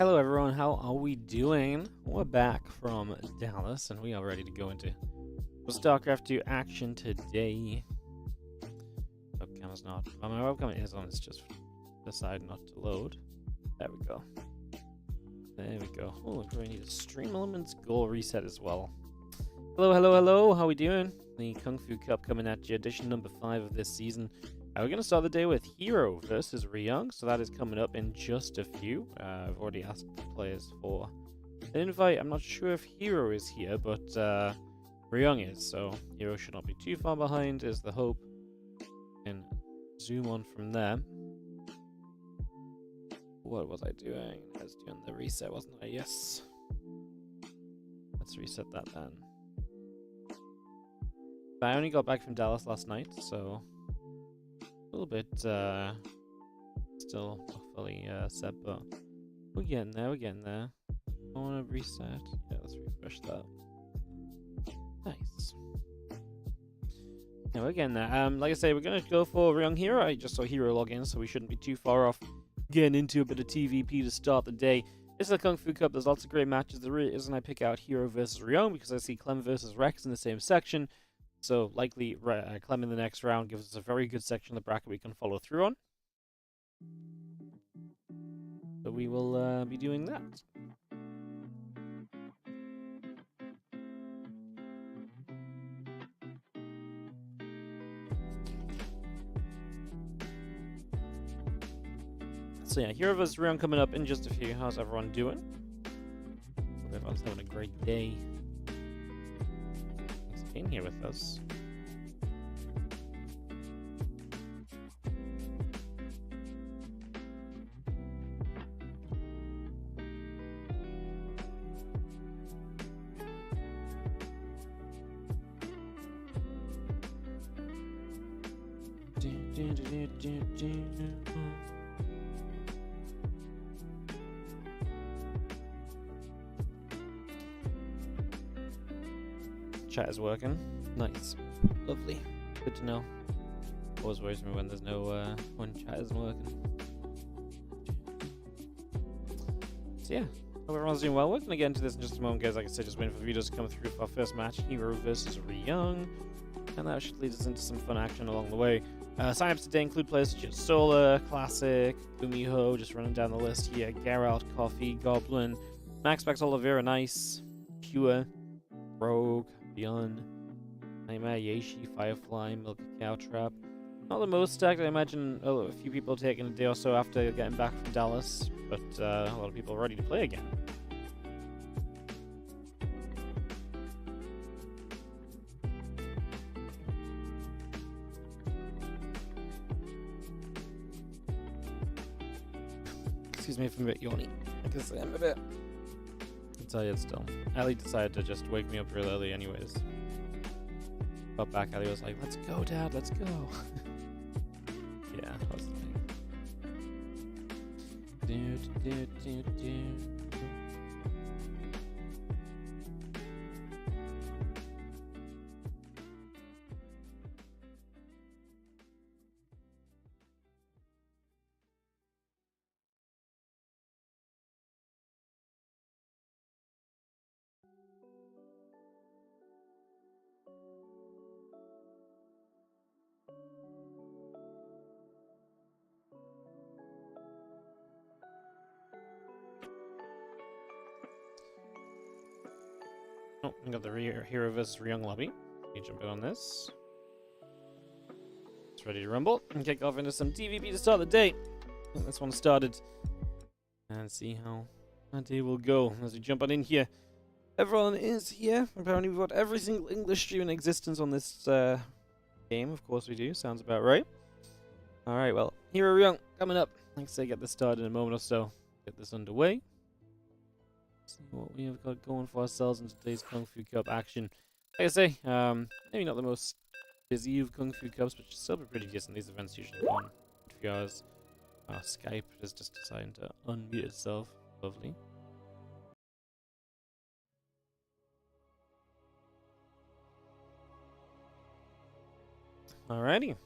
Hello everyone, how are we doing? We're back from Dallas and we are ready to go into Starcraft 2 action today. Webcam is not. Well, my webcam is on, it's just decided not to load. There we go. There we go. Oh, look, we need a Stream Elements goal reset as well. Hello, how we doing? The Kung Fu Cup coming at you, edition number 5 of this season. We're going to start the day with Hero versus Ryung, so that is coming up in just a few. I've already asked the players for an invite. I'm not sure if Hero is here, but Ryung is, so Hero should not be too far behind, is the hope. And zoom on from there. What was I doing? I was doing the reset, wasn't I? Yes. Let's reset that then. But I only got back from Dallas last night, so a little bit still not fully set, but we're getting there. I want to reset. Yeah, let's refresh that. Nice. Yeah, we're getting there. Like I say, we're gonna go for Ryung Hero. I just saw Hero log in, so we shouldn't be too far off getting into a bit of TVP to start the day. This is the Kung Fu Cup. There's lots of great matches. The reason I pick out Hero versus Ryung because I see Clem versus Rex in the same section. So likely Clem in the next round gives us a very good section of the bracket we can follow through on. So we will be doing that. So yeah, Hero vs. Ryung coming up in just a few. How's everyone doing? Hope everyone's having a great day. Thanks for being here with us. Chat is working. Nice. Lovely. Good to know. Always worries me when there's no when chat isn't working. So yeah, hope everyone's doing well. We're gonna get into this in just a moment, guys. Like I said, just waiting for the videos to come through for our first match, Hero versus Ryung. And that should lead us into some fun action along the way. Sign-ups today include players such as Solar, Classic, Gumiho, just running down the list here, Geralt, Coffee, Goblin, Maxpax, Oliveira, Nice, Pure, Rogue, Beyond, Nightmare, Yeshi, Firefly, Milky Cow Trap. Not the most stacked, I imagine a few people taking a day or so after getting back from Dallas, but a lot of people are ready to play again. Excuse me if I'm a bit yawny, because I'm a bit tired still. Ali decided to just wake me up real early anyways. Got back, Ali was like, let's go, Dad, let's go. Yeah, that was the thing. Oh, we got the Hero vs. Ryung lobby. Let me jump in on this. It's ready to rumble and kick off into some TVP to start the day. Get this one started and see how that day will go as we jump on in here. Everyone is here. Apparently we've got every single English stream in existence on this game. Of course we do. Sounds about right. Alright, well, Hero Ryung coming up. Like I say, get this started in a moment or so. Get this underway. See what we have got going for ourselves in today's Kung Fu Cup action. Like I say, maybe not the most busy of Kung Fu Cups, but still be pretty decent. These events usually go on a few hours. Skype is just deciding to unmute itself. Lovely. Alrighty.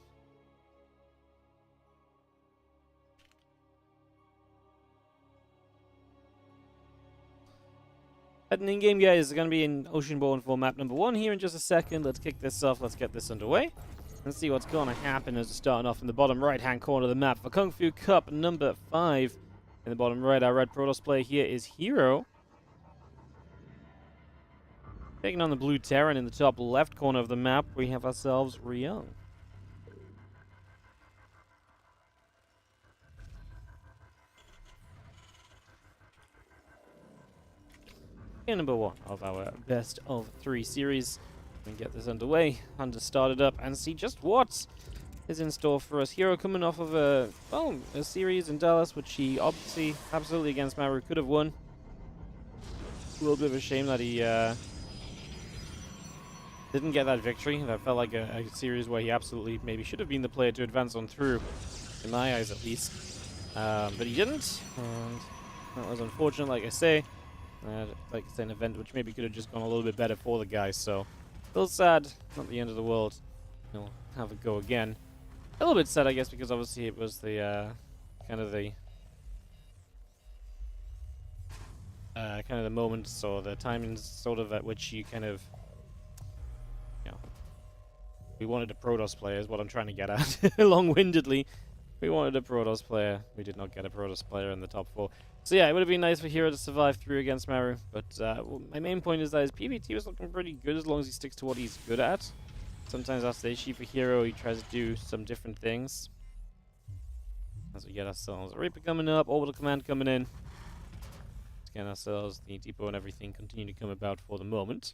Heading in-game, guys, is going to be in Oceanborn for map number 1 here in just a second. Let's kick this off. Let's get this underway. And see what's going to happen as we're starting off in the bottom right-hand corner of the map for Kung Fu Cup number 5. In the bottom right, our red Protoss player here is Hero. Taking on the blue Terran in the top left corner of the map, we have ourselves Ryung. Number 1 of our best of 3 series. We get this underway, Hunter started up, and see just what is in store for us. Hero coming off of a series in Dallas, which he obviously, absolutely against Maru, could have won. A little bit of a shame that he didn't get that victory. That felt like a series where he absolutely maybe should have been the player to advance on through, in my eyes at least. But he didn't, and that was unfortunate, like I say. Like I said, an event which maybe could have just gone a little bit better for the guys, so a little sad, not the end of the world. He'll have a go again. A little bit sad, I guess, because obviously it was the kind of the moments or the timings sort of at which you kind of, you know, we wanted a Protoss player is what I'm trying to get at, long-windedly. We wanted a Protoss player. We did not get a Protoss player in the top 4. So yeah, it would have been nice for Hero to survive through against Maru. But my main point is that his PvT was looking pretty good as long as he sticks to what he's good at. Sometimes after stage sheet for Hero, he tries to do some different things. As we get ourselves a Reaper coming up, Orbital Command coming in. Let's get ourselves the depot and everything continue to come about for the moment.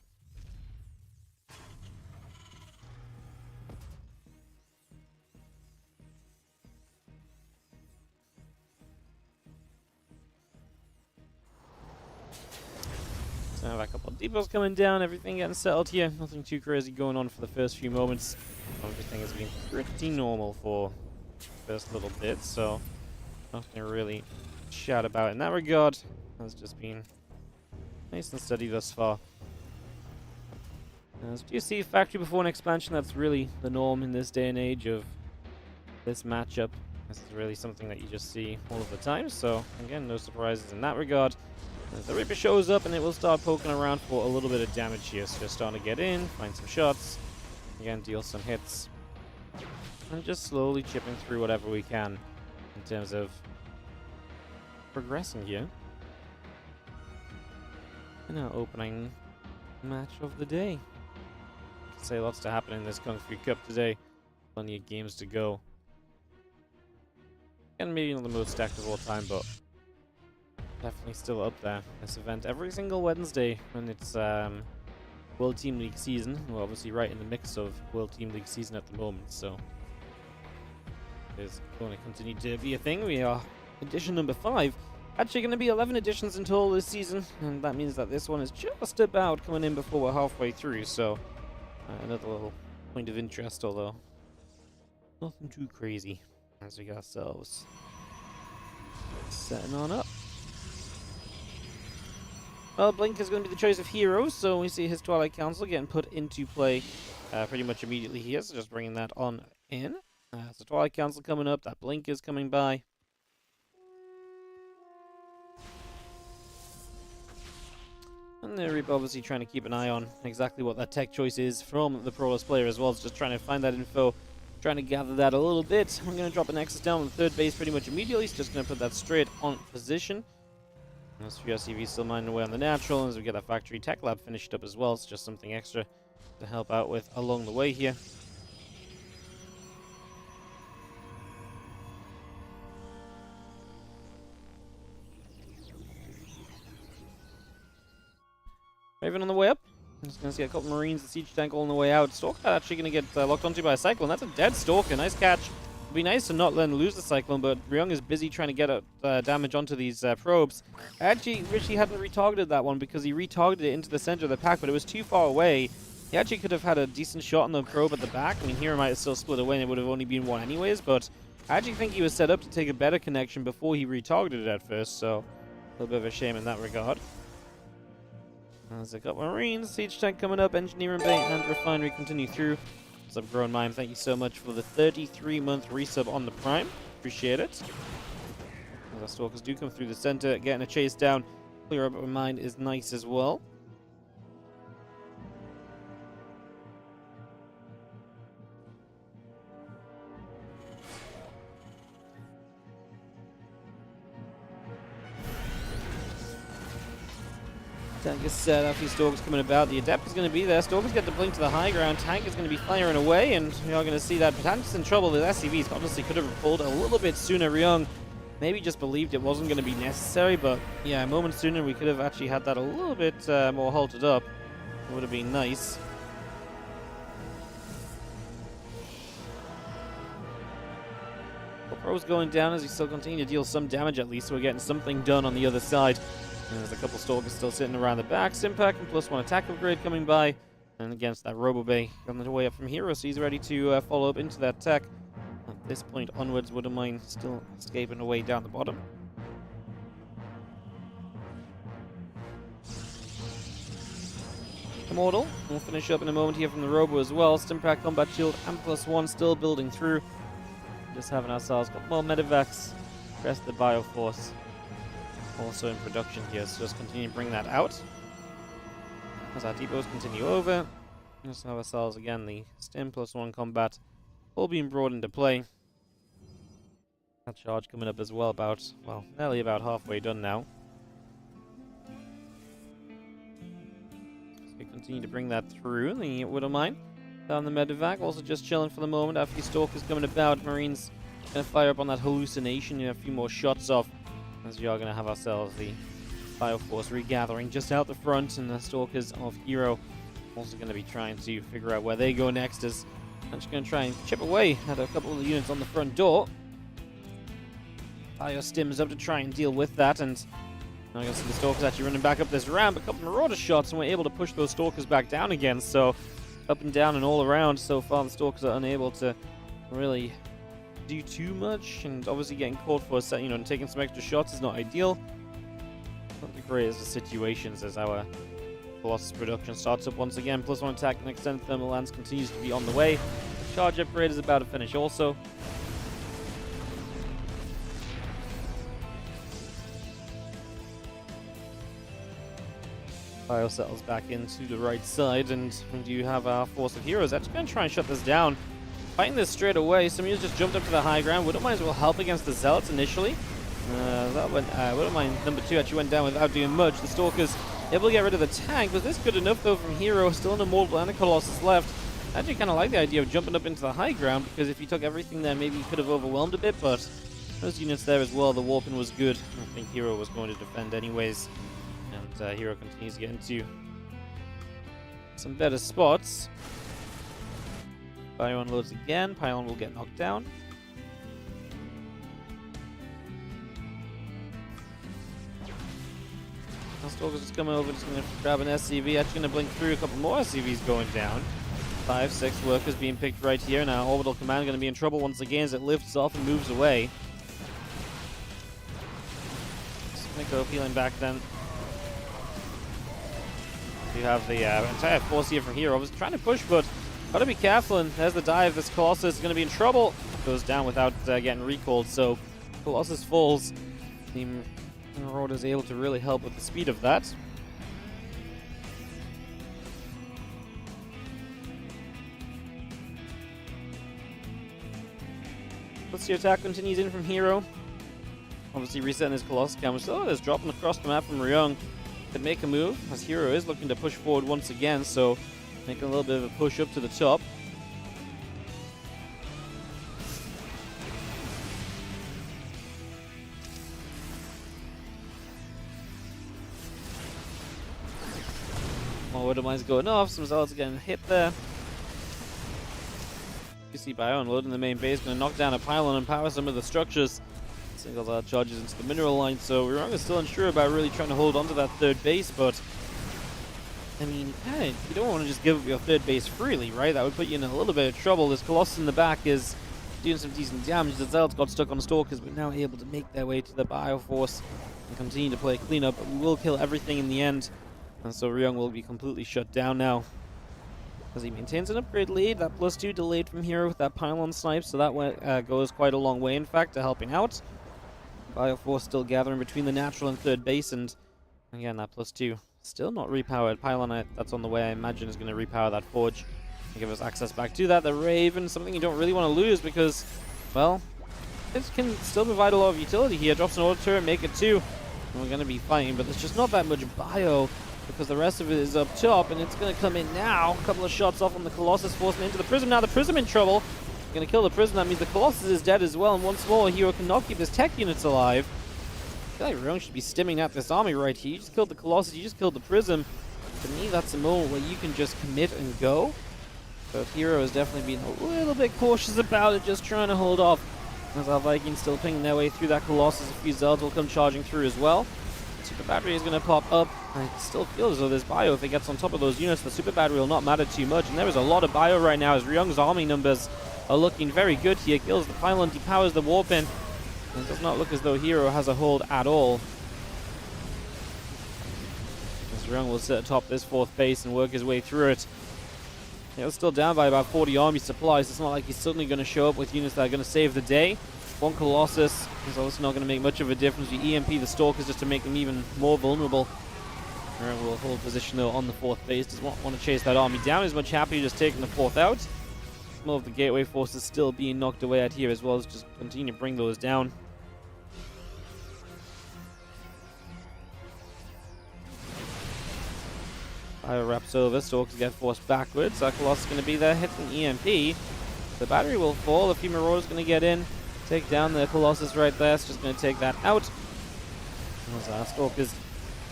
So have a couple of depots coming down, everything getting settled here. Nothing too crazy going on for the first few moments. Everything has been pretty normal for the first little bit, so nothing to really shout about in that regard. Has just been nice and steady thus far. As you see, factory before an expansion, that's really the norm in this day and age of this matchup. This is really something that you just see all of the time, so again, no surprises in that regard. As the Reaper shows up, and it will start poking around for a little bit of damage here. So just starting to get in, find some shots, again, deal some hits, and just slowly chipping through whatever we can in terms of progressing here. And our opening match of the day. I'd say lots to happen in this Kung Fu Cup today. Plenty of games to go. And maybe not the most stacked of all time, but definitely still up there. This event every single Wednesday when it's World Team League season. We're obviously right in the mix of World Team League season at the moment, so it's going to continue to be a thing. We are edition number 5. Actually going to be 11 editions in total this season, and that means that this one is just about coming in before we're halfway through, so another little point of interest, although nothing too crazy as we get ourselves setting on up. Well, Blink is going to be the choice of Hero, so we see his Twilight Council getting put into play pretty much immediately here, so just bringing that on in. So Twilight Council coming up, that Blink is coming by. And the Reaper obviously trying to keep an eye on exactly what that tech choice is from the Protoss player as well, so just trying to find that info, trying to gather that a little bit. I'm going to drop an Nexus down on the third base pretty much immediately, so just going to put that straight on position. As SCV still minding away on the natural, as we get that factory tech lab finished up as well. It's just something extra to help out with along the way here. Raven on the way up. I'm just going to see a couple Marines and Siege Tank all on the way out. Stalker actually going to get locked onto by a Cyclone. That's a dead Stalker. Nice catch. It'd be nice to not let him lose the Cyclone, but Ryung is busy trying to get damage onto these probes. I actually wish he hadn't retargeted that one because he retargeted it into the center of the pack, but it was too far away. He actually could have had a decent shot on the probe at the back. I mean, Hero might have still split away and it would have only been one anyways, but I actually think he was set up to take a better connection before he retargeted it at first, so a little bit of a shame in that regard. There's a couple Marines, Siege Tank coming up, Engineering Bay and Refinery continue through. What's up, Grown Mime? Thank you so much for the 33-month resub on the Prime. Appreciate it. As our Stalkers do come through the center, getting a chase down. clear up our mind is nice as well. Tank is set up, Stalker's coming about. The Adept is going to be there. Stalker's got to blink to the high ground. Tank is going to be firing away, and we are going to see that Tank's in trouble with SCVs. Honestly, could have pulled a little bit sooner. Ryung maybe just believed it wasn't going to be necessary, but yeah, a moment sooner we could have actually had that a little bit more halted up. It would have been nice. Pro's going down as he still continues to deal some damage at least, so we're getting something done on the other side. And there's a couple Stalkers still sitting around the back. Stimpack and +1 attack upgrade coming by. And against that Robobay on the way up from Hero, so he's ready to follow up into that tech. At this point onwards, wouldn't mind still escaping away down the bottom. Immortal, we'll finish up in a moment here from the Robo as well. Stimpack Combat Shield and +1 still building through. Just having ourselves got more Medivacs. Rest the Bioforce also in production here, so just continue to bring that out. As our depots continue over, just have ourselves again the Stim +1 combat all being brought into play. That charge coming up as well, about, well, nearly about halfway done now. So we continue to bring that through, the Widowmine. Down the Medivac, also just chilling for the moment after the Stalker's coming about. Marines going to fire up on that hallucination, a few more shots off, as we are going to have ourselves the Bioforce regathering just out the front, and the Stalkers of Hero also going to be trying to figure out where they go next, as I'm just going to try and chip away at a couple of the units on the front door. Bio Stims up to try and deal with that, and now I can see the Stalkers actually running back up this ramp. A couple of Marauder shots, and we're able to push those Stalkers back down again, so up and down and all around so far the Stalkers are unable to really do too much, and obviously getting caught for a set, you know, and taking some extra shots is not ideal. Not the greatest of situations as our Colossus production starts up once again. +1 attack and extended thermal lance continues to be on the way. The charge upgrade is about to finish also. Bio settles back into the right side, and we do have our Force of Heroes that's going to try and shut this down. Fighting this straight away. Samuel's just jumped up to the high ground. Widowmines will help against the Zealots initially. Widowmine number 2 actually went down without doing much. The Stalkers able to get rid of the tank. Was this good enough though from Hero? Still an Immortal and a Colossus left. I actually kind of like the idea of jumping up into the high ground, because if you took everything there, maybe you could have overwhelmed a bit, but those units there as well, the warping was good. I think Hero was going to defend anyways. And Hero continues to get into some better spots. Bio unloads again. Pylon will get knocked down. Now Stalker's just coming over, just going to grab an SCV. Actually going to blink through a couple more SCVs going down. 5, 6 workers being picked right here. Now Orbital Command going to be in trouble once again as it lifts off and moves away. Just going to go peeling back then. You have the entire force here from Hero. I was trying to push, but gotta be careful, and there's the dive. This Colossus is going to be in trouble. Goes down without getting recalled, so Colossus falls. The Marauder is able to really help with the speed of that. Let's see, attack continues in from Hero. Obviously resetting his Colossus count. Oh, there's dropping across the map from Ryung. Could make a move, as Hero is looking to push forward once again, so making a little bit of a push up to the top. More Widowmine's going off, some Zealots are getting hit there. You see Bio unloading the main base, going to knock down a pylon and power some of the structures. Singles out charges into the mineral line, so Ryung is still unsure about really trying to hold on to that third base, but I mean, you don't want to just give up your third base freely, right? That would put you in a little bit of trouble. This Colossus in the back is doing some decent damage. The Zealots got stuck on Stalkers, but now able to make their way to the Bioforce and continue to play cleanup, but we will kill everything in the end, and so Ryung will be completely shut down now. As he maintains an upgrade lead, that +2 delayed from Hero with that pylon snipe, so that goes quite a long way, in fact, to helping out. Bioforce still gathering between the natural and third base, and Again, that +2. Still not repowered. Pylon that's on the way, I imagine, is going to repower that Forge and give us access back to that. The Raven, something you don't really want to lose because, well, it can still provide a lot of utility here. Drops an auto turret, make it 2. And we're going to be fine, but there's just not that much bio because the rest of it is up top, and it's going to come in now. A couple of shots off on the Colossus, forcing it into the Prism. Now the Prism in trouble. Going to kill the Prism. That means the Colossus is dead as well, and once more, Hero cannot keep his tech units alive. I feel like Ryung should be stimming at this army right here. You just killed the Colossus, you just killed the Prism. To me, that's a moment where you can just commit and go. But Hero has definitely been a little bit cautious about it, just trying to hold off. As our Vikings still pinging their way through that Colossus, a few Zelds will come charging through as well. Super Battery is going to pop up. I still feel as though there's bio if it gets on top of those units. The Super Battery will not matter too much, and there is a lot of bio right now as Ryung's army numbers are looking very good here. Kills the pylon, depowers the Warpin. It does not look as though Hero has a hold at all. As Ryung will sit atop this 4th base and work his way through it. He's still down by about 40 army supplies. It's not like he's suddenly going to show up with units that are going to save the day. One Colossus is also not going to make much of a difference. The EMP the Stalkers just to make them even more vulnerable. Ryung will hold position though on the 4th base. Does not want to chase that army down. He's much happier just taking the 4th out. More of the Gateway forces still being knocked away at here as well as just continue to bring those down. Fire wraps over, Stalkers get forced backwards. Colossus is going to be there, hitting EMP. The battery will fall. A few Marauders going to get in, take down the Colossus right there. It's just going to take that out. Stalkers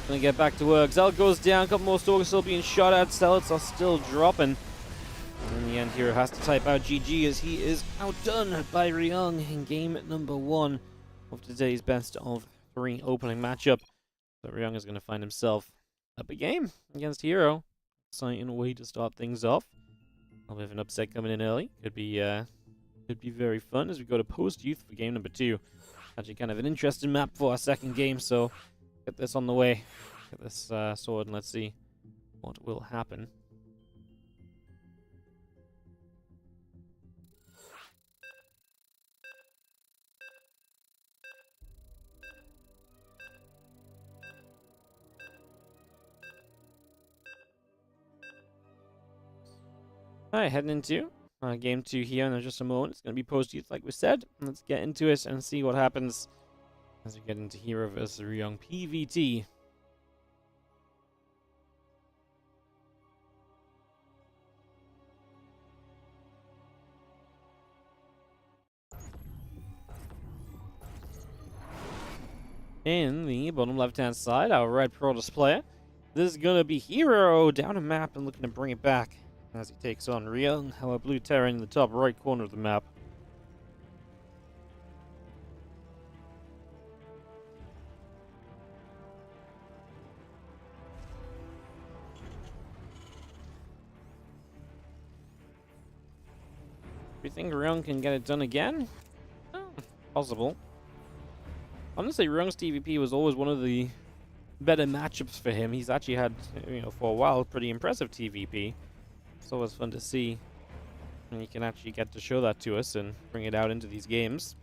going to get back to work. Zell goes down, a couple more Stalkers still being shot at. Zealots are still dropping. And in the end, Hero has to type out GG as he is outdone by Ryung in game number 1 of today's best of 3 opening matchup. So Ryung is going to find himself up a game against Hero. Exciting way to start things off. I'll have an upset coming in early. Could be very fun as we go to post-youth for game number 2. Actually kind of an interesting map for our second game, so get this on the way. Get this sword and let's see what will happen. Alright, heading into game 2 here in just a moment. It's going to be post-youth like we said. Let's get into it and see what happens as we get into Hero vs. Ryung PvT. In the bottom left-hand side, our red Protoss player. This is going to be Hero down a map and looking to bring it back as he takes on Ryung, our blue Terran in the top right corner of the map. Do you think Ryung can get it done again? Oh, possible. Honestly, Ryung's TVP was always one of the better matchups for him. He's actually had, for a while, pretty impressive TVP. It's always fun to see. And he can actually get to show that to us and bring it out into these games.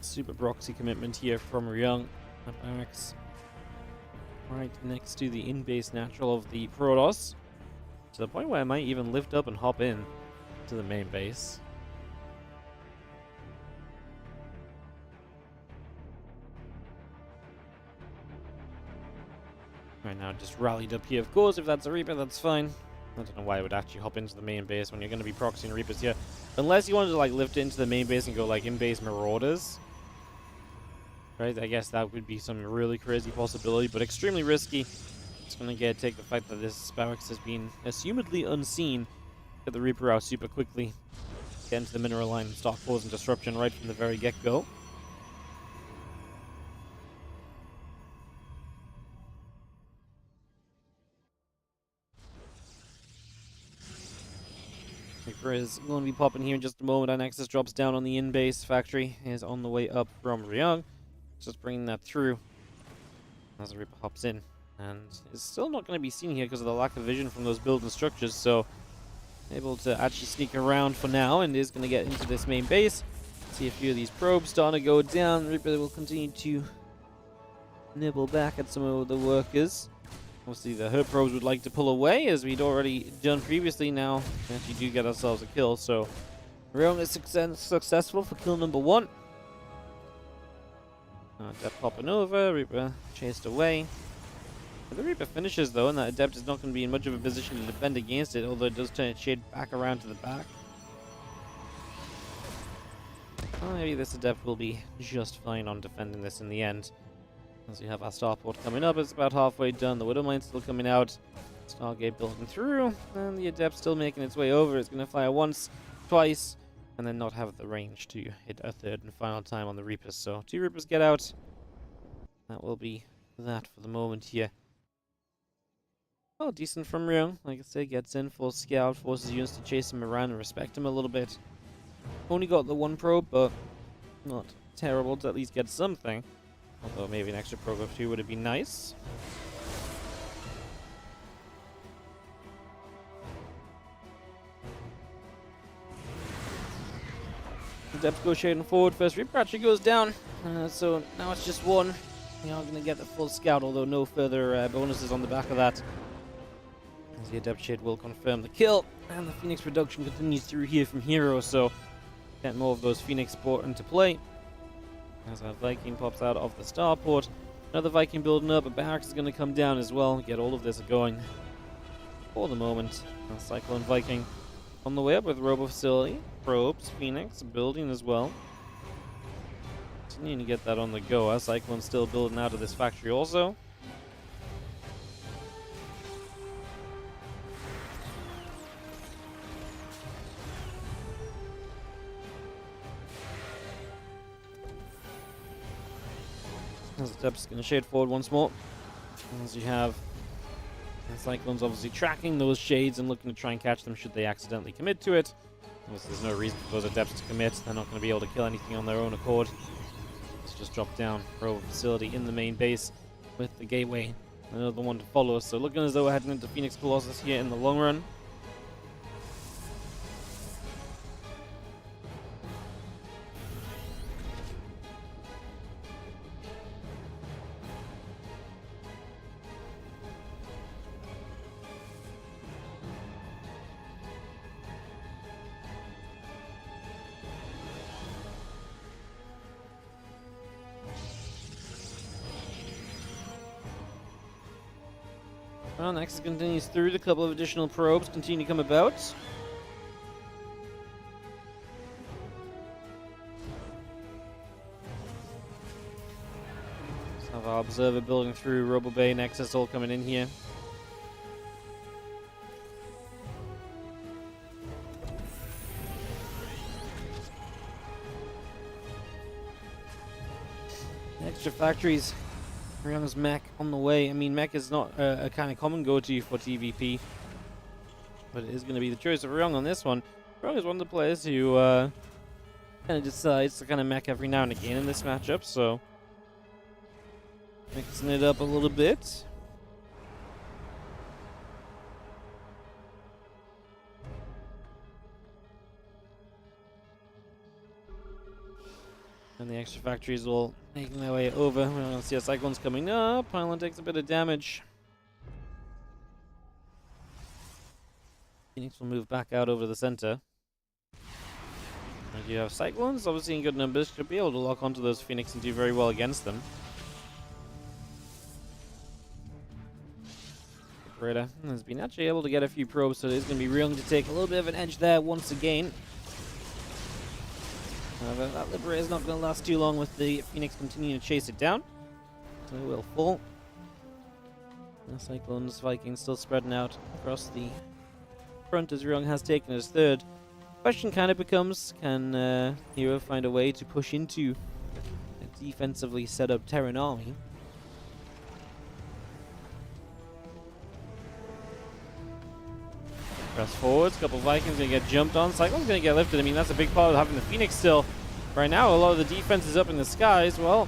Super proxy commitment here from Ryung. Barracks right next to the in-base natural of the Protoss. To the point where I might even lift up and hop in to the main base. Right now, just rallied up here. Of course, if that's a Reaper, that's fine. I don't know why I would actually hop into the main base when you're going to be proxying Reapers here. Unless you wanted to like lift it into the main base and go like in-base Marauders. Right, I guess that would be some really crazy possibility, but extremely risky. It's going to take the fact that this barracks has been assumedly unseen. Get the Reaper out super quickly. Get into the mineral line and start causing disruption right from the very get-go. Reaper is going to be popping here in just a moment. Our Nexus drops down on the in-base. Factory is on the way up from Ryung. Just bringing that through as the Reaper hops in. And it's still not going to be seen here because of the lack of vision from those building structures, so able to actually sneak around for now, and is going to get into this main base. See a few of these probes starting to go down. Reaper will continue to nibble back at some of the workers. Obviously, the hurt probes would like to pull away, as we'd already done previously. Now, we actually do get ourselves a kill, so Ryung is successful for kill number 1. Adept popping over, Reaper chased away. If the Reaper finishes though, and that Adept is not going to be in much of a position to defend against it, although it does turn its shade back around to the back. Well, maybe this Adept will be just fine on defending this in the end. As we have our starport coming up, it's about halfway done. The Widowmine still coming out. Stargate building through, and the Adept still making its way over. It's going to fire once, twice, and then not have the range to hit a third and final time on the Reapers. So 2 Reapers get out. That will be that for the moment here. Well, decent from Ryung. Like I said, gets in, full scout, forces units to chase him around and respect him a little bit. Only got the 1 probe, but not terrible to at least get something. Although maybe an extra probe or 2 would have been nice. Depth go shading forward. First Reaper actually goes down. So now it's just 1. We are going to get the full scout, although no further bonuses on the back of that. As the Adept Shade will confirm the kill. And the Phoenix production continues through here from Hero, so get more of those Phoenix brought into play. As our Viking pops out of the starport. Another Viking building up. A barracks is going to come down as well. Get all of this going for the moment. Cyclone Viking on the way up with Robo Facility, probes, Phoenix building as well. Continuing to get that on the go. Our Cyclone's still building out of this factory also. As the Depth's going to shade forward once more. As you have the Cyclones obviously tracking those shades and looking to try and catch them should they accidentally commit to it. Obviously, there's no reason for those Adepts to commit. They're not going to be able to kill anything on their own accord. Let's just drop down Rover Facility in the main base with the gateway. Another one to follow us. So looking as though we're heading into Phoenix Colossus here in the long run. Well, Nexus continues through. A couple of additional probes continue to come about. Let's have our Observer building through. Robo Bay, Nexus all coming in here. Extra factories. Ryung's mech on the way. I mean, mech is not a kind of common go-to for TVP, but it is going to be the choice of Ryung on this one. Ryung is one of the players who kind of decides to kind of mech every now and again in this matchup, so mixing it up a little bit. And the extra factories will making their way over. We're going to see our Cyclones coming up. Pylon takes a bit of damage. Phoenix will move back out over the center. And you have Cyclones, obviously in good numbers, should be able to lock onto those Phoenix and do very well against them. Operator has been actually able to get a few probes, so it's going to be Ryung to take a little bit of an edge there once again. However, that Liberator is not going to last too long with the Phoenix continuing to chase it down. So it will fall. The Cyclones Vikings still spreading out across the front as Ryung has taken his third. Question kind of becomes, can Hero find a way to push into a defensively set up Terran army? Press forwards, a couple Vikings going to get jumped on. Cyclone's going to get lifted. I mean, that's a big part of having the Phoenix still. Right now, a lot of the defense is up in the skies. Well,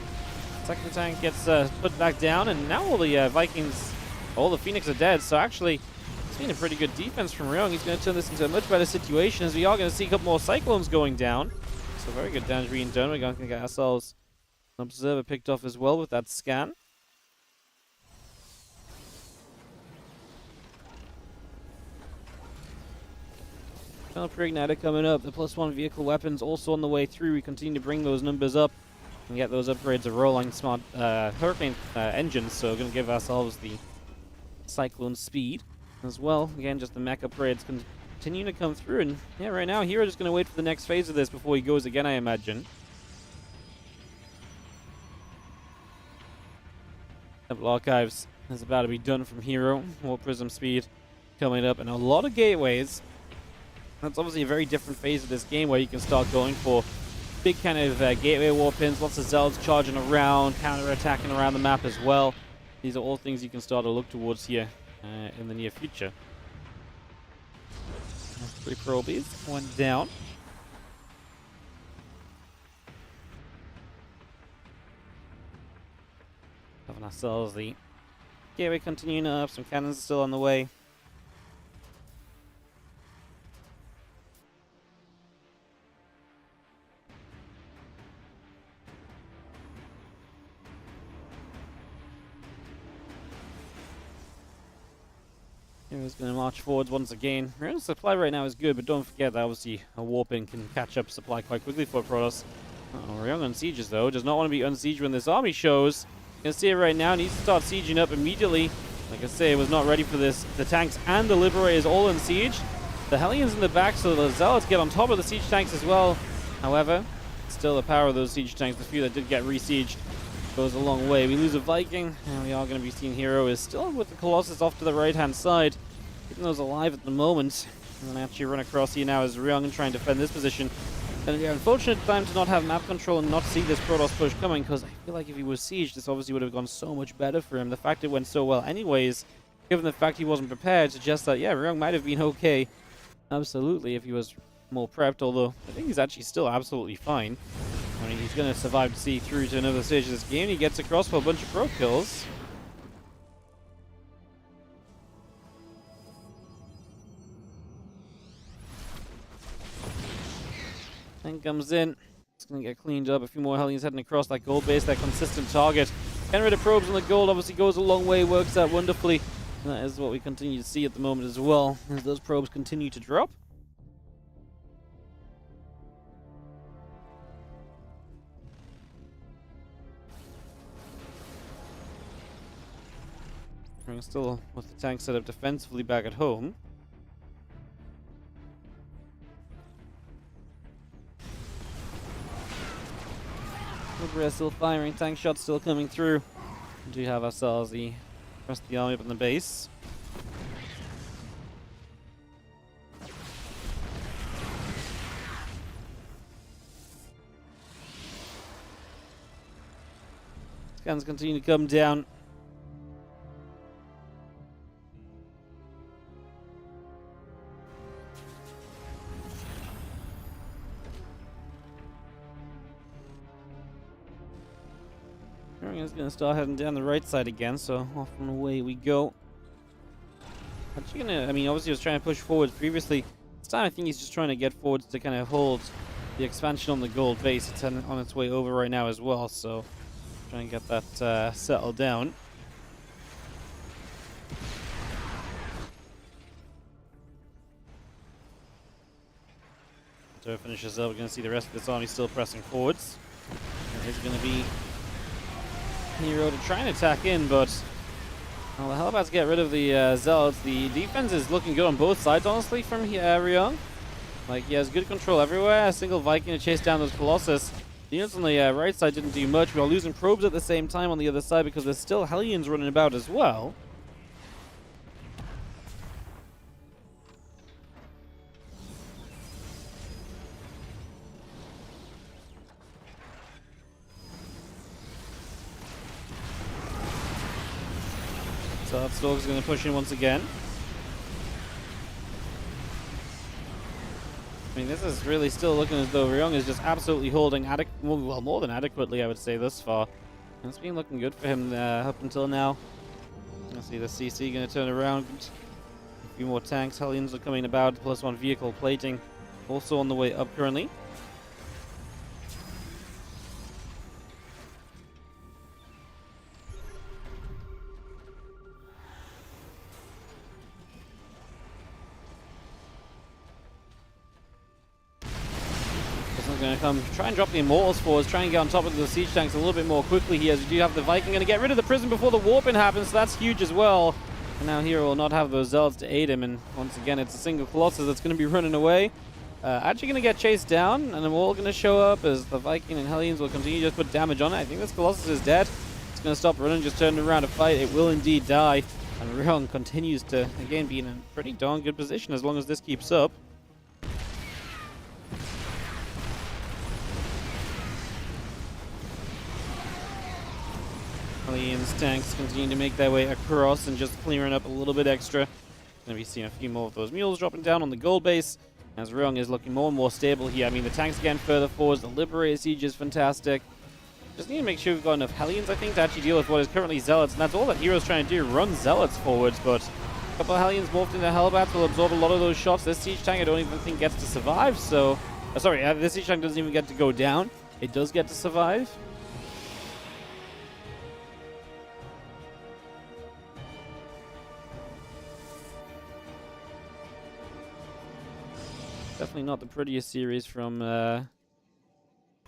second tank gets put back down, and now all the Vikings all the Phoenix are dead, so actually it's been a pretty good defense from Ryung. He's going to turn this into a much better situation, as we are going to see a couple more Cyclones going down. So very good damage being done. We're going to get ourselves an Observer picked off as well with that scan. Pre-igniter coming up. The +1 vehicle weapons also on the way through. We continue to bring those numbers up and get those upgrades of rolling smart Hurricane engines. So we're going to give ourselves the Cyclone speed as well. Again, just the mech upgrades continue to come through. And yeah, right now, Hero just going to wait for the next phase of this before he goes again, I imagine. Temple Archives is about to be done from Hero. More Prism speed coming up, and a lot of gateways. That's obviously a very different phase of this game where you can start going for big kind of gateway war pins, lots of Zealots charging around, counter-attacking around the map as well. These are all things you can start to look towards here in the near future. 3 probies, 1 down. Having ourselves the gateway continuing up, some cannons are still on the way. Hero's going to march forwards once again. Ryung's supply right now is good, but don't forget that obviously a warping can catch up supply quite quickly for Protoss. Ryung unsieges though. Does not want to be unsieged when this army shows. You can see it right now. Needs to start sieging up immediately. Like I say, it was not ready for this. The tanks and the Liberators all in siege. The Hellions in the back, so the Zealots get on top of the siege tanks as well. However, still the power of those siege tanks, the few that did get re-sieged, goes a long way. We lose a Viking, and we are going to be seeing Hero is still with the Colossus off to the right-hand side. Keeping those alive at the moment. And then actually run across here now as Ryung and try and defend this position. And the unfortunate time to not have map control and not see this Protoss push coming, because I feel like if he was sieged, this obviously would have gone so much better for him. The fact it went so well anyways, given the fact he wasn't prepared, suggests that, yeah, Ryung might have been okay. Absolutely, if he was more prepped, although I think he's actually still absolutely fine. I mean, he's going to survive to see through to another stage of this game. He gets across for a bunch of pro kills. Tank comes in. It's going to get cleaned up. A few more Hellions heading across that gold base, that consistent target. Getting rid of probes on the gold obviously goes a long way, works out wonderfully. And that is what we continue to see at the moment as well, as those probes continue to drop. We're still with the tank set up defensively back at home. We're still firing, tank shots still coming through. We do have ourselves the rest of the army up in the base. Scans continue to come down. Is going to start heading down the right side again, so off and away we go. Actually gonna, I mean, obviously he was trying to push forwards previously. This time I think he's just trying to get forwards to kind of hold the expansion on the gold base. It's on its way over right now as well, so try and get that settled down. So it finishes up. We're going to see the rest of this army still pressing forwards. There's going to be Hero to try and attack in, but well, the Hellbats get rid of the Zealots. The defense is looking good on both sides, honestly, from Ryung. Like, he has good control everywhere. A single Viking to chase down those Colossus. The units on the right side didn't do much. We are losing probes at the same time on the other side because there's still Hellions running about as well. So that Stork is going to push in once again. I mean, this is really still looking as though Ryung is just absolutely holding well, more than adequately, I would say, thus far. And it's been looking good for him up until now. I see the CC going to turn around. A few more tanks. Hellions are coming about. +1 vehicle plating also on the way up currently. Going to come try and drop the Immortals forwards, try and get on top of the siege tanks a little bit more quickly here, as we do have the Viking going to get rid of the prison before the warp-in happens, so that's huge as well. And now Hero will not have those Zealots to aid him, and once again it's a single Colossus that's going to be running away. Actually going to get chased down, and then we're all going to show up as the Viking and Hellions will continue to just put damage on it. I think this Colossus is dead. It's going to stop running, just turn around to fight. It will indeed die, and Ryong continues to, again, be in a pretty darn good position as long as this keeps up. Hellions tanks continue to make their way across and just clearing up a little bit extra. Going to be seeing a few more of those mules dropping down on the gold base as Ryong is looking more and more stable here. I mean, the tanks getting further forwards, the Liberator siege is fantastic. Just need to make sure we've got enough Hellions, I think, to actually deal with what is currently Zealots, and that's all that Hero's trying to do, run Zealots forwards, but a couple of Hellions morphed into Hellbats will absorb a lot of those shots. This siege tank I don't even think gets to survive, so... sorry, this siege tank doesn't even get to go down. It does get to survive. Definitely not the prettiest series from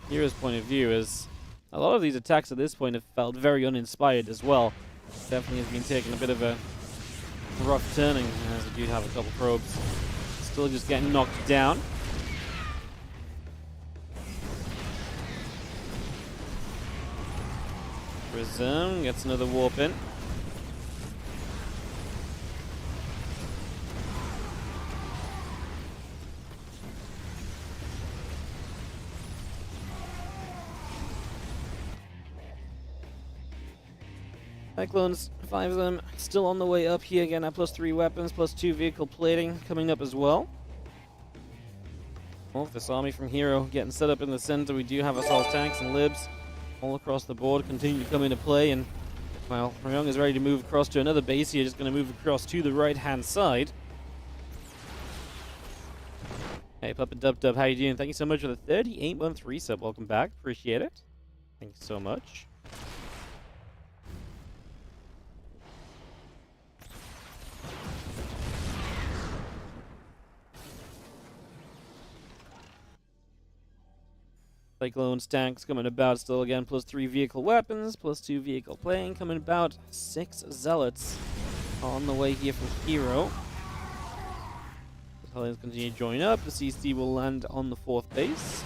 Hero's point of view, as a lot of these attacks at this point have felt very uninspired as well. Definitely has been taking a bit of a rough turning, as we do have a couple probes still just getting knocked down. Prism gets another warp in. Cyclones, 5 of them, still on the way up here again at +3 weapons, +2 vehicle plating coming up as well. Well, this army from Hero getting set up in the center. We do have assault tanks and libs all across the board continue to come into play, and well, Ryong is ready to move across to another base here, just going to move across to the right-hand side. Hey, Puppet Dub Dub, how you doing? Thank you so much for the 38-month resub. Welcome back. Appreciate it. Thank you so much. Cyclones tanks coming about still again, +3 vehicle weapons, +2 vehicle playing coming about, 6 Zealots on the way here from Hero. The Hellions continue to join up, the CC will land on the 4th base.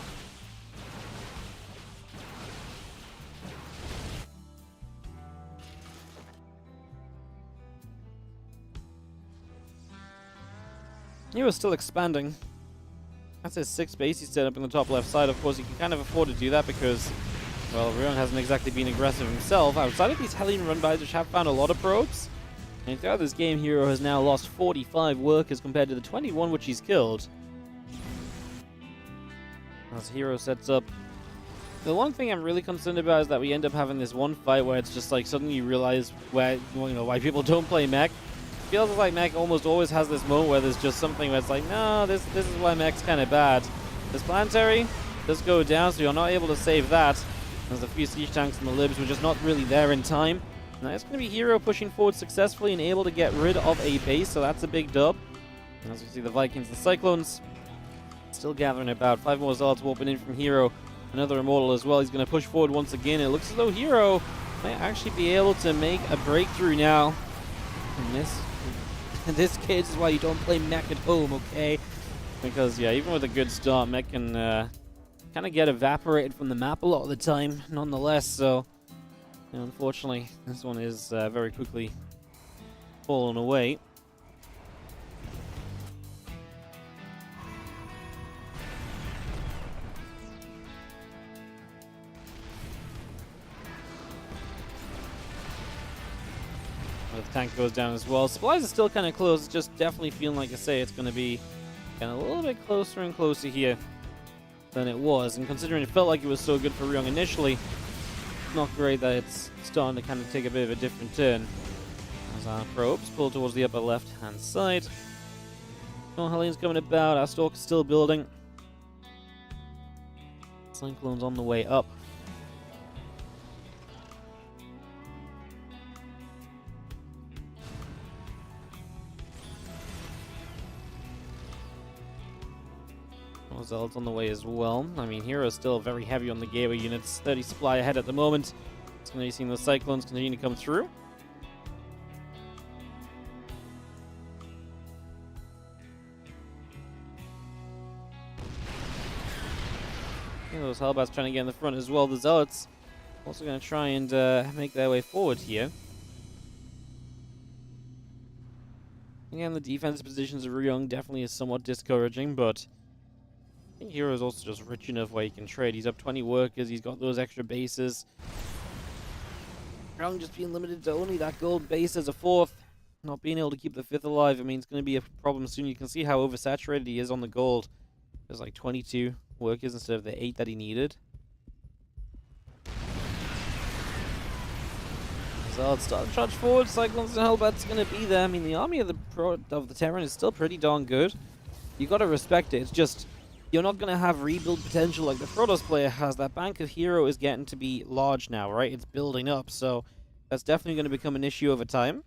Hero's still expanding. That's his 6th base he's set up in the top left side. Of course, he can kind of afford to do that because, well, Ryong hasn't exactly been aggressive himself. Outside of these Hellion run-bys, which have found a lot of probes, and throughout this game, Hero has now lost 45 workers compared to the 21 which he's killed. As Hero sets up, the one thing I'm really concerned about is that we end up having this one fight where it's just like suddenly you realize why people don't play mech. Feels like mech almost always has this moment where there's just something where it's like, no, this is why mech's kind of bad. This planetary does go down, so you're not able to save that. There's a few siege tanks and the libs were just not really there in time. Now it's going to be Hero pushing forward successfully and able to get rid of a base, so that's a big dub. And as we see the Vikings, the Cyclones still gathering about. 5 more Zealots warping in from Hero. Another Immortal as well. He's going to push forward once again. It looks as though Hero might actually be able to make a breakthrough now. And this case is why you don't play mech at home, okay? Because, yeah, even with a good start, mech can kind of get evaporated from the map a lot of the time, nonetheless. So, you know, unfortunately, this one is very quickly fallen away. The tank goes down as well. Supplies are still kind of close. It's just definitely feeling like I say it's going to be kind of a little bit closer and closer here than it was. And considering it felt like it was so good for Ryong initially, it's not great that it's starting to kind of take a bit of a different turn. As As our probes pull towards the upper left-hand side. Oh, Helene's coming about. Our Stalker's still building. Cyclone's on the way up. Zealot's on the way as well. I mean, Hero's still very heavy on the gateway units. 30 supply ahead at the moment. It's going to be seeing the Cyclones continue to come through. Those Hellbats trying to get in the front as well. The Zealots also going to try and make their way forward here. Again, the defensive positions of Ryung definitely is somewhat discouraging, but I think Hero is also just rich enough where he can trade. He's up 20 workers, he's got those extra bases. Ryung just being limited to only that gold base as a 4th. Not being able to keep the 5th alive, I mean, it's going to be a problem soon. You can see how oversaturated he is on the gold. There's like 22 workers instead of the 8 that he needed. So let's start to charge forward. Cyclones and Hellbats going to be there. I mean, the army of the Terran is still pretty darn good. You got to respect it. It's just you're not going to have rebuild potential like the Protoss player has. That bank of Hero is getting to be large now, right? It's building up, so that's definitely going to become an issue over time.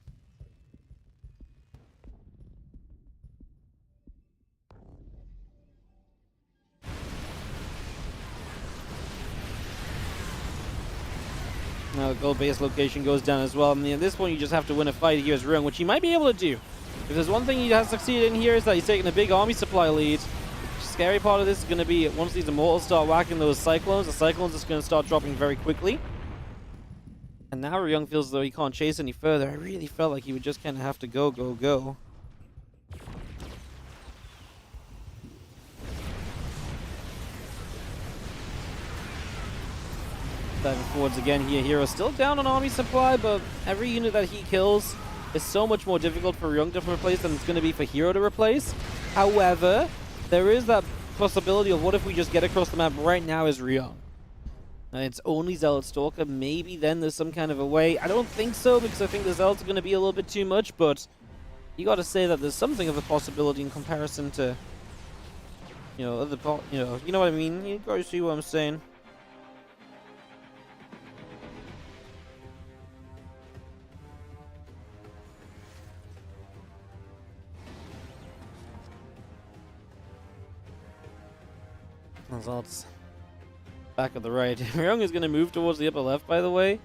Now the gold base location goes down as well. I mean, at this point, you just have to win a fight here as Ryung, which he might be able to do. If there's one thing he has succeeded in here is that he's taking a big army supply lead. The scary part of this is going to be once these Immortals start whacking those Cyclones, the Cyclones is going to start dropping very quickly. And now Ryung feels as though he can't chase any further. I really felt like he would just kind of have to go. Diving forwards again here. Hero still down on army supply, but every unit that he kills is so much more difficult for Ryung to replace than it's going to be for Hero to replace. However, there is that possibility of what if we just get across the map right now as Ryung. And it's only Zealot Stalker. Maybe then there's some kind of a way. I don't think so, because I think the Zealots are going to be a little bit too much, but you got to say that there's something of a possibility in comparison to, you know, you know what I mean? You guys see what I'm saying? Zealots back at the right. Ryung is going to move towards the upper left, by the way.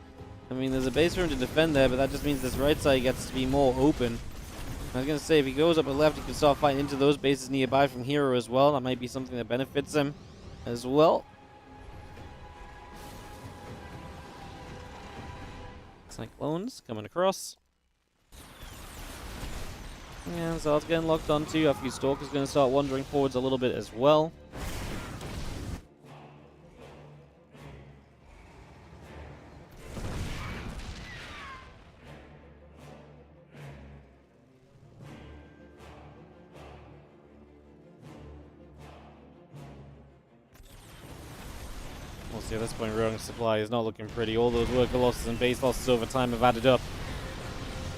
I mean, there's a base for him to defend there, but that just means this right side gets to be more open. I was going to say, if he goes up the left, he can start fighting into those bases nearby from Hero as well. That might be something that benefits him as well. Cyclones coming across. And Zealot's getting locked onto. A few Stalkers going to start wandering forwards a little bit as well. We'll see at this point, Ryung's supply is not looking pretty. All those worker losses and base losses over time have added up.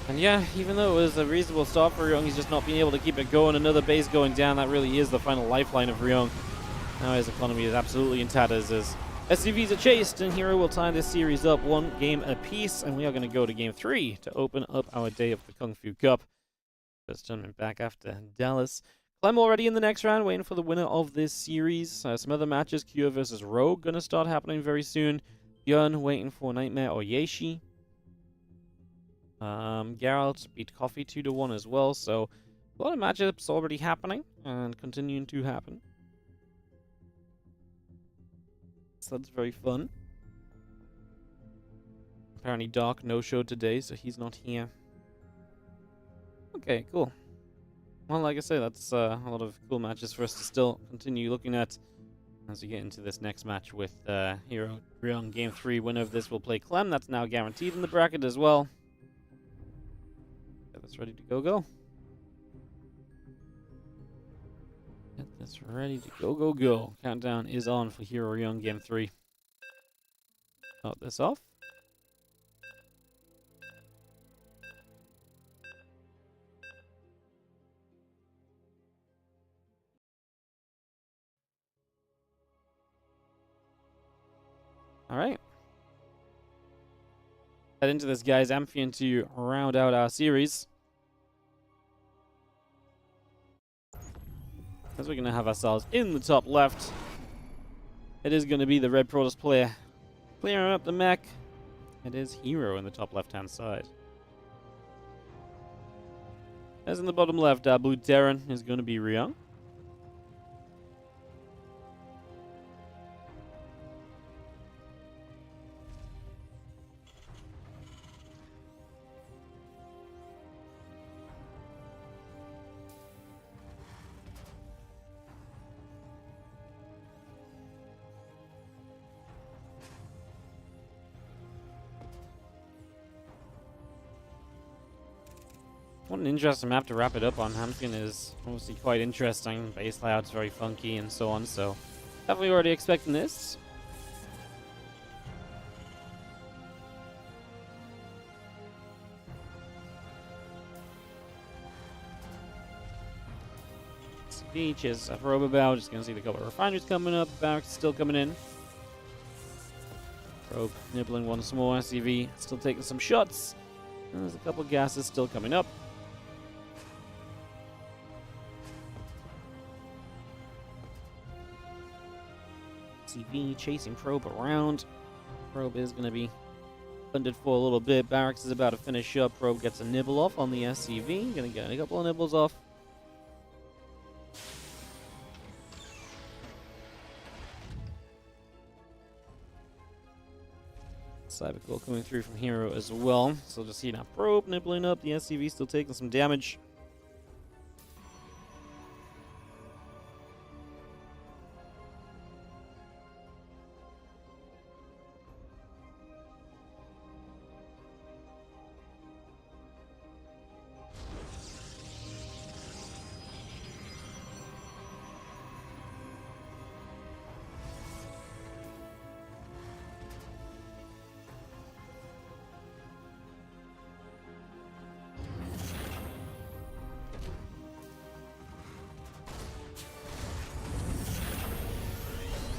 And yeah, even though it was a reasonable start for Ryung, he's just not being able to keep it going. Another base going down, that really is the final lifeline of Ryung. Now his economy is absolutely in tatters as SCVs are chased, and Hero will tie this series up 1 game apiece. And we are going to go to game 3 to open up our day of the Kung Fu Cup. First tournament back after Dallas. Clem already in the next round, waiting for the winner of this series. Some other matches, Kyo versus Rogue, going to start happening very soon. Björn waiting for Nightmare or Yeshi. Geralt beat Coffee 2-1 as well, so a lot of matchups already happening and continuing to happen. So that's very fun. Apparently Dark no-showed today, so he's not here. Okay, cool. Well, like I say, that's a lot of cool matches for us to still continue looking at as we get into this next match with Hero Ryung. Game 3, winner of this will play Clem. That's now guaranteed in the bracket as well. Get this ready to go. Get this ready to go. Countdown is on for Hero Ryung Game 3. Start this off. Alright. Head into this guy's Amphion to round out our series. As we're going to have ourselves in the top left. It is going to be the Red Protoss player. Clearing up the mech. It is Hero in the top left-hand side. As in the bottom left, our Blue Terran is going to be Ryung. What an interesting map to wrap it up on. Amphion is obviously quite interesting. Base layout's very funky and so on, so definitely already expecting this. Beach is a probe about. Just gonna see the couple of refineries coming up. Barracks still coming in. Probe nibbling once more. SCV still taking some shots. And there's a couple of gases still coming up. SCV chasing Probe around. Probe is going to be funded for a little bit. Barracks is about to finish up. Probe gets a nibble off on the SCV. Going to get a couple of nibbles off. Cybercore coming through from Hero as well. So just see now Probe nibbling up. The SCV still taking some damage.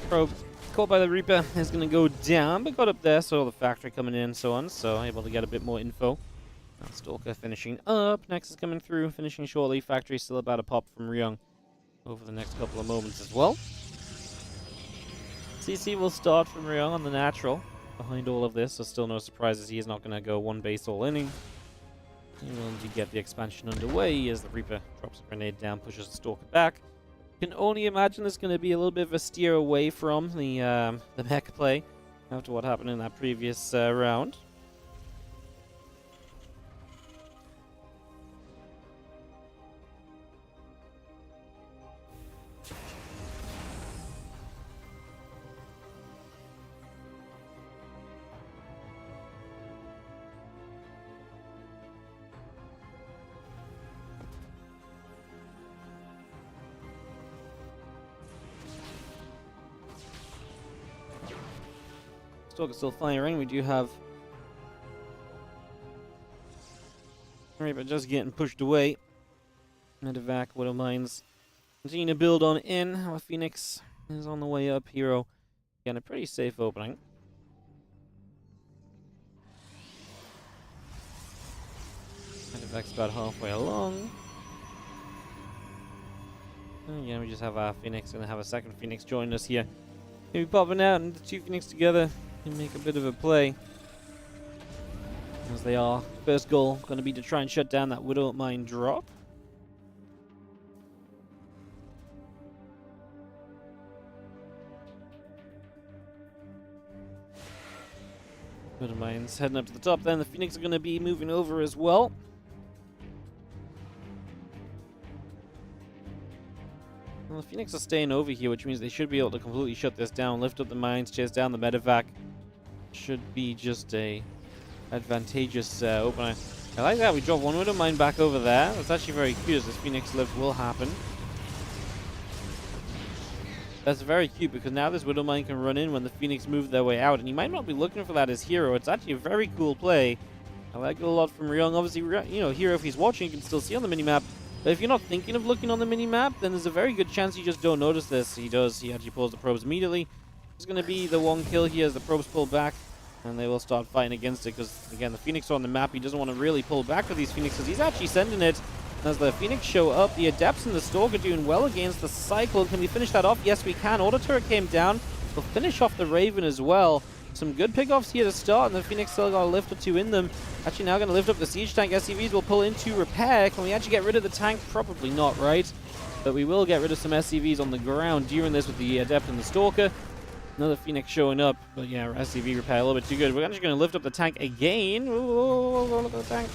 Probe caught by the Reaper is going to go down, but got up there, so the factory coming in and so on, so able to get a bit more info. Now Stalker finishing up, Next is coming through, finishing shortly. Factory still about to pop from Ryung over the next couple of moments as well. CC will start from Ryung on the natural behind all of this, so still no surprises. He is not going to go one base all inning. He will indeed get the expansion underway as the Reaper drops a grenade down, pushes the Stalker back. Can only imagine there's going to be a little bit of a steer away from the mech play after what happened in that previous round. Still firing. We do have Reaper just getting pushed away. Medevac, Widow Mines continue to build on in. Our Phoenix is on the way up. Hero getting a pretty safe opening. Medevac's about halfway along. And again, we just have our Phoenix. Gonna have a second Phoenix join us here. Maybe popping out and the two Phoenix together can make a bit of a play. As they are. First goal going to be to try and shut down that Widow Mine drop. Widow Mine's heading up to the top then. The Phoenix are going to be moving over as well. Well, the Phoenix are staying over here, which means they should be able to completely shut this down, lift up the mines, chase down the medevac. Should be just a advantageous opener. I like that. We drop one Widow Mine back over there. That's actually very cute as this Phoenix lift will happen. That's very cute because now this Widow Mine can run in when the Phoenix move their way out. And you might not be looking for that as Hero. It's actually a very cool play. I like it a lot from Ryung. Obviously, you know, Hero, if he's watching, you can still see on the minimap. But if you're not thinking of looking on the minimap, then there's a very good chance you just don't notice this. He does. He actually pulls the probes immediately. It's going to be the one kill here as the probes pull back. And they will start fighting against it because, again, the Phoenix are on the map. He doesn't want to really pull back with these Phoenixes. He's actually sending it. As the Phoenix show up, the Adepts and the Stalker doing well against the Cyclone. Can we finish that off? Yes, we can. Auto Turret came down. We'll finish off the Raven as well. Some good pickoffs here to start, and the Phoenix still got a lift or two in them. Actually now going to lift up the Siege Tank. SCVs will pull into repair. Can we actually get rid of the tank? Probably not, right? But we will get rid of some SCVs on the ground during this with the Adept and the Stalker. Another Phoenix showing up, but yeah, SCV repair a little bit too good. We're actually going to lift up the tank again. Ooh, look at the tank.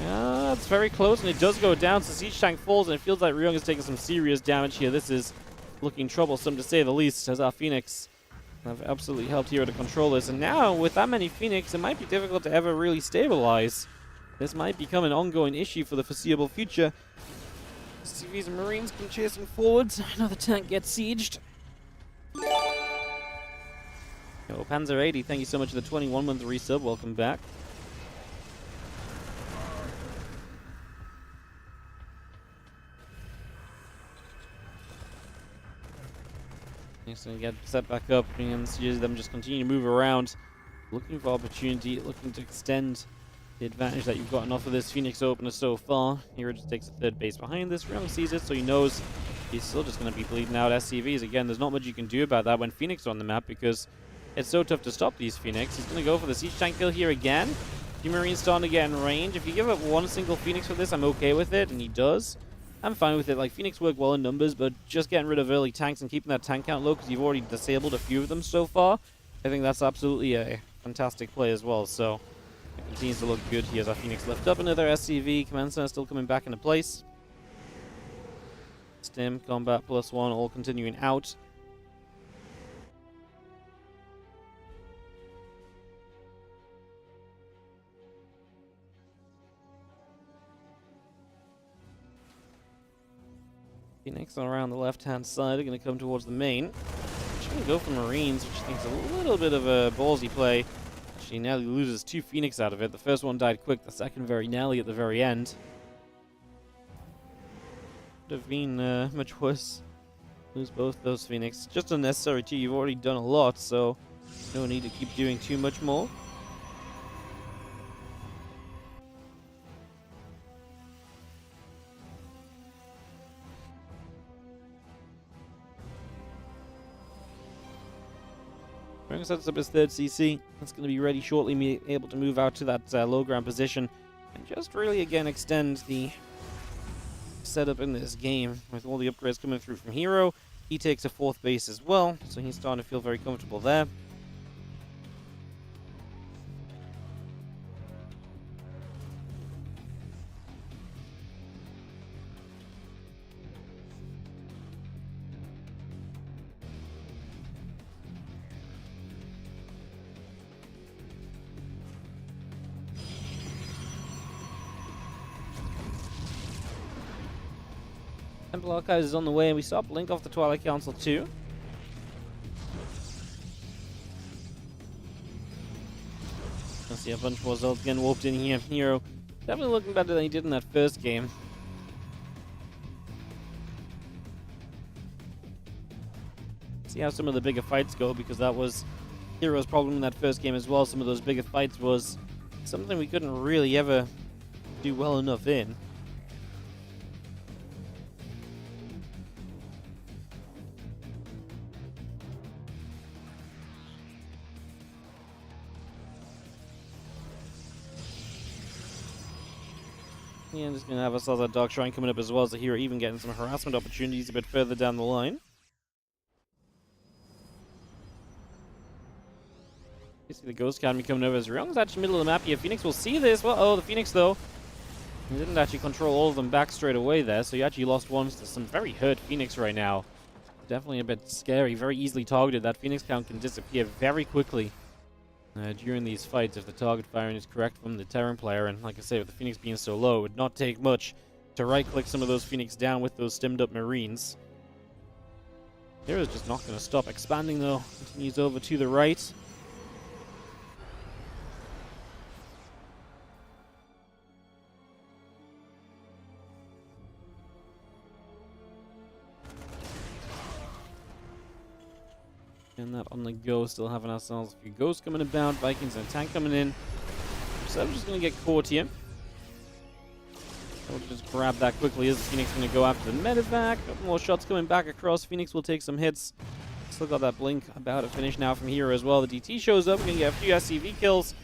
Yeah, it's very close, and it does go down, so Siege Tank falls, and it feels like Ryung is taking some serious damage here. This is looking troublesome, to say the least, as our Phoenix have absolutely helped here to control this. And now, with that many Phoenix, it might be difficult to ever really stabilize. This might become an ongoing issue for the foreseeable future. CVs and Marines come chasing forwards. Another tank gets sieged. Yo, Panzer 80, thank you so much for the 21-month resub. Welcome back. Next to get set back up, and see them just continue to move around, looking for opportunity, looking to extend the advantage that you've gotten off of this Phoenix opener so far. Hero just takes a third base behind this. Ryung sees it, so he knows he's still just going to be bleeding out SCVs. Again, there's not much you can do about that when Phoenix are on the map because it's so tough to stop these Phoenix. He's going to go for the Siege Tank kill here again. The Marine's starting to get in range. If you give up one single Phoenix for this, I'm okay with it, and he does. I'm fine with it. Like, Phoenix work well in numbers, but just getting rid of early tanks and keeping that tank count low because you've already disabled a few of them so far, I think that's absolutely a fantastic play as well. So it continues to look good here as our Phoenix lift up another SCV. Command Center still coming back into place. Stim, Combat +1, all continuing out. Phoenix around the left-hand side are going to come towards the main. Just going to go for Marines, which I think is a little bit of a ballsy play. Actually, now he loses 2 Phoenix out of it. The first one died quick, the second very narrowly at the very end. Would have been much worse. Lose both those Phoenix. Just unnecessary too. You've already done a lot, so no need to keep doing too much more. Ryung sets up his third CC. That's going to be ready shortly, be able to move out to that low ground position and just really again extend the setup in this game with all the upgrades coming through from Hero. He takes a 4th base as well, so he's starting to feel very comfortable there. Temple Archives is on the way, and we saw Blink off the Twilight Council too. I see a bunch more Zelds getting warped in here. Hero definitely looking better than he did in that first game. See how some of the bigger fights go, because that was Hero's problem in that first game as well. Some of those bigger fights was something we couldn't really ever do well enough in. Yeah, I'm just going to have ourselves that Dark Shrine coming up as well as the Hero even getting some harassment opportunities a bit further down the line. You see the Ghost Academy coming over as Ryung's actually middle of the map here. Phoenix will see this. Well, oh, the Phoenix though. He didn't actually control all of them back straight away there, so he actually lost one to some very hurt Phoenix right now. Definitely a bit scary, very easily targeted. That Phoenix count can disappear very quickly during these fights if the target firing is correct from the Terran player. And like I say, with the Phoenix being so low, it would not take much to right-click some of those Phoenix down with those stemmed up Marines. Hero's just not going to stop expanding though. Continues over to the right. And that on the go, still having ourselves a few ghosts coming about, Vikings and a tank coming in. So I'm just going to get caught here. We'll just grab that quickly as Phoenix going to go after the medevac. More shots coming back across. Phoenix will take some hits. Still got that blink about to finish now from Hero as well. The DT shows up. We're going to get a few SCV kills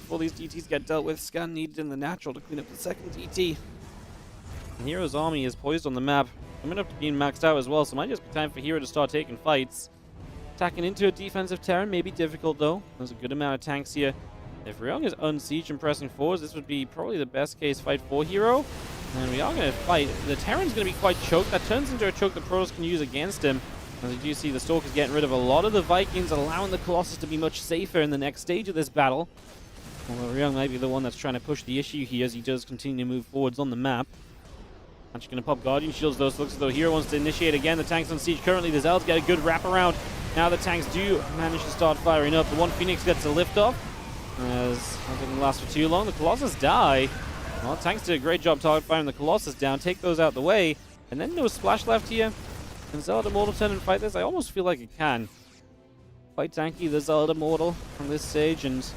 before these DTs get dealt with. Scan needed in the natural to clean up the second DT. And Hero's army is poised on the map. Coming up to being maxed out as well, so it might just be time for Hero to start taking fights. Attacking into a defensive terrain may be difficult though. There's a good amount of tanks here. If Ryong is unsieged and pressing forwards, this would be probably the best case fight for Hero. And we are going to fight. The Terran's going to be quite choked. That turns into a choke the Protoss can use against him. As you do see, the Stalker's getting rid of a lot of the Vikings, allowing the Colossus to be much safer in the next stage of this battle. Although Ryong might be the one that's trying to push the issue here as he does continue to move forwards on the map. Actually going to pop Guardian Shields though, so looks as though Hero wants to initiate again. The tank's on siege currently. The Zealots get a good wraparound. Now the tanks do manage to start firing up. The one Phoenix gets a lift off. As that didn't last for too long. The Colossus die. Well, tanks did a great job target firing the Colossus down. Take those out the way. And then no splash left here. Can Zealot Immortal turn and fight this? I almost feel like it can. Quite tanky, the Zealot Immortal on this stage. And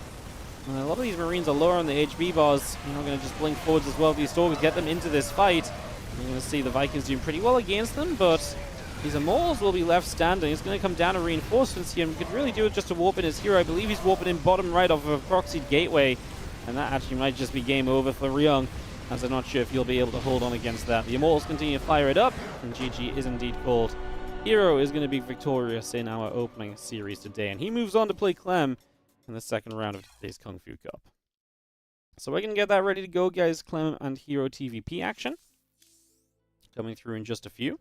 a lot of these Marines are lower on the HB bars. You're not going to just blink forwards as well. These Stalkers get them into this fight. You're going to see the Vikings doing pretty well against them, but these Immortals will be left standing. It's going to come down to reinforcements here, and we could really do it just to warp in his Hero. I believe he's warping in bottom right of a proxied gateway, and that actually might just be game over for Ryong, as I'm not sure if he'll be able to hold on against that. The Immortals continue to fire it up, and GG is indeed called. Hero is going to be victorious in our opening series today, and he moves on to play Clem in the second round of today's Kung Fu Cup. So we're going to get that ready to go, guys. Clem and Hero TVP action coming through in just a few,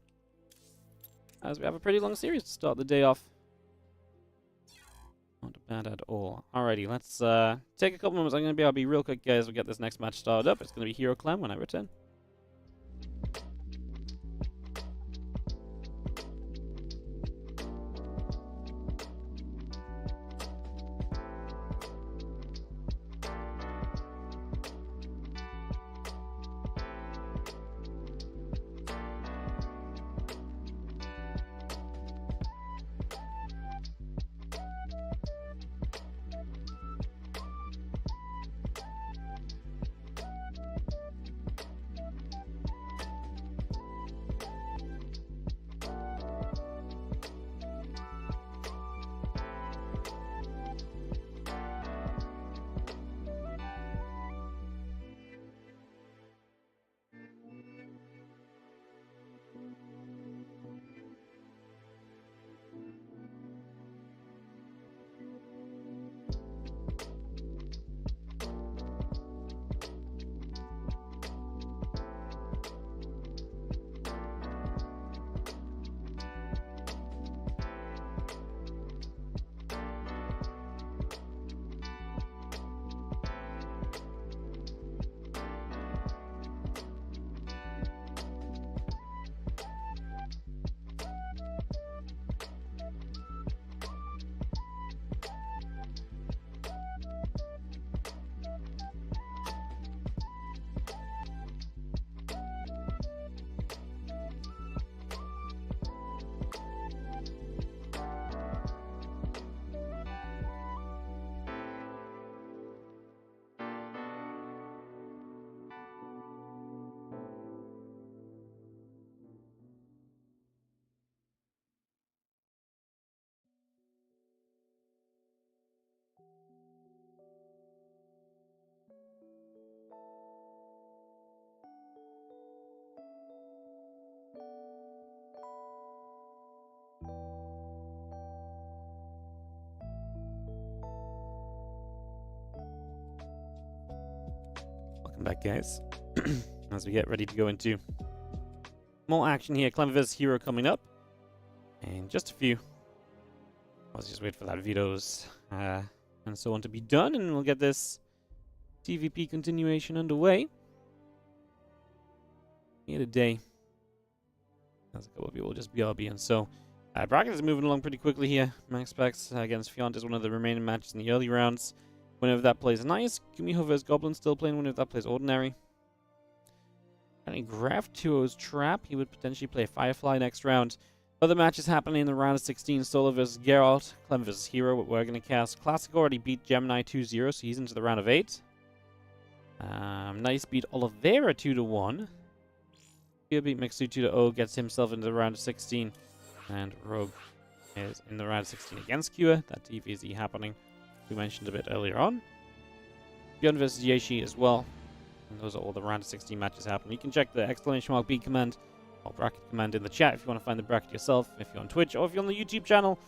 as we have a pretty long series to start the day off. Not bad at all. Alrighty, let's take a couple moments. I'll be real quick, guys. We'll get this next match started up. It's going to be Hero Clem when I return. Welcome back, guys. As we get ready to go into more action here. Clem vs. Hero coming up. And just a few. Let's just wait for that vetoes and so on to be done, and we'll get this TVP continuation underway. Here today. As a couple of people just BRB, and so bracket is moving along pretty quickly here. Maxpax against Fiant is one of the remaining matches in the early rounds. Whenever that plays nice, Kumiho vs. Goblin still playing. Whenever that plays ordinary. And he grabbed Tuo's Trap. He would potentially play Firefly next round. Other matches happening in the round of 16. Solar versus Geralt. Clem versus Hero. We're going to cast. Classic already beat Gemini 2-0, so he's into the round of 8. Nice beat Oliveira 2-1. He'll beat Mixu 2-0, gets himself into the round of 16. And Rogue is in the round of 16 against Kua. That DVZ happening. We mentioned a bit earlier on. Bjorn versus Yeshi as well. And those are all the round of 16 matches happening. You can check the !B command or bracket command in the chat if you want to find the bracket yourself. If you're on Twitch or if you're on the YouTube channel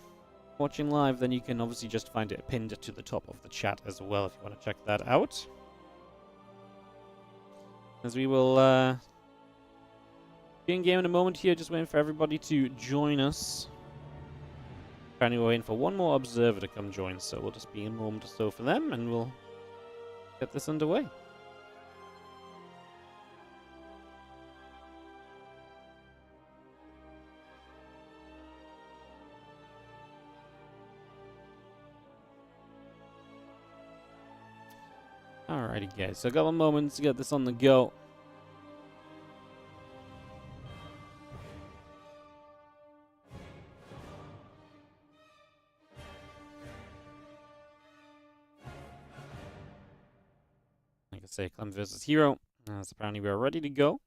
watching live, then you can obviously just find it pinned to the top of the chat as well if you want to check that out. As we will be in game in a moment here, just waiting for everybody to join us. Apparently we're waiting for one more observer to come join, so we'll just be a moment or so for them and we'll get this underway. Alrighty guys, so a couple moments to get this on the go. Like I say, Clem versus Hero. So apparently we're ready to go.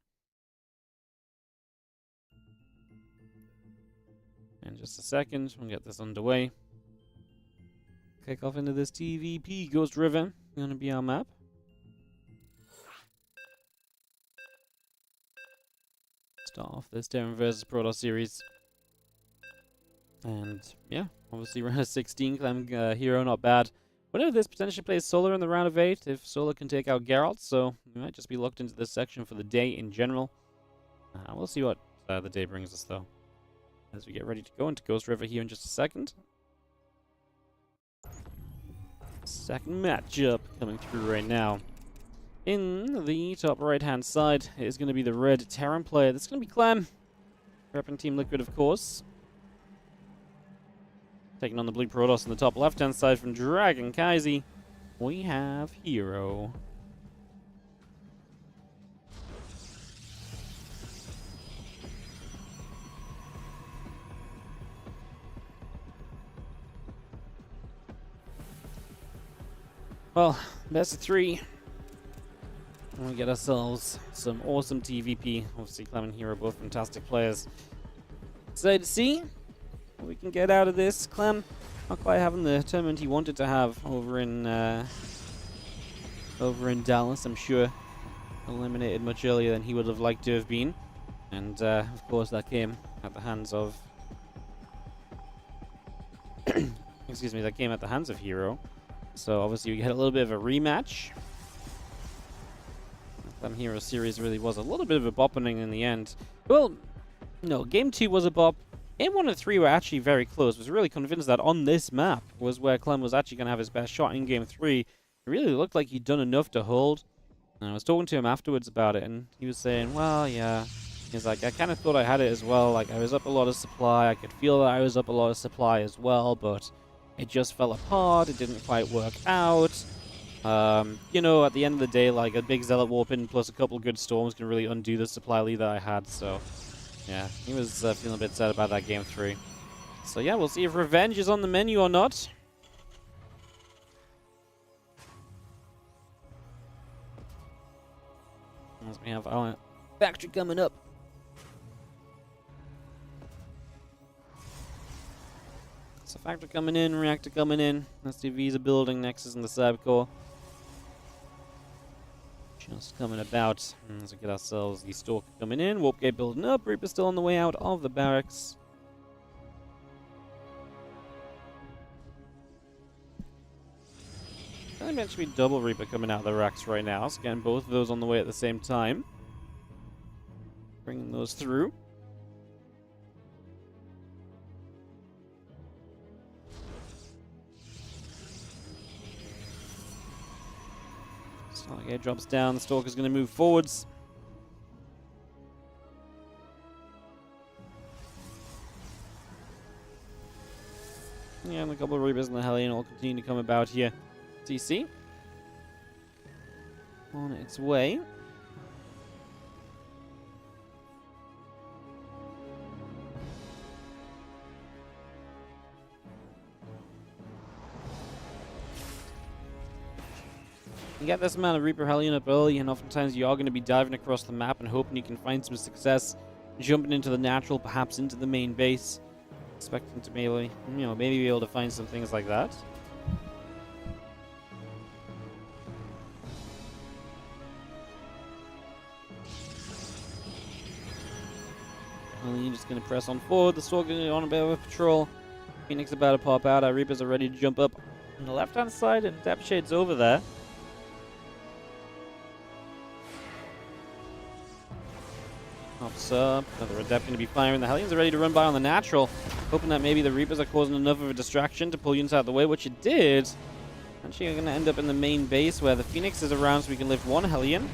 In just a second, we'll get this underway. Kick off into this TVP. Ghost River going to be our map. Start off this Terran versus Protoss series. And yeah, obviously round of 16, Clem Hero not bad. Winner of this potentially plays Solar in the round of 8 if Solar can take out Geralt, so we might just be locked into this section for the day in general. We'll see what the day brings us though, as we get ready to go into Ghost River here in just a second. Second matchup coming through right now. In the top right-hand side is going to be the red Terran player. This is going to be Clem. Repping Team Liquid, of course. Taking on the blue Protoss on the top left-hand side from Dragon Kaisi. We have Hero. Well, best of 3. And we get ourselves some awesome TVP. Obviously, Clem and Hero, both fantastic players. Excited to see what we can get out of this. Clem not quite having the tournament he wanted to have over in Dallas, I'm sure. Eliminated much earlier than he would have liked to have been. And, of course, that came at the hands of... excuse me, that came at the hands of Hero. So, obviously, we get a little bit of a rematch. Clem Hero series really was a little bit of a bopping in the end. Well, no, Game 2 was a bop. Game 1 and 3 were actually very close. I was really convinced that on this map was where Clem was actually going to have his best shot in Game 3. It really looked like he'd done enough to hold. And I was talking to him afterwards about it, and he was saying, well, yeah. He's like, I kind of thought I had it as well. Like, I was up a lot of supply. I could feel that I was up a lot of supply as well, but it just fell apart. It didn't quite work out. You know, at the end of the day, like, a big Zealot warp in plus a couple good storms can really undo the supply lead that I had, so... yeah, he was feeling a bit sad about that Game 3. So yeah, we'll see if revenge is on the menu or not. As we have our factory coming up. So factory coming in, reactor coming in. STVs are building, Nexus in the cyber core. Just coming about as we get ourselves the Stalker coming in. Warp gate building up. Reaper still on the way out of the barracks. I think eventually double Reaper coming out of the racks right now. So getting both of those on the way at the same time. Bringing those through. Stargate drops down, the Stalker's going to move forwards. Yeah, and a couple of Reapers and the Hellion will continue to come about here. CC. On its way. You get this amount of Reaper Hellion up early, and oftentimes you are going to be diving across the map and hoping you can find some success, jumping into the natural, perhaps into the main base, expecting to maybe be able to find some things like that. You're just going to press on forward. The Sword going on a bit of a patrol. Phoenix about to pop out. Our Reapers are ready to jump up on the left-hand side, and Depth Shade's over there. Pops up. Another Adept going to be firing. The Hellions are ready to run by on the natural, hoping that maybe the Reapers are causing enough of a distraction to pull units out of the way, which it did. Actually, going to end up in the main base where the Phoenix is around, so we can lift one Hellion.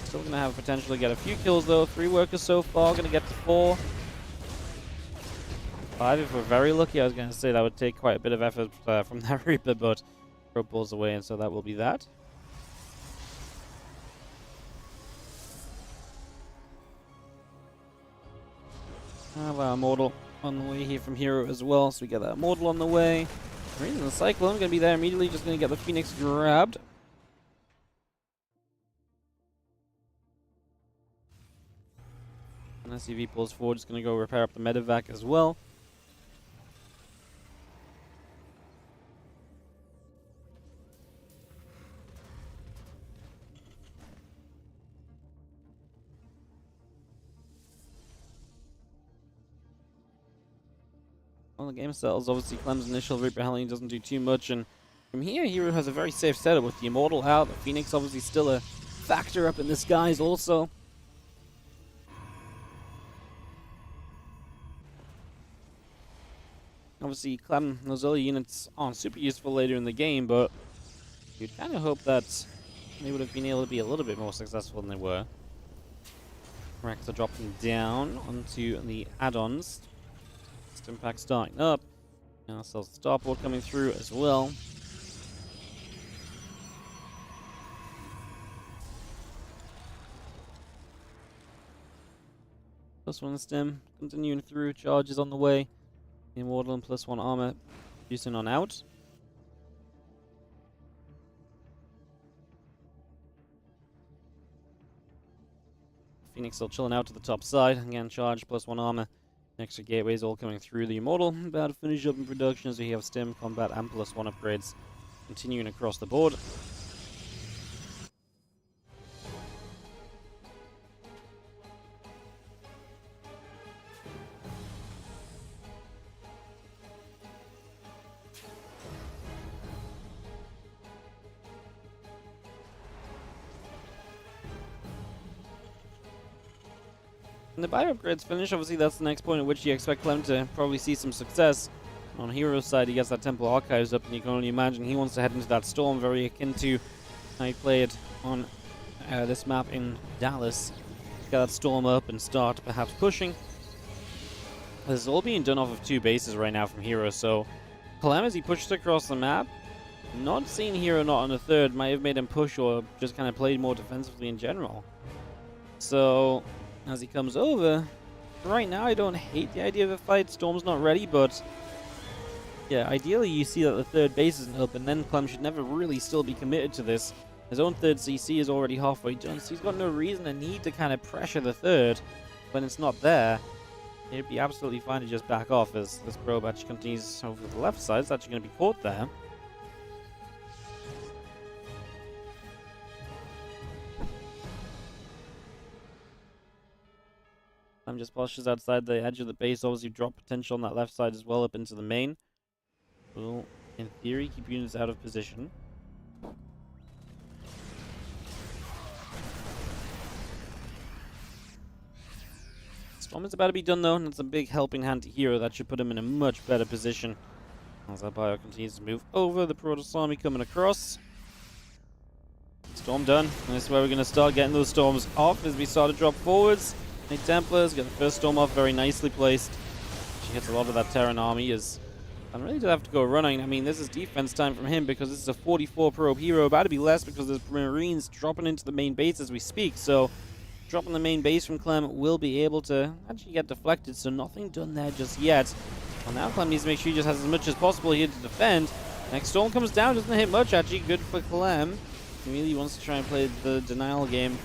Still going to have potential to get a few kills, though. 3 workers so far. Going to get to 4. 5 if we're very lucky. I was going to say that would take quite a bit of effort from that Reaper, but Pro pulls away, and so that will be that. I have our Immortal on the way here from Hero as well, so we get that Immortal on the way. Marines and the Cyclone going to be there immediately, just going to get the Phoenix grabbed. And SCV pulls forward, just going to go repair up the medevac as well. Well, the game settles. Obviously, Clem's initial Reaper Hellion doesn't do too much, and from here, Hero has a very safe setup with the Immortal out. The Phoenix obviously still a factor up in the skies also. Obviously, Clem and those early units aren't super useful later in the game, but you'd kind of hope that they would have been able to be a little bit more successful than they were. Racks are dropping down onto the add-ons. Impact starting up. Now sells the starport coming through as well. +1 stem continuing through. Charges on the way. The Immortal and +1 armor producing on out. Phoenix still chilling out to the top side. Again, charge +1 armor. Extra gateways all coming through. The Immortal about to finish up in production as we have stem, combat, and +1 upgrades continuing across the board. And the bio upgrades finish. Obviously, that's the next point at which you expect Clem to probably see some success. On Hero's side, he gets that Temple Archives up, and you can only imagine he wants to head into that Storm, very akin to how he played on this map in Dallas. Get that Storm up and start perhaps pushing. This is all being done off of 2 bases right now from Hero, so Clem, as he pushes across the map, not seeing Hero not on a 3rd, might have made him push or just kind of played more defensively in general. So as he comes over, right now I don't hate the idea of a fight. Storm's not ready, but yeah, ideally you see that the 3rd base isn't up, and then Clem should never really still be committed to this. His own 3rd CC is already halfway done, so he's got no reason to need to kind of pressure the 3rd when it's not there. It'd be absolutely fine to just back off as this probe actually continues over to the left side. It's actually going to be caught there. Clem just pushes outside the edge of the base. Obviously, drop potential on that left side as well up into the main. Will, in theory, keep units out of position. Storm is about to be done though, and it's a big helping hand to Hero. That should put him in a much better position. As that bio continues to move over, the Protoss army coming across. Storm done. And this is where we're going to start getting those storms off as we start to drop forwards. Knight Templars get the first storm off, very nicely placed. She hits a lot of that Terran army as I'm really to have to go running. I mean, this is defense time from him because this is a 44 probe Hero. About to be less because there's Marines dropping into the main base as we speak. So dropping the main base from Clem will be able to actually get deflected. So nothing done there just yet. Well, now Clem needs to make sure he just has as much as possible here to defend. Next storm comes down, doesn't hit much actually. Good for Clem. He really wants to try and play the denial game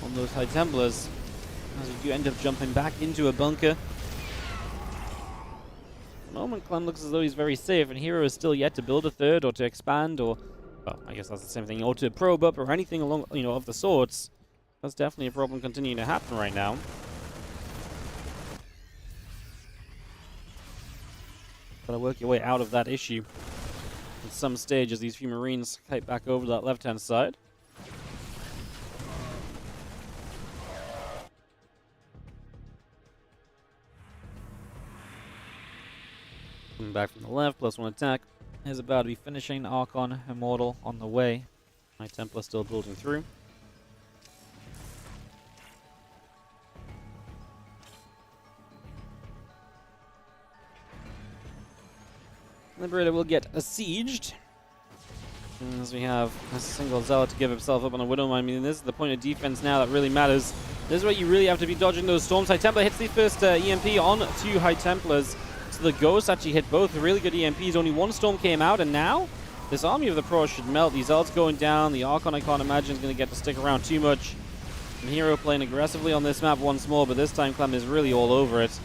on those High Templars, as we do end up jumping back into a bunker. At the moment, Clem looks as though he's very safe, and Hero is still yet to build a third or to expand, or, well, I guess that's the same thing, or to probe up or anything along, of the sorts. That's definitely a problem continuing to happen right now. Gotta work your way out of that issue at some stage as these few Marines kite back over to that left-hand side. Coming back from the left, +1 attack. Is about to be finishing. Archon, Immortal on the way. My Templar still building through. Liberator will get besieged. As we have a single Zealot to give himself up on a Widowmine. I mean, this is the point of defense now that really matters. This is where you really have to be dodging those storms. High Templar hits the first EMP on 2 High Templars. So the Ghosts actually hit both really good EMPs. Only 1 storm came out, and now this army of the Pros should melt. The Zealots going down. The Archon, I can't imagine, is going to get to stick around too much. And Hero playing aggressively on this map once more, but this time Clem is really all over it.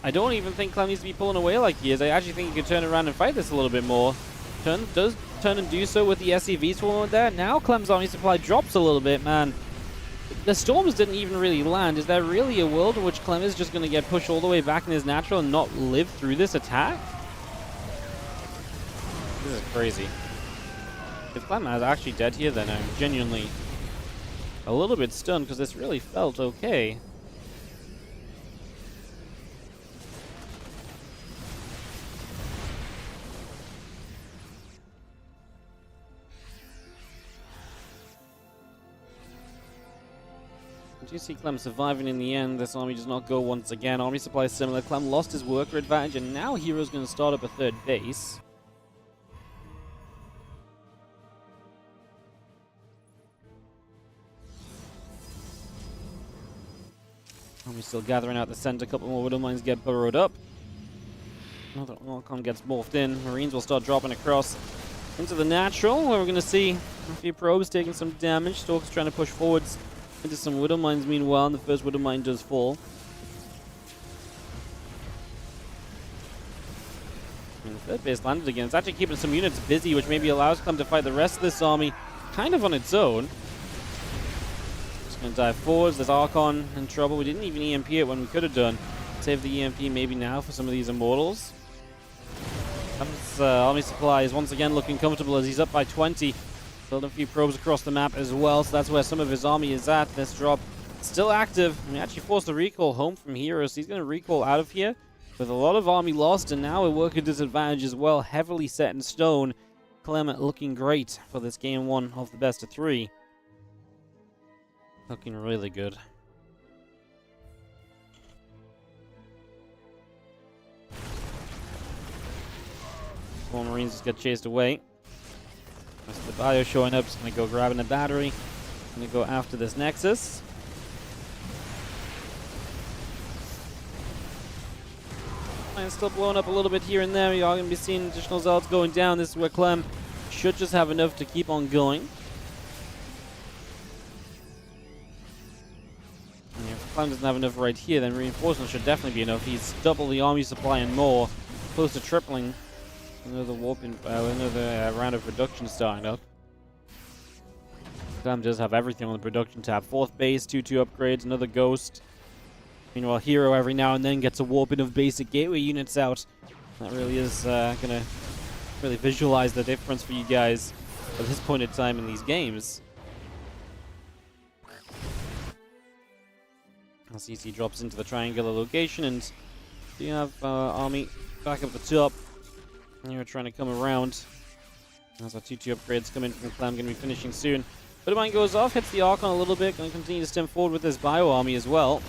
I don't even think Clem needs to be pulling away like he is. I actually think he could turn around and fight this a little bit more. Does turn and do so with the SCV swarm there. Now Clem's army supply drops a little bit, man. The storms didn't even really land. Is there really a world in which Clem is just going to get pushed all the way back in his natural and not live through this attack? This is crazy. If Clem is actually dead here, then I'm genuinely a little bit stunned, because this really felt okay. Do you see Clem surviving in the end? This army does not go once again. Army supply is similar. Clem lost his worker advantage, and now Hero's going to start up a 3rd base. Army still gathering out the center. A couple more Widow Mines get burrowed up. Another Archon gets morphed in. Marines will start dropping across into the natural, where we're going to see a few probes taking some damage. Stalkers trying to push forwards into some Widow Mines meanwhile, and the first Widow Mine does fall. And the 3rd base landed again. It's actually keeping some units busy, which maybe allows Clem to fight the rest of this army kind of on its own. Just going to dive forwards. There's Archon in trouble. We didn't even EMP it when we could have done. Save the EMP maybe now for some of these Immortals. Clem's army supply is once again looking comfortable as he's up by 20. Building a few probes across the map as well, so that's where some of his army is at. This drop still active. We actually forced a recall home from Heroes. So he's going to recall out of here with a lot of army lost, and now a worker disadvantage as well, heavily set in stone. Clem looking great for this game 1 of the best of 3. Looking really good. Four Marines just get chased away. That's the bio showing up. Just going to go grabbing a battery. Going to go after this Nexus. And still blowing up a little bit here and there. We are going to be seeing additional Zealots going down. This is where Clem should just have enough to keep on going. And if Clem doesn't have enough right here, then reinforcements should definitely be enough. He's double the army supply and more. Close to tripling. Another another round of production starting up. Clem does have everything on the production tab. 4th base, 2-2 upgrades, another Ghost. Meanwhile, Hero every now and then gets a warping of basic gateway units out. That really is going to really visualize the difference for you guys at this point in time in these games. CC drops into the triangular location, and you have army back up the top. And you're trying to come around. As our 2-2 upgrades come in from Clem, going to be finishing soon. But mine goes off, hits the Archon a little bit, going to continue to stem forward with his bio army as well.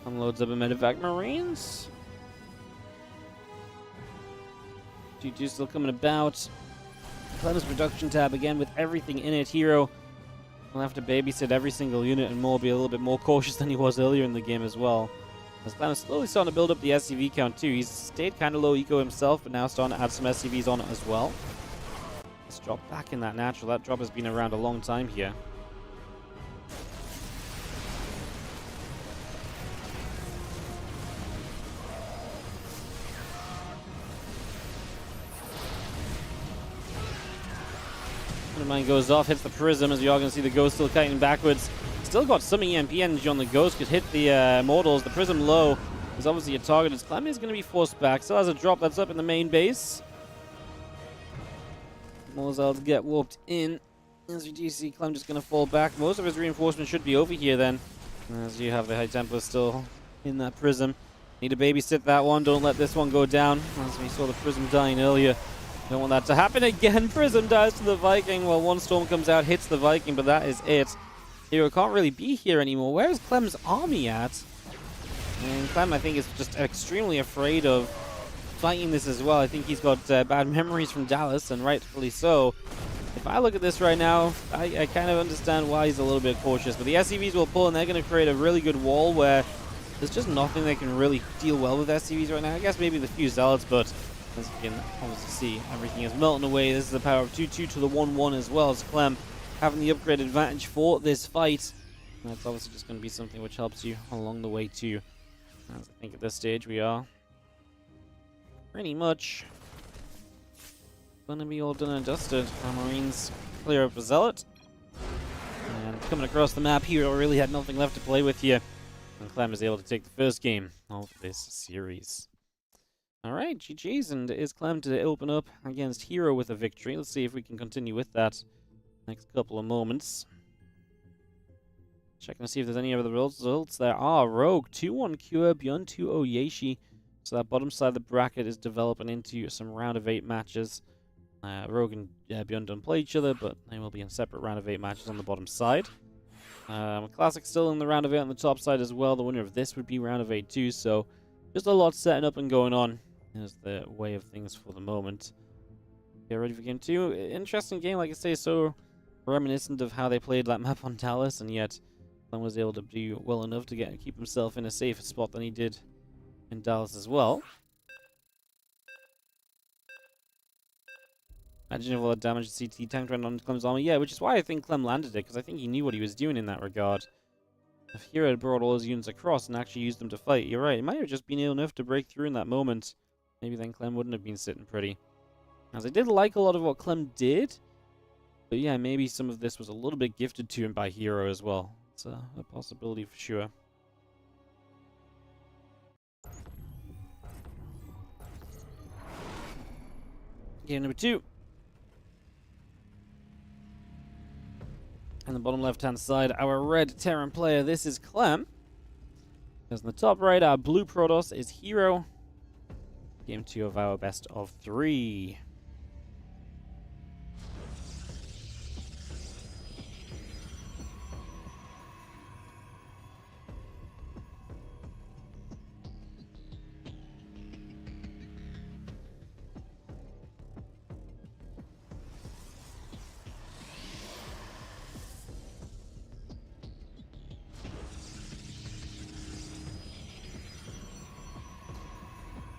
Unloads up a medevac Marines. 2-2 still coming about. Clem's production tab again with everything in it. Hero He'll have to babysit every single unit and more, be a little bit more cautious than he was earlier in the game as well. As Clem is slowly starting to build up the SCV count too. He's stayed kind of low eco himself, but now starting to add some SCVs on it as well. Let's drop back in that natural. That drop has been around a long time here. Mine goes off, hits the prism, as you are going to see the ghost still kiting backwards. Still got some EMP energy on the ghost, could hit the mortals. The prism low is obviously a target, as Clem is going to be forced back. Still has a drop that's up in the main base. Mozel's get warped in. As you do see, Clem just going to fall back. Most of his reinforcements should be over here then. As you have the High Templar still in that prism. Need to babysit that one, don't let this one go down. As we saw the prism dying earlier. Don't want that to happen again. Prism dies to the Viking. Well, one storm comes out, hits the Viking, but that is it. Hero can't really be here anymore. Where is Clem's army at? And Clem, I think, is just extremely afraid of fighting this as well. I think he's got bad memories from Dallas, and rightfully so. If I look at this right now, I kind of understand why he's a little bit cautious. But the SCVs will pull, and they're going to create a really good wall where there's just nothing that can really deal well with SCVs right now. I guess maybe the few zealots, but as you can obviously see, everything is melting away. This is the power of 2-2 to the 1-1 as well, as Clem having the upgrade advantage for this fight. And that's obviously just going to be something which helps you along the way too. As I think at this stage we are pretty much going to be all done and dusted. Our Marines clear up a zealot. And coming across the map here, really had nothing left to play with here. And Clem is able to take the first game of this series. Alright, GG's, and is Clem to open up against Hero with a victory. Let's see if we can continue with that next couple of moments. Checking to see if there's any other results. There are. Rogue, 2-1 Cure, Beyond 2 Oyeshi. So that bottom side of the bracket is developing into some round of 8 matches. Rogue and Beyond don't play each other, but they will be in separate round of 8 matches on the bottom side. Classic still in the round of 8 on the top side as well. The winner of this would be round of 8 too, so just a lot setting up and going on is the way of things for the moment. Get ready for game 2. Interesting game, like I say, so reminiscent of how they played that map on Dallas, and yet Clem was able to do well enough to keep himself in a safer spot than he did in Dallas as well. Imagine if all the damage CT tanked right on Clem's army. Yeah, which is why I think Clem landed it, because I think he knew what he was doing in that regard. If Hero had brought all his units across and actually used them to fight, you're right, it might have just been ill enough to break through in that moment. Maybe then Clem wouldn't have been sitting pretty. As I did like a lot of what Clem did, but yeah, maybe some of this was a little bit gifted to him by Hero as well. It's a possibility for sure. Game number 2. On the bottom left-hand side, our red Terran player, this is Clem. As in the top right, our blue Protoss is Hero. Game 2 of our best of 3.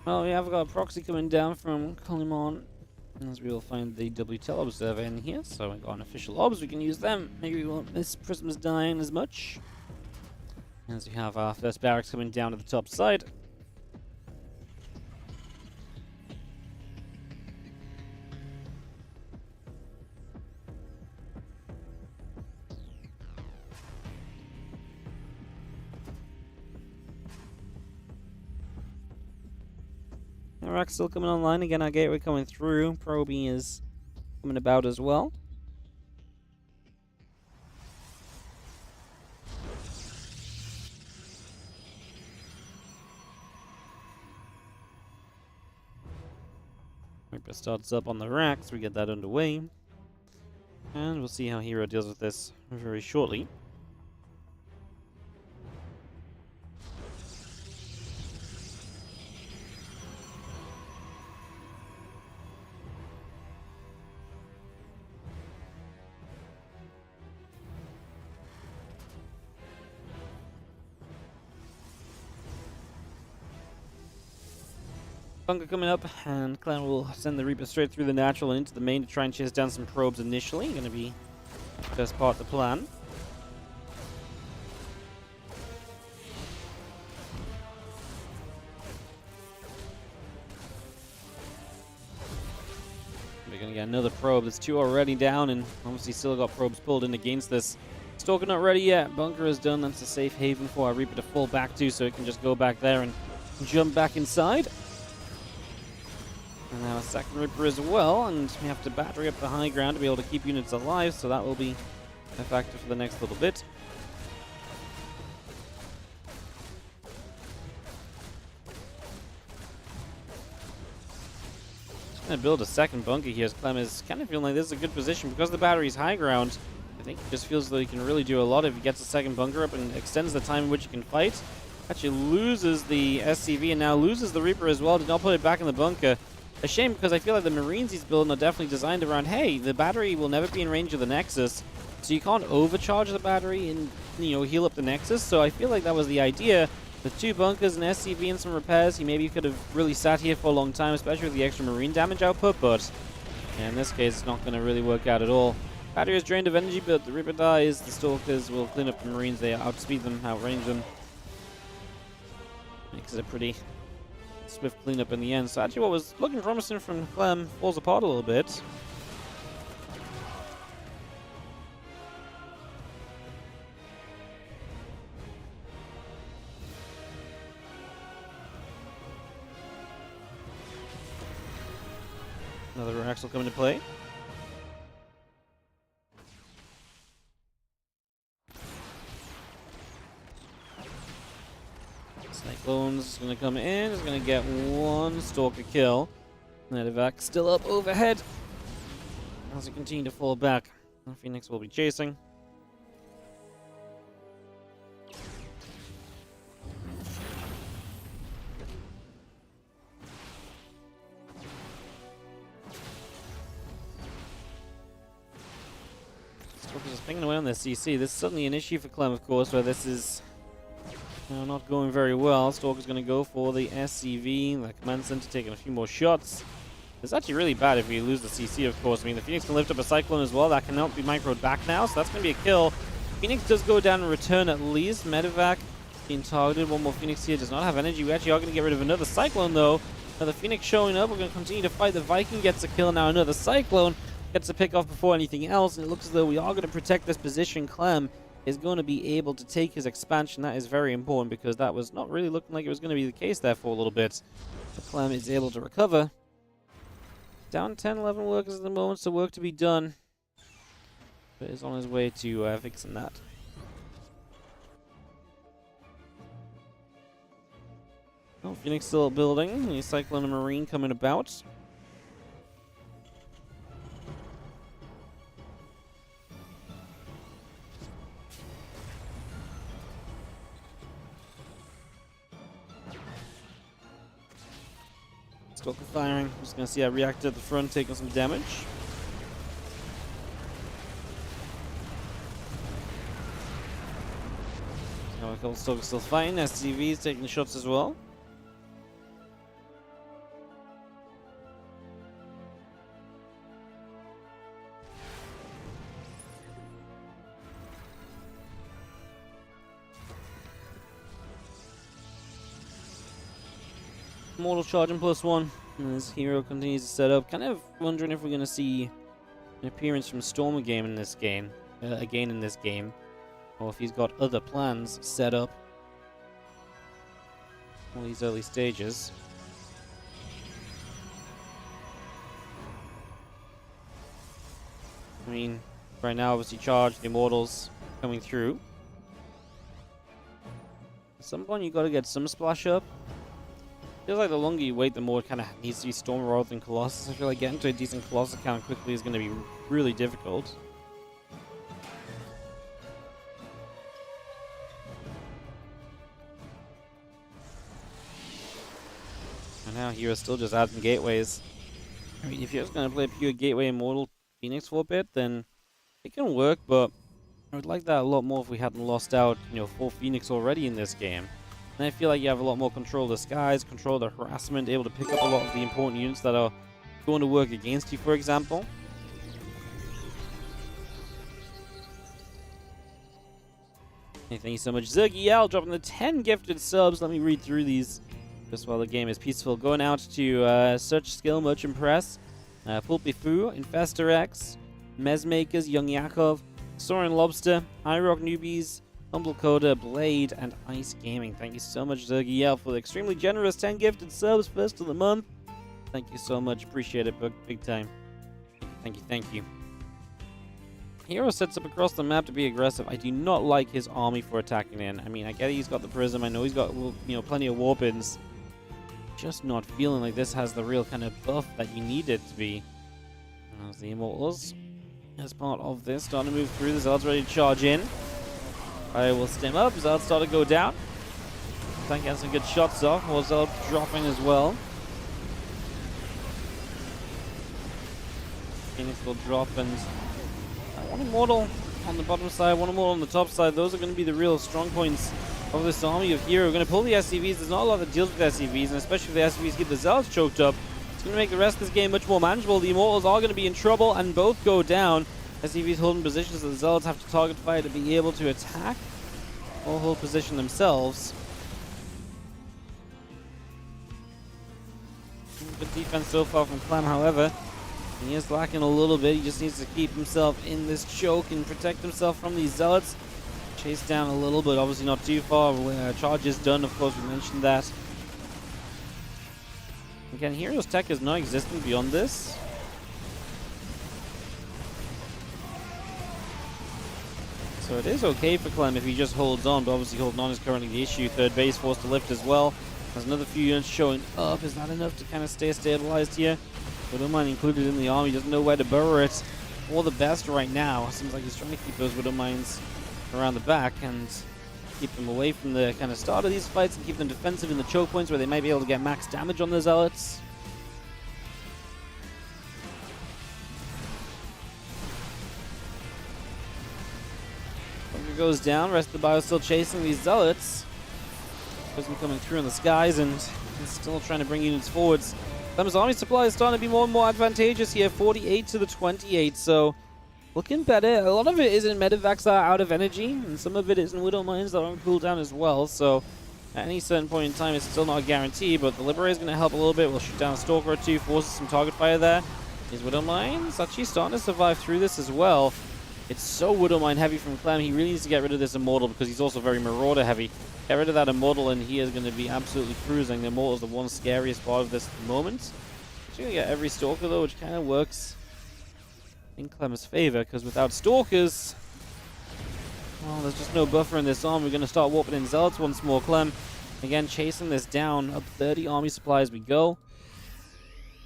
Well, we have got a proxy coming down from Clem, as we will find the WTEL observer in here. So we've got an official obs, we can use them. Maybe we won't miss Prism's dying as much. As we have our first barracks coming down to the top side. Iraq's still coming online. Again, our gateway coming through. Probing is coming about as well. Reaper starts up on the racks. We get that underway. And we'll see how Hero deals with this very shortly. bunker coming up, and Clem will send the Reaper straight through the natural and into the main to try and chase down some probes initially. Going to be the best part of the plan. We're going to get another probe. There's 2 already down, and obviously still got probes pulled in against this. Stalker not ready yet. Bunker is done. That's a safe haven for our Reaper to fall back to, so it can just go back there and jump back inside. And now a second Reaper as well, and we have to battery up the high ground to be able to keep units alive, so that will be a factor for the next little bit. Just going to build a second bunker here, as Clem is kind of feeling like this is a good position. Because the battery's high ground, I think he just feels that he can really do a lot if he gets a second bunker up and extends the time in which he can fight. Actually loses the SCV and now loses the Reaper as well. Did not put it back in the bunker. A shame, because I feel like the Marines he's building are definitely designed around, hey, the battery will never be in range of the Nexus, so you can't overcharge the battery and, you know, heal up the Nexus. So I feel like that was the idea. With 2 bunkers, an SCV, and some repairs, he maybe could have really sat here for a long time, especially with the extra Marine damage output, but yeah, in this case, it's not going to really work out at all. Battery is drained of energy, but the Reaper dies. The Stalkers will clean up the Marines. They outspeed them, outrange them. Makes it a pretty swift cleanup in the end. So actually what was looking promising from Clem falls apart a little bit. Another Axle coming to play. Cyclone's going to come in, is going to get 1 Stalker kill. Medevac still up overhead as we continue to fall back. Phoenix will be chasing. Stalker's just pinging away on their CC. This is suddenly an issue for Clem, of course, where this is not going very well. Stalker's going to go for the SCV, the command center taking a few more shots. It's actually really bad if we lose the CC, of course. I mean, the Phoenix can lift up a Cyclone as well. That cannot be microed back now, so that's going to be a kill. Phoenix does go down and return at least. Medevac being targeted. 1 more Phoenix here. Does not have energy. We actually are going to get rid of another Cyclone, though. Another Phoenix showing up. We're going to continue to fight. The Viking gets a kill now. Another Cyclone gets a pick off before anything else. And it looks as though we are going to protect this position. Clem is going to be able to take his expansion. That is very important because that was not really looking like it was going to be the case there for a little bit. But Clem is able to recover. Down 10, 11 workers at the moment, so work to be done. But is on his way to fixing that. Oh, Phoenix still building. The Cyclone and Marine coming about. Stalker firing. Just going to see how reactor at the front taking some damage. Stalker still fighting. SCV is taking shots as well. Mortal charging +1 as Hero continues to set up. Kind of wondering if we're going to see an appearance from Storm again in this game, or if he's got other plans set up all these early stages. I mean, right now obviously charge the Immortals coming through. At some point you got to get some splash up. Feels like the longer you wait, the more it kind of needs to be Storm rather than Colossus. I feel like getting to a decent Colossus count quickly is going to be really difficult. And now Hero's still just adding gateways. I mean, if you're just going to play a pure gateway Immortal Phoenix for a bit, then it can work, but I would like that a lot more if we hadn't lost out, 4 Phoenix already in this game. And I feel like you have a lot more control of the skies, control of the harassment, able to pick up a lot of the important units that are going to work against you, for example. Hey, thank you so much, Zergiel, dropping the 10 gifted subs. Let me read through these just while the game is peaceful. Going out to Search Skill, Merchant Press, Pulpifu, Infestor X, Mesmakers, Young Yakov, Soren Lobster, High Rock Newbies, Humble Coda, Blade, and Ice Gaming. Thank you so much, Zergiel, for the extremely generous 10 gifted subs, first of the month. Thank you so much. Appreciate it, big time. Thank you, thank you. Hero sets up across the map to be aggressive. I do not like his army for attacking in. I mean, I get he's got the Prism. I know he's got, you know, plenty of warp-ins. Just not feeling like this has the real kind of buff that you need it to be. As the Immortals, as part of this, starting to move through. The Zealot's ready to charge in. I will stem up. Zealot start to go down. Tank getting some good shots off. More Zealot dropping as well. Phoenix will drop, and one Immortal on the bottom side, one Immortal on the top side. Those are going to be the real strong points of this army of Hero. We're going to pull the SCVs. There's not a lot that deals with SCVs, and especially if the SCVs keep the Zealots choked up, it's going to make the rest of this game much more manageable. The Immortals are going to be in trouble, and both go down. SCVs holding positions, so the Zealots have to target fire to be able to attack or hold position themselves. Good defense so far from Clem, however. He is lacking a little bit. He just needs to keep himself in this choke and protect himself from these Zealots. Chase down a little, but obviously not too far. Charge is done, of course, we mentioned that. Again, Hero's tech is not existent beyond this. So it is okay for Clem if he just holds on, but obviously holding on is currently the issue. Third base forced to lift as well. There's another few units showing up. Is that enough to kind of stay stabilized here? Widowmine included in the army, doesn't know where to burrow it. All the best right now. Seems like he's trying to keep those Widowmines around the back and keep them away from the kind of start of these fights and keep them defensive in the choke points where they might be able to get max damage on the Zealots. Bunker goes down, rest of the bio still chasing these Zealots. Prism coming through in the skies and still trying to bring units forwards. Clem's army supply is starting to be more and more advantageous here, 48 to the 28, so looking better. A lot of it is in medevacs that are out of energy, and some of it is in Widow Mines that are on cooldown as well, so at any certain point in time it's still not a guarantee, but the Liberator is going to help a little bit. We'll shoot down a Stalker or two, forces some target fire there. These Widow Mines actually starting to survive through this as well. It's so Widow Mine heavy from Clem. He really needs to get rid of this Immortal because he's also very Marauder heavy. Get rid of that Immortal and he is going to be absolutely cruising. The Immortal is the one scariest part of this moment. He's going to get every Stalker though, which kind of works in Clem's favor because without Stalkers, well, there's just no buffer in this army. We're going to start warping in Zealots once more. Clem, again, chasing this down. Up 30 army supply as we go.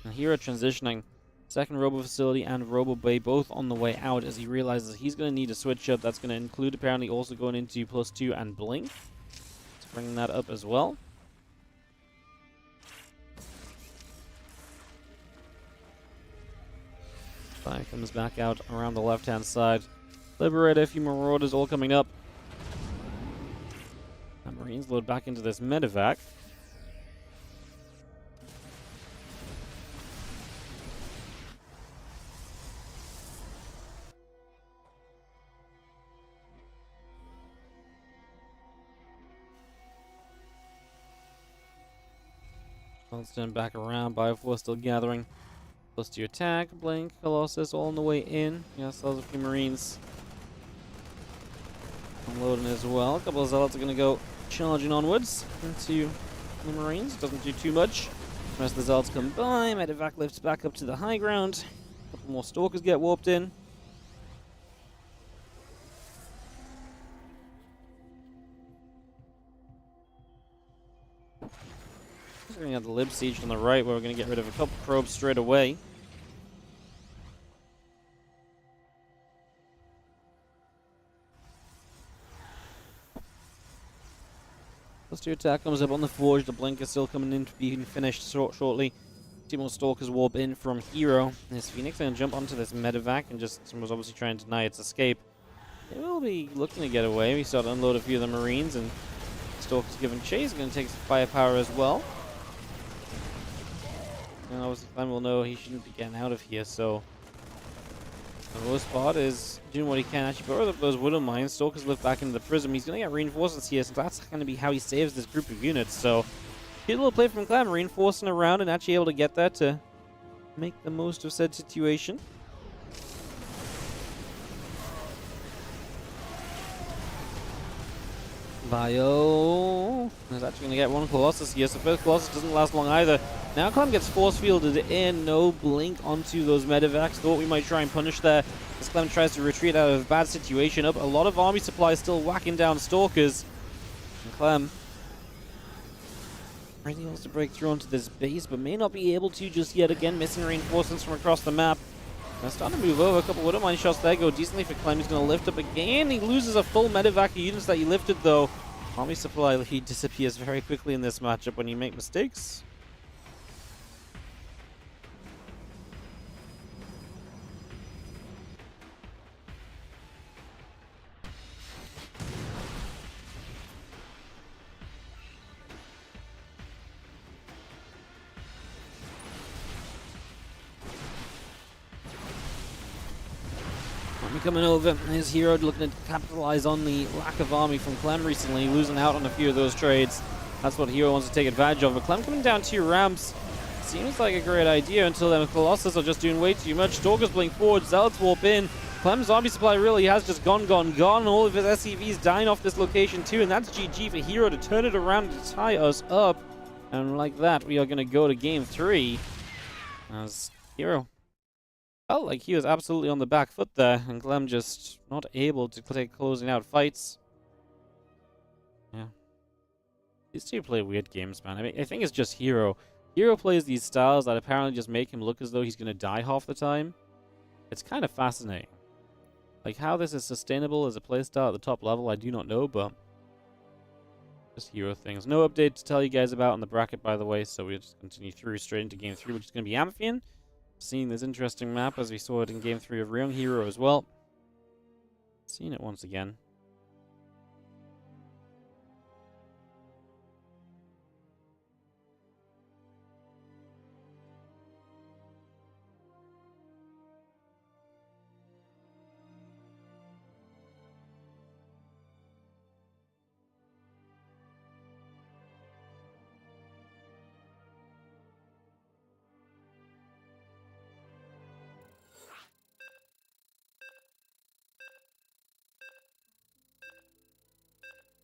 And Hero transitioning. Second Robo Facility and Robo Bay both on the way out as he realizes he's going to need a switch up. That's going to include apparently also going into +2 and Blink. So bringing that up as well. Fire comes back out around the left-hand side. Liberator, a few Marauders all coming up. And Marines load back into this medevac. Constant back around, Bioforce still gathering. +2 attack, Blink, Colossus all on the way in. Yes, those are a few Marines unloading as well. A couple of Zealots are going to go charging onwards into the Marines. Doesn't do too much. The rest of the Zealots come by. Medevac lifts back up to the high ground. A couple more Stalkers get warped in. We're going to have the Lib Siege on the right, where we're going to get rid of a couple probes straight away. +2 attack comes up on the Forge. The Blink is still coming in to be finished shortly. 2 more Stalkers warp in from Hero. This Phoenix going to jump onto this medevac and just was obviously trying to deny its escape. It will be looking to get away. We start to unload a few of the Marines and Stalker's given chase. Going to take some firepower as well. And obviously Clem will know he shouldn't be getting out of here, so the worst part is doing what he can. Actually, borrow those Widow Mines. Stalker's lift back into the prism. He's going to get reinforcements here, so that's going to be how he saves this group of units. So, good little play from Clem, reinforcing around and actually able to get that to make the most of said situation. Bio is actually going to get one Colossus here, so first Colossus doesn't last long either. Now Clem gets force fielded in, no blink onto those medevacs. Thought we might try and punish there as Clem tries to retreat out of a bad situation. Up a lot of army supplies still whacking down Stalkers. And Clem really wants to break through onto this base, but may not be able to just yet. Again, missing reinforcements from across the map. Now starting to move over. A couple of Widowmine shots there go decently for Clem. He's going to lift up again. He loses a full medevac of units that he lifted, though. Army supply lead disappears very quickly in this matchup when you make mistakes. Coming over, his hero looking to capitalize on the lack of army from Clem recently, losing out on a few of those trades. That's what hero wants to take advantage of. But Clem coming down 2 ramps seems like a great idea until then Colossus are just doing way too much. Stalkers blink forward, Zealots warp in. Clem's army supply really has just gone. All of his SCVs dying off this location too, and that's GG for hero to turn it around to tie us up. And like that, we are going to go to game 3 as hero felt like he was absolutely on the back foot there, and Clem just not able to take closing out fights. Yeah. These two play weird games, man. I mean, I think it's just Hero. Hero plays these styles that apparently just make him look as though he's going to die half the time. It's kind of fascinating. Like, how this is sustainable as a playstyle at the top level, I do not know, but just Hero things. No update to tell you guys about on the bracket, by the way, so we'll just continue through straight into game 3, which is going to be Amphion. Seeing this interesting map as we saw it in game 3 of Ryung Hero as well. Seeing it once again.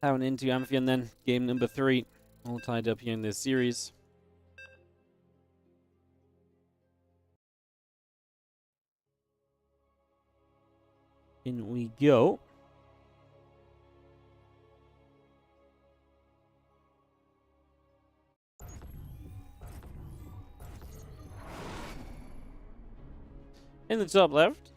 Having into Amphion then, game number 3, all tied up here in this series. In we go. In the top left,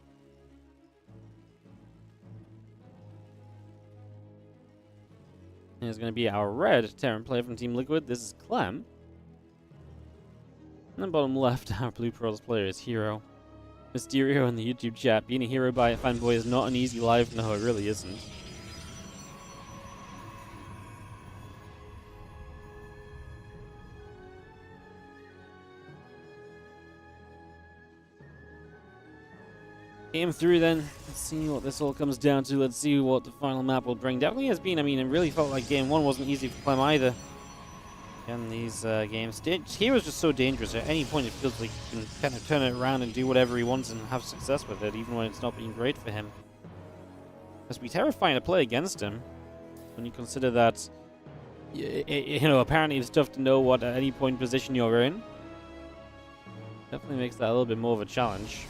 is going to be our red Terran player from Team Liquid. This is Clem. And then bottom left, our blue Pearls player is Hero. Mysterio in the YouTube chat. Being a hero by a fanboy is not an easy life. No, it really isn't. Game 3 then. Let's see what this all comes down to. Let's see what the final map will bring. Definitely has been, I mean, it really felt like game 1 wasn't easy for Clem either. In these games. Hero's just so dangerous. At any point it feels like he can kind of turn it around and do whatever he wants and have success with it, even when it's not being great for him. It must be terrifying to play against him. When you consider that, you know, apparently it's tough to know what at any point position you're in. Definitely makes that a little bit more of a challenge.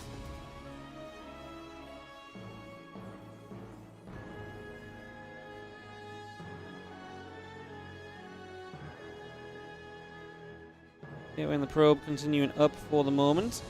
Okay, we're in the probe, continuing up for the moment.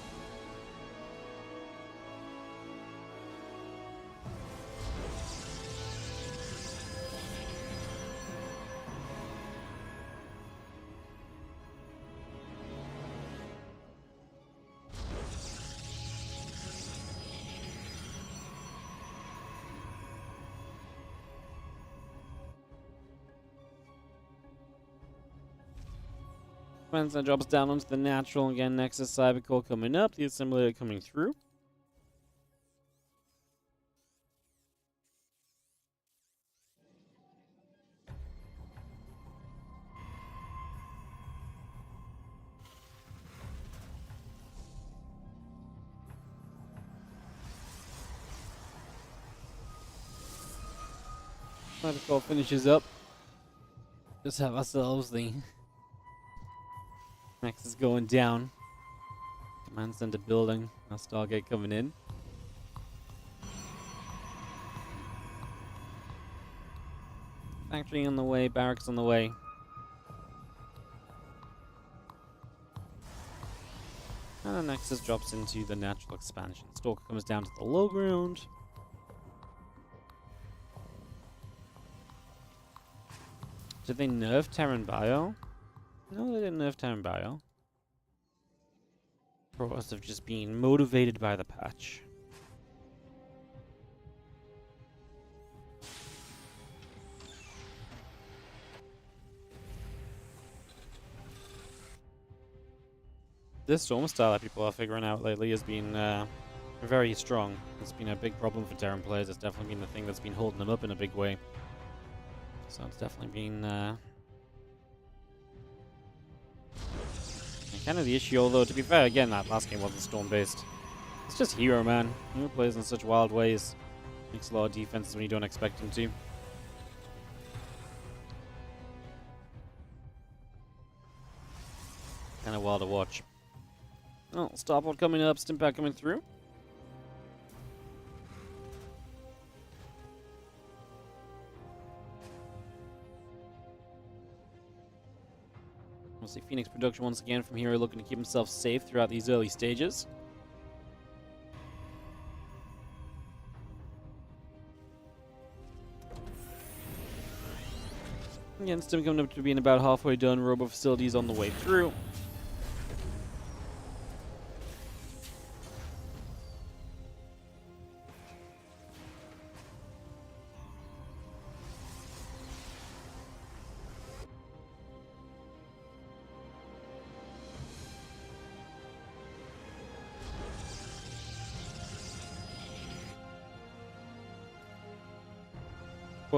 Spencer drops down onto the natural. Again, Nexus Cybercore coming up. The assembler coming through. Cybercore finishes up. Just have ourselves the Nexus going down. Command center building. Our Stargate coming in. Factory on the way, barracks on the way. And the Nexus drops into the natural expansion. Stalker comes down to the low ground. Did they nerf Terran Bio? No, they didn't nerf Terran Bio. Pros have just been motivated by the patch. This storm style that people are figuring out lately has been very strong. It's been a big problem for Terran players. It's definitely been the thing that's been holding them up in a big way. So it's definitely been kind of the issue, although to be fair, again, that last game wasn't storm-based. It's just Hero, man. Hero plays in such wild ways. Makes a lot of defenses when you don't expect him to. Kind of wild to watch. Oh, Starport coming up, Stimpack coming through. We'll see Phoenix production once again from Hero, looking to keep himself safe throughout these early stages. Again, Stim coming up to being about halfway done. Robo facilities on the way through.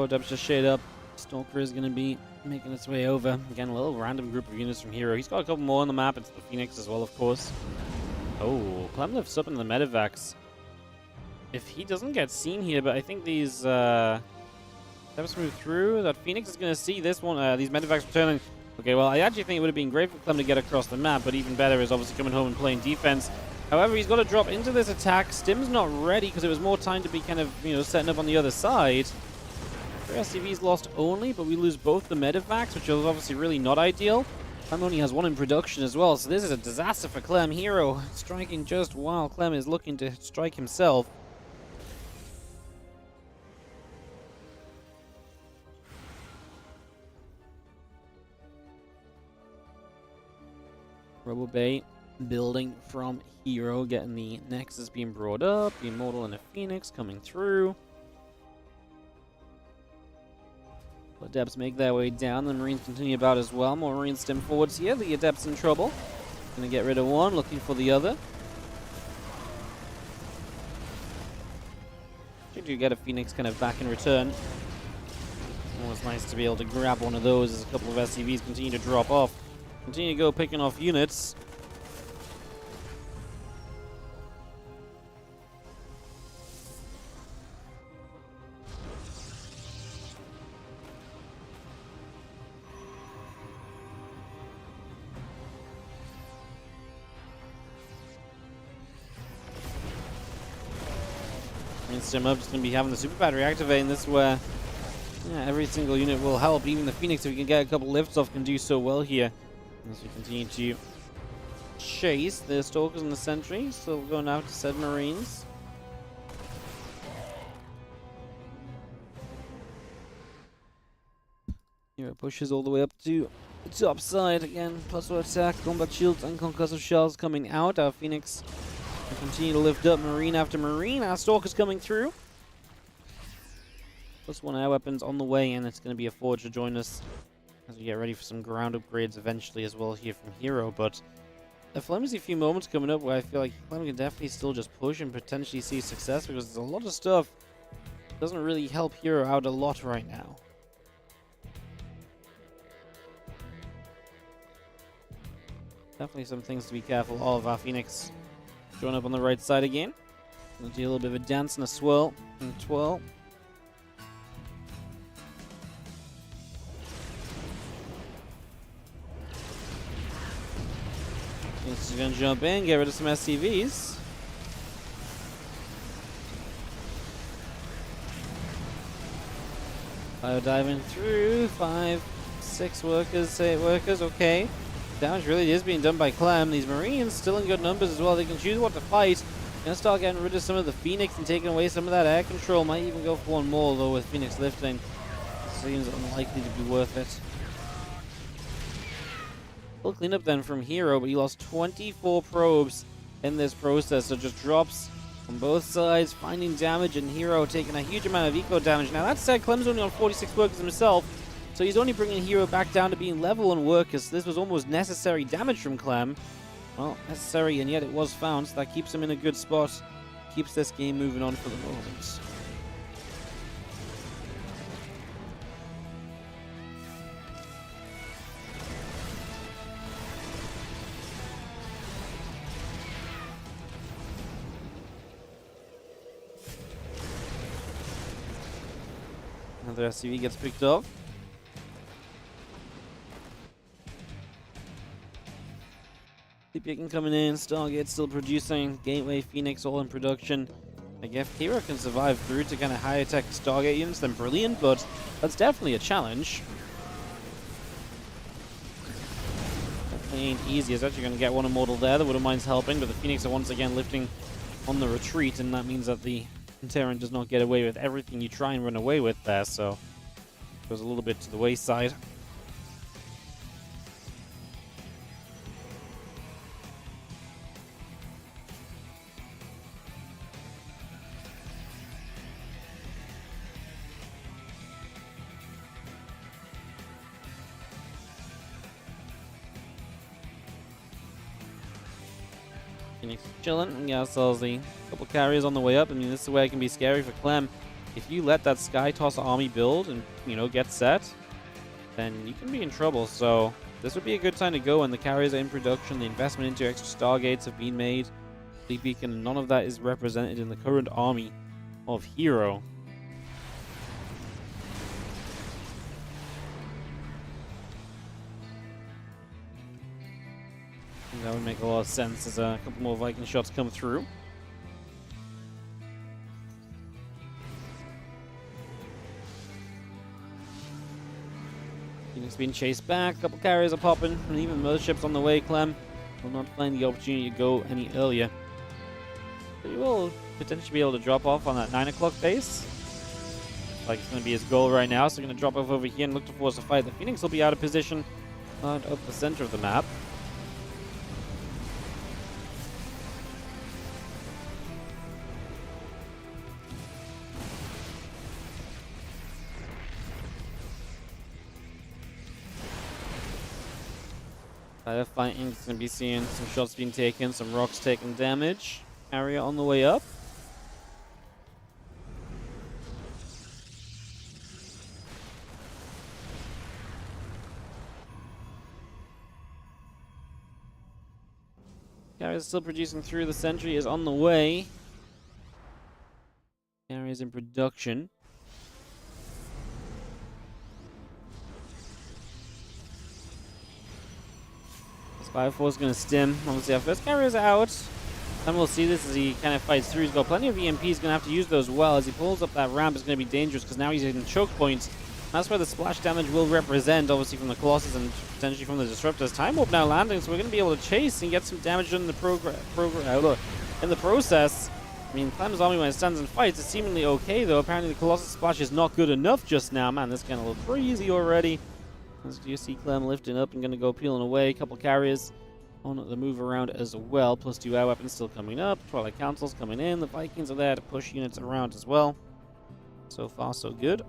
Depths just shade up. Stalker is going to be making its way over. Again, a little random group of units from Hero. He's got a couple more on the map. It's the Phoenix as well, of course. Oh, Clem lifts up in the medevacs. If he doesn't get seen here, but I think these depths move through. That Phoenix is going to see this one. These medevacs returning. Okay, well, I actually think it would have been great for Clem to get across the map, but even better is obviously coming home and playing defense. However, he's got to drop into this attack. Stim's not ready because it was more time to be kind of, setting up on the other side. SCV's lost only, but we lose both the medevacs, which is obviously really not ideal. Clem only has one in production as well, so this is a disaster for Clem. Hero striking just while Clem is looking to strike himself. Robobay building from Hero, getting the Nexus being brought up, the Immortal and a Phoenix coming through. The Adepts make their way down. The Marines continue about as well. More Marines stem forwards here. The Adepts in trouble. Gonna get rid of one, looking for the other. You do get a Phoenix kind of back in return. Always nice to be able to grab one of those as a couple of SCVs continue to drop off. Continue to go picking off units. Stim up, just going to be having the super battery activating this where every single unit will help. Even the Phoenix, if we can get a couple lifts off, can do so well here. As we continue to chase the Stalkers and the Sentry, still going out to said Marines. Hero pushes all the way up to the top side again. Plus attack, combat shields, and concussive shells coming out. Our Phoenix will continue to lift up Marine after Marine. Our Stalker's coming through. Plus one air weapons on the way, and it's going to be a Forge to join us. as we get ready for some ground upgrades eventually as well here from Hero. But a flimsy few moments coming up where I feel like Clem can definitely still just push and potentially see success, because there's a lot of stuff that doesn't really help Hero out a lot right now. Definitely some things to be careful of. Our Phoenix showing up on the right side again. Gonna do a little bit of a dance and a swirl and twirl. He's gonna jump in, get rid of some SCVs. Fire diving through 5, 6 workers, 8 workers. Okay. Damage really is being done by Clem. These Marines still in good numbers as well. They can choose what to fight. Gonna start getting rid of some of the Phoenix and taking away some of that air control. Might even go for one more, though, with Phoenix lifting. It seems unlikely to be worth it. Full cleanup then from Hero, but he lost 24 probes in this process. So just drops on both sides, finding damage, and Hero taking a huge amount of eco damage. Now, that said, Clem's only on 46 workers himself. So he's only bringing Hero back down to being level on workers. This was almost necessary damage from Clem. Well, necessary, and yet it was found. So that keeps him in a good spot. Keeps this game moving on for the moment. Another SCV gets picked up. Picking coming in, Stargate still producing, Gateway, Phoenix all in production. Like, if Hero can survive through to kind of higher tech Stargate units, then brilliant, but that's definitely a challenge. Definitely ain't easy. It's actually going to get one immortal there. The Widowmine's helping, but the Phoenix are once again lifting on the retreat, and that means that the Terran does not get away with everything you try and run away with there, so it goes a little bit to the wayside. Phoenix chilling, and yeah, sells the couple carriers on the way up. I mean, this is where it can be scary for Clem. If you let that Sky Toss army build and, you know, get set, then you can be in trouble. So this would be a good time to go, and the carriers are in production. The investment into extra Stargates have been made. Fleet Beacon, and none of that is represented in the current army of Hero. That would make a lot of sense as a couple more Viking shots come through. Phoenix being chased back, a couple carriers are popping, and even motherships on the way. Clem will not find the opportunity to go any earlier. But you will potentially be able to drop off on that 9 o'clock base. Like it's going to be his goal right now, so going to drop off over here and look to force a fight. The Phoenix will be out of position out of the center of the map. Fighting, it's going to be seeing some shots being taken, some rocks taking damage. Area on the way up. Carrier is still producing through. The sentry is on the way. Carrier is in production. Spy Force is going to stim. Obviously, our first carrier is out. And we'll see this as he kind of fights through. He's got plenty of EMP. He's going to have to use those well. As he pulls up that ramp, it's going to be dangerous because now he's hitting choke points. That's where the splash damage will represent, obviously, from the Colossus and potentially from the Disruptors. Time Warp now landing, so we're going to be able to chase and get some damage done in the in the process. I mean, Clem's army, when it stands and fights, is seemingly okay, though. Apparently, the Colossus splash is not good enough just now. Man, this is getting a little crazy already. As you see Clem lifting up and going to go peeling away. A couple carriers on the move around as well. Plus 2 air weapons still coming up. Twilight Council's coming in. The Vikings are there to push units around as well. So far, so good.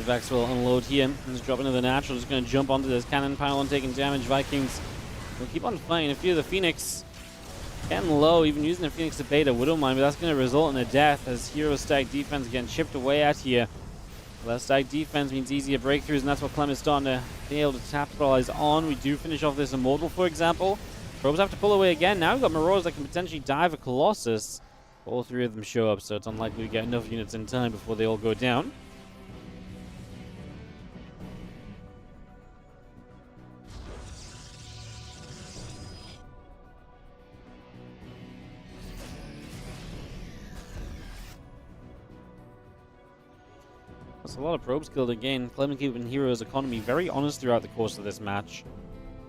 Vex will unload here. He's dropping into the natural. Just going to jump onto this cannon pylon, taking damage. Vikings will keep on fighting. If you're the Phoenix, getting low, even using the Phoenix to bait, I wouldn't mind, but that's going to result in a death as hero stack defense getting chipped away at here. Less stack defense means easier breakthroughs, and that's what Clem is starting to be able to capitalize on. We do finish off this Immortal, for example. Probes have to pull away again. Now we've got Marauders that can potentially dive a Colossus. All three of them show up, so it's unlikely to get enough units in time before they all go down. That's a lot of probes killed again. Clem keeping Hero's economy very honest throughout the course of this match.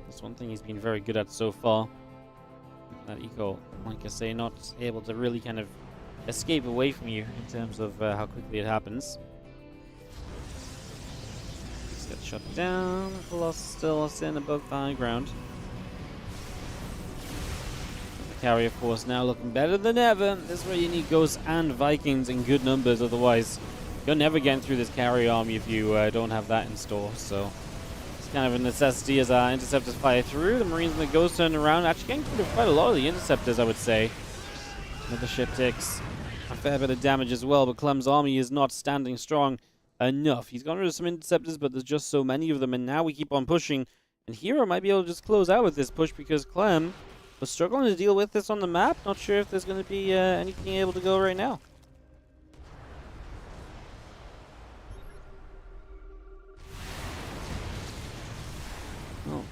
That's one thing he's been very good at so far. That eco, like I say, not able to really kind of escape away from you in terms of how quickly it happens. Just get shut down. Colossus still sitting above the high ground. The carrier force now looking better than ever. This is where you need Ghosts and Vikings in good numbers, otherwise you're never getting through this carrier army if you don't have that in store. So it's kind of a necessity as our interceptors fire through. The Marines and the Ghosts turn around, actually getting through quite a lot of the interceptors, I would say. Another ship takes a fair bit of damage as well, but Clem's army is not standing strong enough. He's gone rid of some interceptors, but there's just so many of them, and now we keep on pushing. And Hero might be able to just close out with this push because Clem was struggling to deal with this on the map. Not sure if there's going to be anything able to go right now. Oh.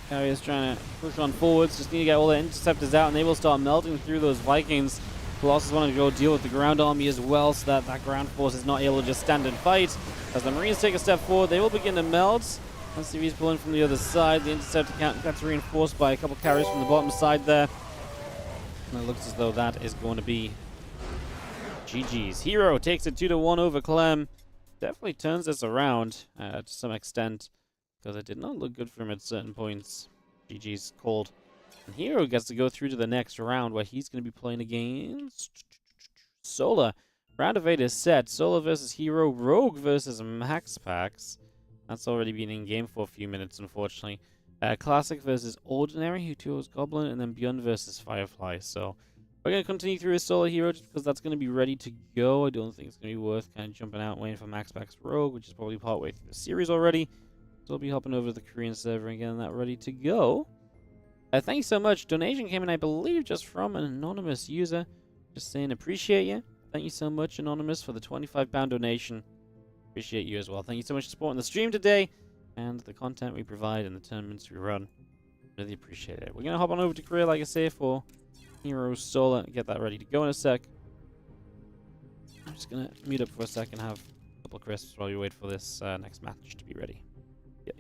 Carrier's trying to push on forwards. Just need to get all the interceptors out, and they will start melting through those Vikings. Colossus want to go deal with the ground army as well, so that that ground force is not able to just stand and fight. As the Marines take a step forward, they will begin to melt. Let's see if he's pulling from the other side. The interceptor count gets reinforced by a couple carriers from the bottom side there. And it looks as though that is going to be GG's. Hero takes it 2-1 over Clem. Definitely turns this around to some extent, because it did not look good for him at certain points. GG's called. And Hero gets to go through to the next round where he's going to be playing against Solar. Round of 8 is set. Solar versus Hero. Rogue versus Maxpax. That's already been in game for a few minutes, unfortunately. Classic versus Ordinary, who chose Goblin, and then Beyond versus Firefly. So we're going to continue through his Solar Hero just because that's going to be ready to go. I don't think it's going to be worth kind of jumping out and waiting for Maxpax Rogue, which is probably partway through the series already. So I'll be hopping over to the Korean server and getting that ready to go. Thank you so much. Donation came in, I believe, just from an anonymous user. Just saying appreciate you. Thank you so much, Anonymous, for the £25 donation. Appreciate you as well. Thank you so much for supporting the stream today and the content we provide and the tournaments we run. Really appreciate it. We're going to hop on over to Korea, like I say, for Hero Solar and get that ready to go in a sec. I'm just going to mute up for a sec and have a couple of crisps while we wait for this next match to be ready. Yay.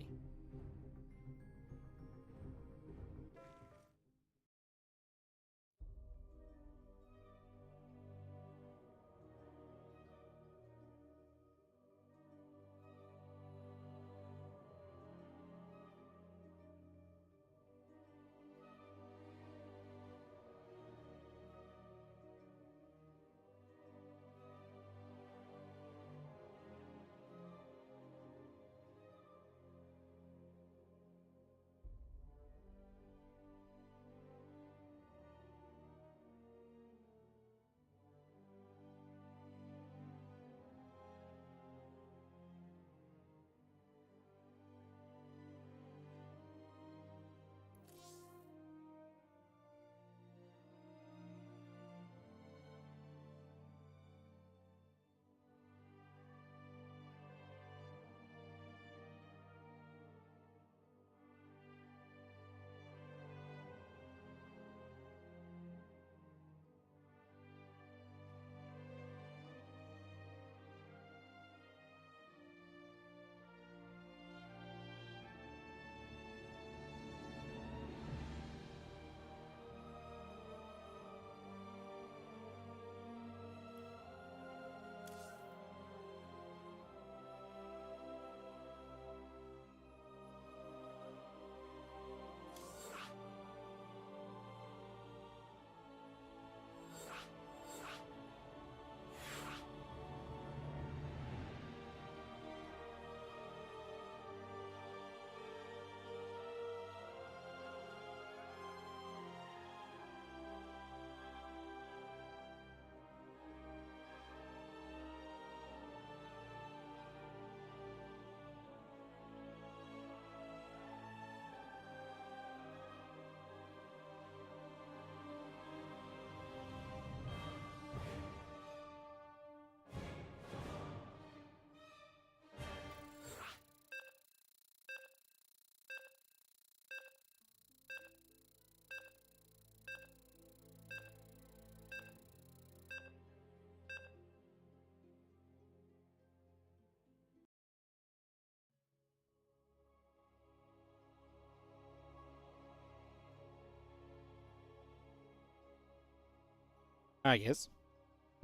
I guess.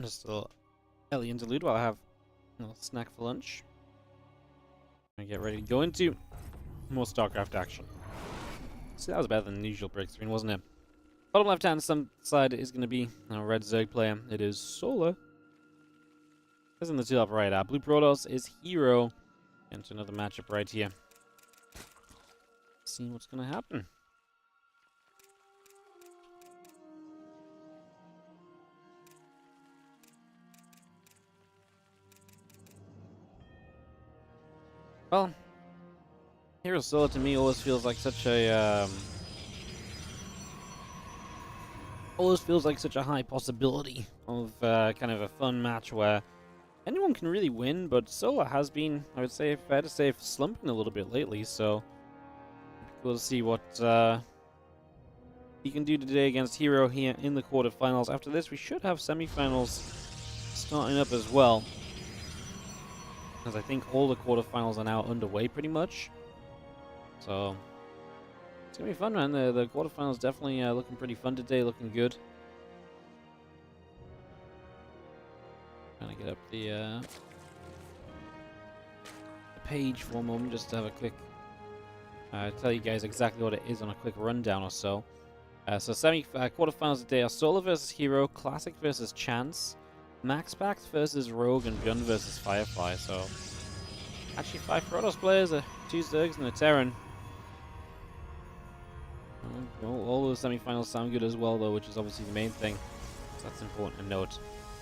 Just a little early interlude while I have a little snack for lunch. I get ready to go into more Starcraft action. See, that was better than the usual break screen, wasn't it? Bottom left hand side is going to be a red Zerg player. It is Solar. As in the top right, blue Protoss is Hero. Into another matchup right here. See what's going to happen. Well, Hero Solar to me always feels like such a high possibility of kind of a fun match where anyone can really win, but Solar has been, I would say, fair to say, slumping a little bit lately, so we'll see what he can do today against Hero here in the quarterfinals. After this, we should have semifinals starting up as well, because I think all the quarterfinals are now underway pretty much. So it's gonna be fun, man. The quarterfinals definitely looking pretty fun today, looking good. Trying to get up the page for a moment just to have a quick tell you guys exactly what it is on a quick rundown or so. So quarterfinals today are Solar versus Hero, Classic versus Chance, Maxpax versus Rogue, and Gun versus Firefly. So actually 5 Protoss players, 2 Zergs, and a Terran. All the semifinals sound good as well, though, which is obviously the main thing. So that's important to note.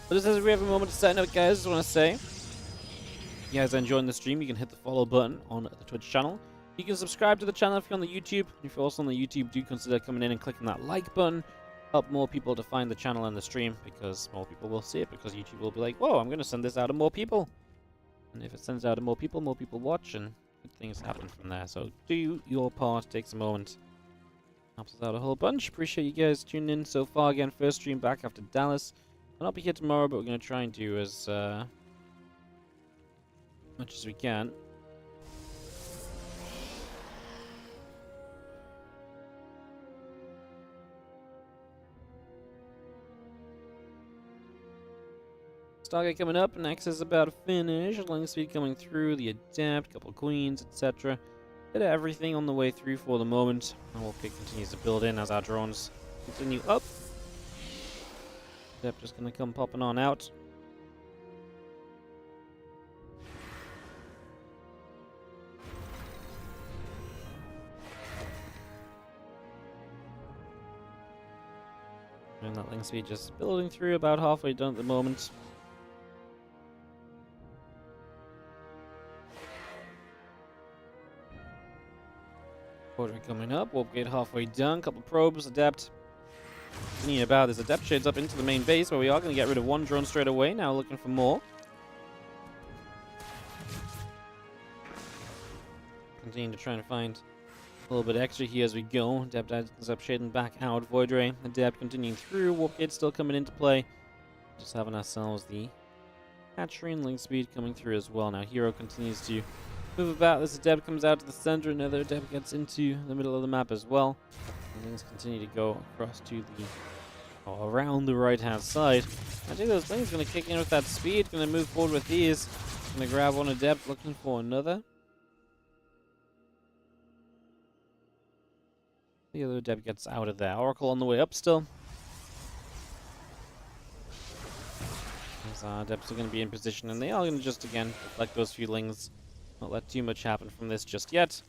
But just as we have a moment to sign out, guys, I just want to say, if you guys are enjoying the stream, you can hit the follow button on the Twitch channel. You can subscribe to the channel if you're on the YouTube. If you're also on the YouTube, do consider coming in and clicking that like button. Help more people to find the channel and the stream, because more people will see it, because YouTube will be like, whoa, I'm going to send this out to more people. And if it sends out to more people watch, and good things happen from there. So do your part, takes a moment. Helps us out a whole bunch. Appreciate you guys tuning in so far. Again, first stream back after Dallas. I'll not be here tomorrow, but we're going to try and do as much as we can. Stargate coming up. Next is about to finish. Lightning speed coming through. The Adept, couple of Queens, etc. Bit of everything on the way through for the moment. And Wolfgate continues to build in as our drones continue up. Adept just going to come popping on out. And that link speed just building through, about halfway done at the moment. Quarter coming up, Warpgate halfway done, couple probes, Adept. Thinking about this, Adept shades up into the main base, where we are going to get rid of one drone straight away, now looking for more. Continue to try and find a little bit extra here as we go. Adept ends up shading back out, Void Ray, Adept continuing through, Warpgate still coming into play. Just having ourselves the hatchery and link speed coming through as well. Now Hero continues to move about. This Adept comes out to the center, another Adept gets into the middle of the map as well. And things continue to go across to the around the right hand side. I think those things going to kick in with that speed, going to move forward with these. Going to grab one Adept, looking for another. The other Adept gets out of there. Oracle on the way up still. These Adepts are going to be in position, and they are going to just again deflect those few lings. Not let too much happen from this just yet.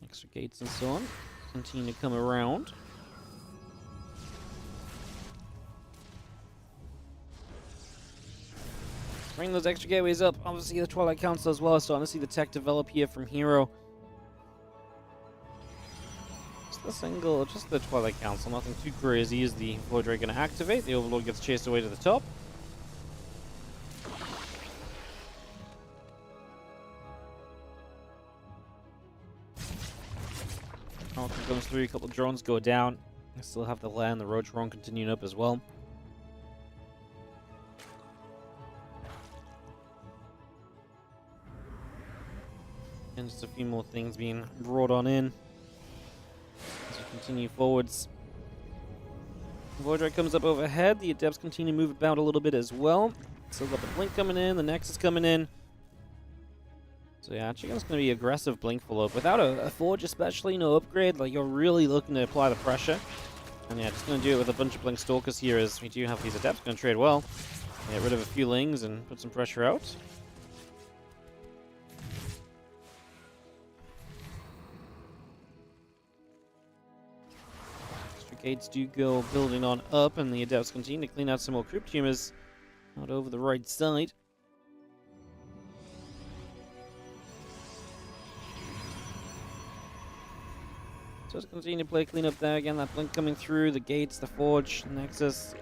Extra gates and so on continue to come around. Bring those extra gateways up. Obviously, the Twilight Council as well. Starting to see the tech develop here from Hero. Just the Twilight Council. Nothing too crazy. Is the Void Ray going to activate? The Overlord gets chased away to the top. Falcon comes through, a couple of drones go down. I still have the land, the Roach drone continuing up as well. And just a few more things being brought on in as we continue forwards. Voidray comes up overhead. The Adepts continue to move about a little bit as well. Still got the Blink coming in. The Nexus coming in. So yeah, actually it's going to be aggressive Blink follow-up. Without a Forge especially, no upgrade, like you're really looking to apply the pressure. And yeah, just going to do it with a bunch of Blink Stalkers here as we do have these Adepts going to trade well. Get rid of a few Lings and put some pressure out. Extra gates do go building on up, and the Adepts continue to clean out some more Crypt Tumors out over the right side. So let's continue to play clean up there. Again, that Blink coming through, the gates, the Forge, the Nexus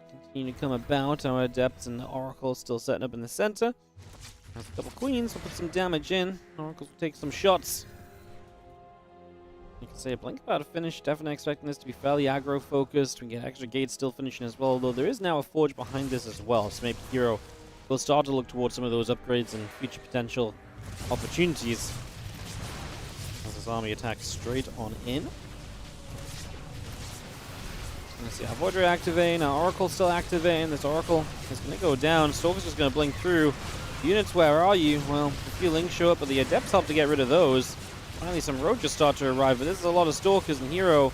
continue to come about. Our Adepts and the Oracle still setting up in the center. Has a couple Queens, we'll put some damage in. Oracles will take some shots. You can say a Blink about to finish. Definitely expecting this to be fairly aggro focused. We can get extra gates still finishing as well, although there is now a Forge behind this as well. So maybe Hero will start to look towards some of those upgrades and future potential opportunities. His army attacks straight on in. Let's see, our Voidray activating, our Oracle still activating. This Oracle is going to go down. Stalker's just going to blink through. Units, where are you? Well, a few Lings show up, but the Adepts help to get rid of those. Finally, some Roaches start to arrive, but this is a lot of Stalkers, and Hero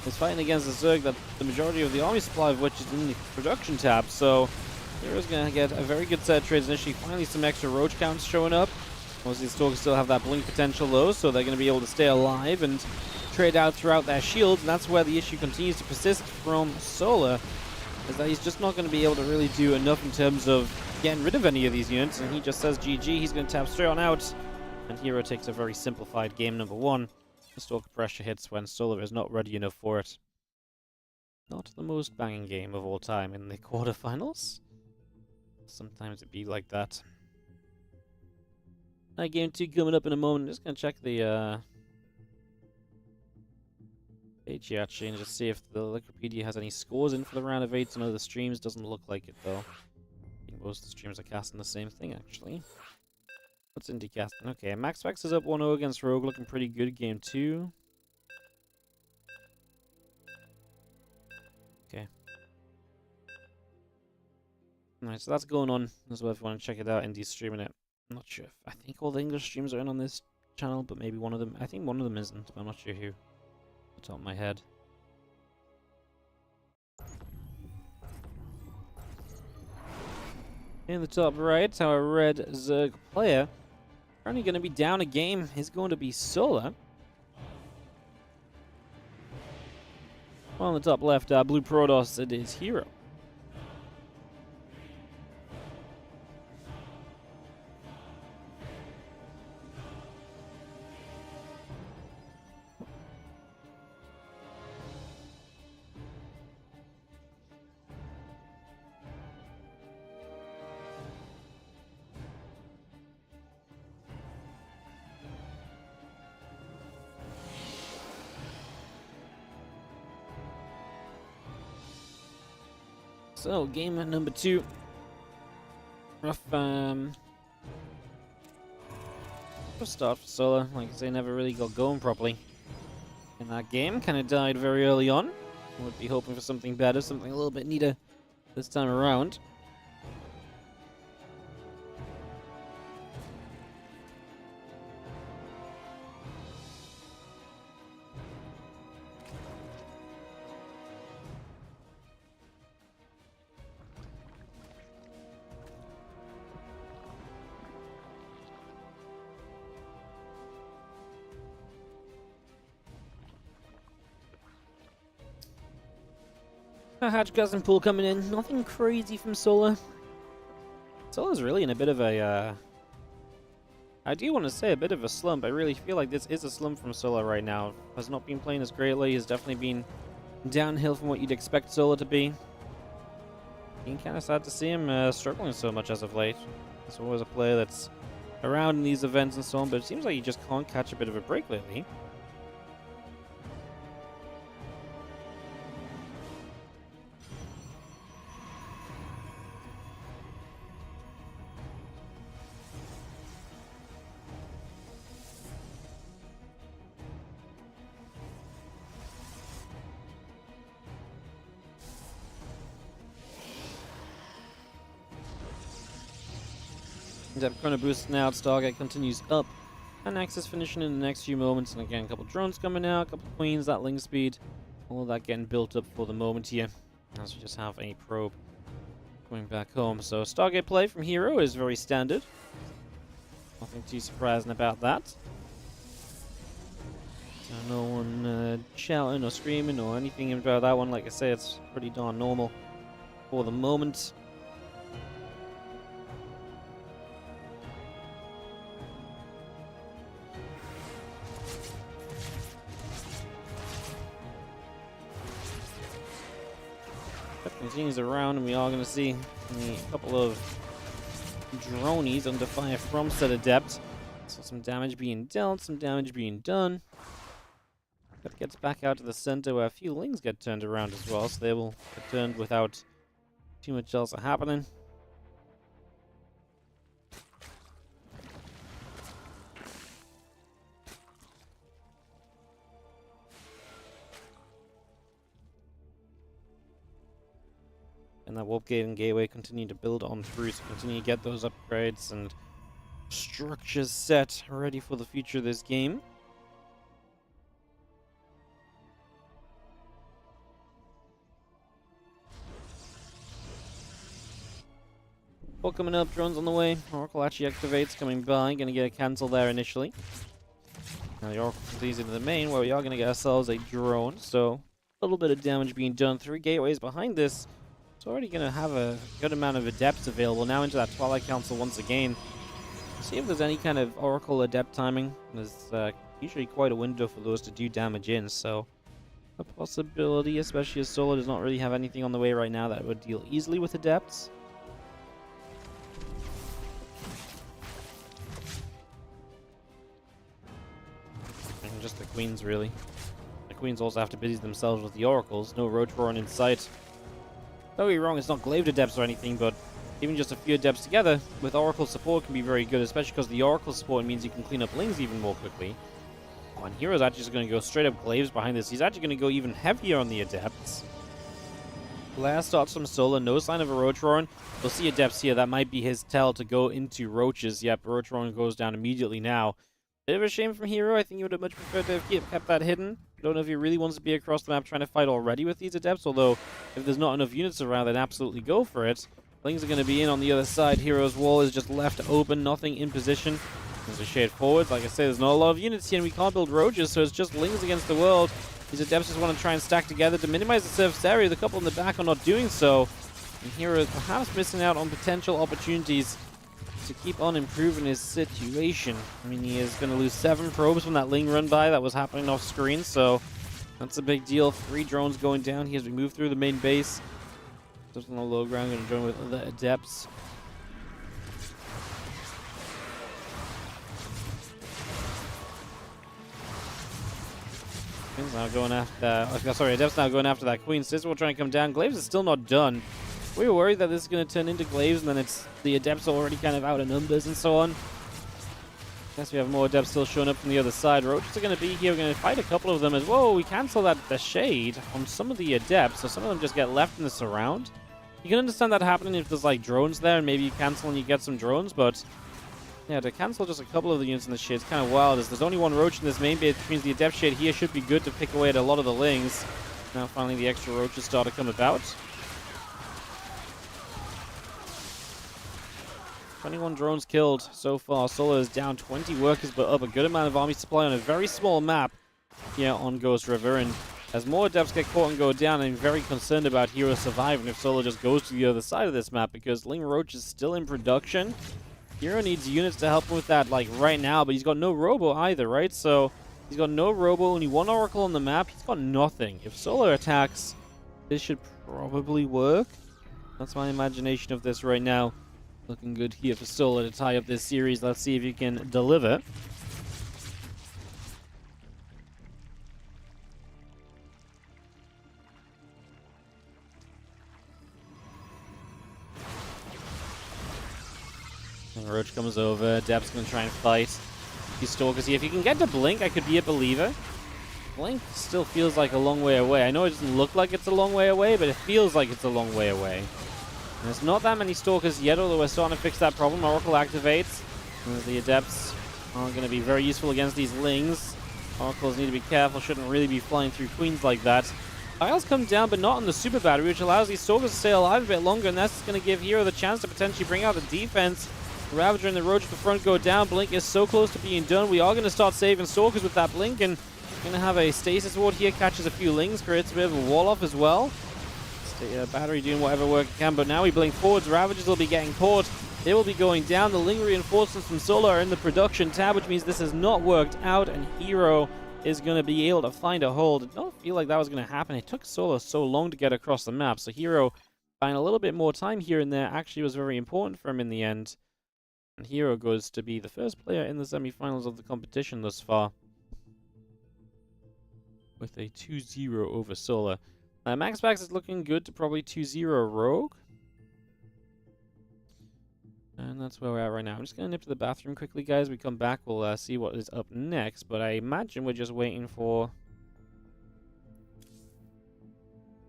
is fighting against the Zerg that the majority of the army supply of which is in the production tab. So Hero's going to get a very good set of trades initially. Finally, some extra Roach counts showing up. Most of these Stalkers still have that Blink potential though, so they're going to be able to stay alive and trade out throughout their shields, and that's where the issue continues to persist from Solar, is that he's just not going to be able to really do enough in terms of getting rid of any of these units, and he just says GG, he's going to tap straight on out, and Hero takes a very simplified game number one. The Stalker pressure hits when Solar is not ready enough for it. Not the most banging game of all time in the quarterfinals. Sometimes it be like that. Game 2 coming up in a moment. Just going to check the page here actually and just see if the Wikipedia has any scores in for the round of 8. Some of the streams doesn't look like it though. I think most of the streams are casting the same thing actually. What's indie casting? Okay, Maxpax is up 1-0 against Rogue, looking pretty good game 2. Okay. Alright, so that's going on as well if you want to check it out. Indie's streaming it. I'm not sure if, I think all the English streams are in on this channel, but maybe one of them, I think one of them isn't, but I'm not sure who, off the top of my head. In the top right, our red Zerg player, currently going to be down a game, is going to be Solar. While on the top left, blue Protoss, it is Hero. So, game number 2. Rough start for Solar. Like I say, never really got going properly in that game. Kind of died very early on. Would be hoping for something better, something a little bit neater this time around. Hatch Cousin Pool coming in. Nothing crazy from Solar. Solar's really in a bit of a, I do want to say a bit of a slump. I really feel like this is a slump from Solar right now. Has not been playing as greatly. Has definitely been downhill from what you'd expect Solar to be. Being kind of sad to see him struggling so much as of late. He's always a player that's around in these events and so on, but it seems like he just can't catch a bit of a break lately. Depth Chrono boosting out, Stargate continues up, and Nexus finishing in the next few moments. And again, a couple drones coming out, a couple queens, that link speed, all of that getting built up for the moment here. As we just have a probe going back home. So Stargate play from Hero is very standard. Nothing too surprising about that. So no one shouting or screaming or anything about that one. Like I say, it's pretty darn normal for the moment. That continues around, and we are going to see a couple of dronies under fire from said Adept. So some damage being dealt, some damage being done. That gets back out to the center where a few lings get turned around as well, so they will get turned without too much else happening. And that warp gate and gateway continue to build on through, so continue to get those upgrades and structures set ready for the future of this game. Well, coming up, drones on the way. Oracle actually activates, coming by. Gonna get a cancel there initially. Now the Oracle continues into the main, where we are gonna get ourselves a drone. So, a little bit of damage being done. 3 gateways behind this. It's already gonna have a good amount of adepts available. Now into that Twilight Council once again. See if there's any kind of Oracle adept timing. There's usually quite a window for those to do damage in, so a possibility, especially as Solo does not really have anything on the way right now that would deal easily with adepts. Just the queens, really. The queens also have to busy themselves with the oracles. No roach roaring in sight. Don't get me wrong, it's not glaved adepts or anything, but even just a few adepts together with oracle support can be very good, especially because the oracle support means you can clean up lings even more quickly. Oh, and Hero's actually just going to go straight up glaives behind this. He's actually going to go even heavier on the adepts. Blast starts from Solar, no sign of a roach roaring. We'll see adepts here. That might be his tell to go into roaches. Yep, roach roaring goes down immediately now. Bit of a shame from Hero. I think he would have much preferred to have kept that hidden. I don't know if he really wants to be across the map trying to fight already with these adepts, although if there's not enough units around, then absolutely go for it. Lings are going to be in on the other side. Hero's wall is just left open, nothing in position. There's a shade forward. Like I say, there's not a lot of units here, and we can't build roaches, so it's just lings against the world. These adepts just want to try and stack together to minimize the surface area. The couple in the back are not doing so. And Hero is perhaps missing out on potential opportunities to keep on improving his situation. I mean, he is going to lose 7 probes from that ling run by that was happening off screen, so that's a big deal. 3 drones going down here as we move through the main base. Just on the low ground, going to join with other adepts. Queen's now going after sorry, adepts now going after that queen. Sizzle will try and come down. Glaives is still not done. We were worried that this is going to turn into glaives, and then it's the adepts are already kind of out of numbers and so on. Guess we have more adepts still showing up from the other side. Roaches are going to be here. We're going to fight a couple of them as well. We cancel the shade on some of the adepts, so some of them just get left in the surround. You can understand that happening if there's like drones there, and maybe you cancel and you get some drones, but yeah, to cancel just a couple of the units in the shade is kind of wild, as there's only 1 roach in this main base, which means the adept shade here should be good to pick away at a lot of the lings. Now finally the extra roaches start to come about. 21 drones killed so far. Solo is down 20 workers, but up a good amount of army supply on a very small map here on Ghost River. And as more adepts get caught and go down, I'm very concerned about Hero surviving if Solo just goes to the other side of this map, because Ling Roach is still in production. Hero needs units to help him with that, like, right now, but he's got no Robo either, right? So he's got no Robo, only 1 Oracle on the map. He's got nothing. If Solo attacks, this should probably work. That's my imagination of this right now. Looking good here for Solo to tie up this series. Let's see if he can deliver. And Roach comes over. Deb's going to try and fight. These Stalkers here. If you can get to Blink, I could be a believer. Blink still feels like a long way away. I know it doesn't look like it's a long way away, but it feels like it's a long way away. There's not that many Stalkers yet, although we're starting to fix that problem. Oracle activates. And the Adepts aren't going to be very useful against these Lings. Oracles need to be careful, shouldn't really be flying through Queens like that. Tiles come down, but not on the Super Battery, which allows these Stalkers to stay alive a bit longer, and that's going to give Hero the chance to potentially bring out the defense. Ravager and the Roach at the front go down. Blink is so close to being done. We are going to start saving Stalkers with that Blink, and going to have a Stasis Ward here, catches a few Lings, creates a bit of a wall-off as well. Battery doing whatever work it can, but now we blink forwards. Ravagers will be getting caught. They will be going down. The Ling reinforcements from Solo are in the production tab, which means this has not worked out, and Hero is going to be able to find a hold. I don't feel like that was going to happen. It took Solo so long to get across the map, so Hero buying a little bit more time here and there actually was very important for him in the end. And Hero goes to be the first player in the semifinals of the competition thus far, with a 2-0 over Solo. Maxpax is looking good to probably 2-0 Rogue. And that's where we're at right now. I'm just going to nip to the bathroom quickly, guys. We come back, we'll see what is up next. But I imagine we're just waiting for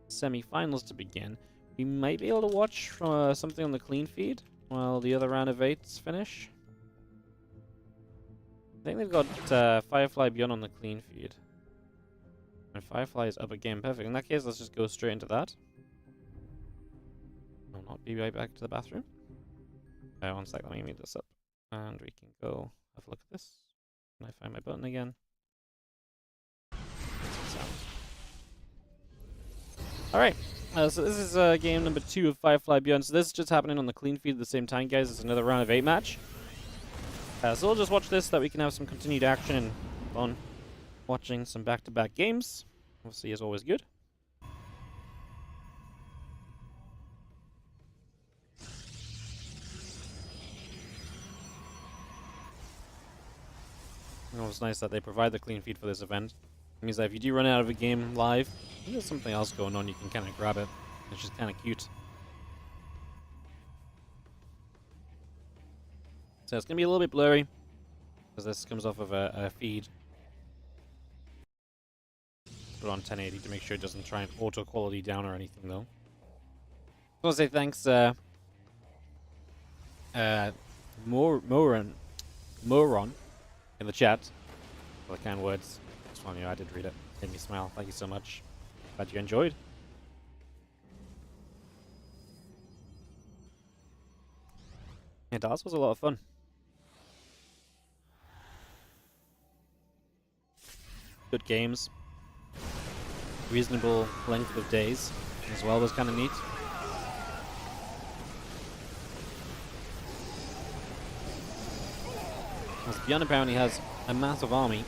semi-finals to begin. We might be able to watch something on the clean feed while the other round of 8s finish. I think they've got Firefly Beyond on the clean feed. And Firefly is up again. Perfect. In that case, let's just go straight into that. I'll not be right back to the bathroom. One sec, let me mute this up. And we can go have a look at this. Can I find my button again? Alright, so this is game number 2 of Firefly Beyond. So this is just happening on the clean feed at the same time, guys. It's another round of 8 match. So we'll just watch this so that we can have some continued action and fun. Watching some back-to-back games, obviously, is always good. And it's nice that they provide the clean feed for this event. It means that if you do run out of a game live, there's something else going on, you can kind of grab it. It's just kind of cute. So it's going to be a little bit blurry, because this comes off of a feed. Put on 1080 to make sure it doesn't try and auto quality down or anything, though. I want to say thanks, Moron in the chat for the kind words. It's funny, I did read it. Made me smile. Thank you so much. Glad you enjoyed. Yeah, Dallas was a lot of fun. Good games. Reasonable length of days as well was kind of neat. As Beyond apparently has a massive army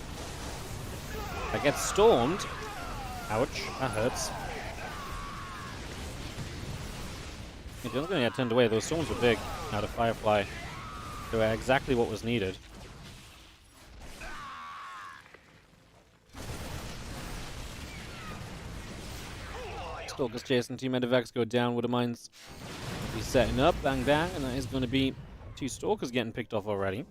that gets stormed. Ouch, that hurts. It was going to get turned away. Those storms were big out of Firefly. They were exactly what was needed. Stalkers chasing two Medivacs go down. Woodermines will be setting up. Bang bang. And that is going to be 2 Stalkers getting picked off already.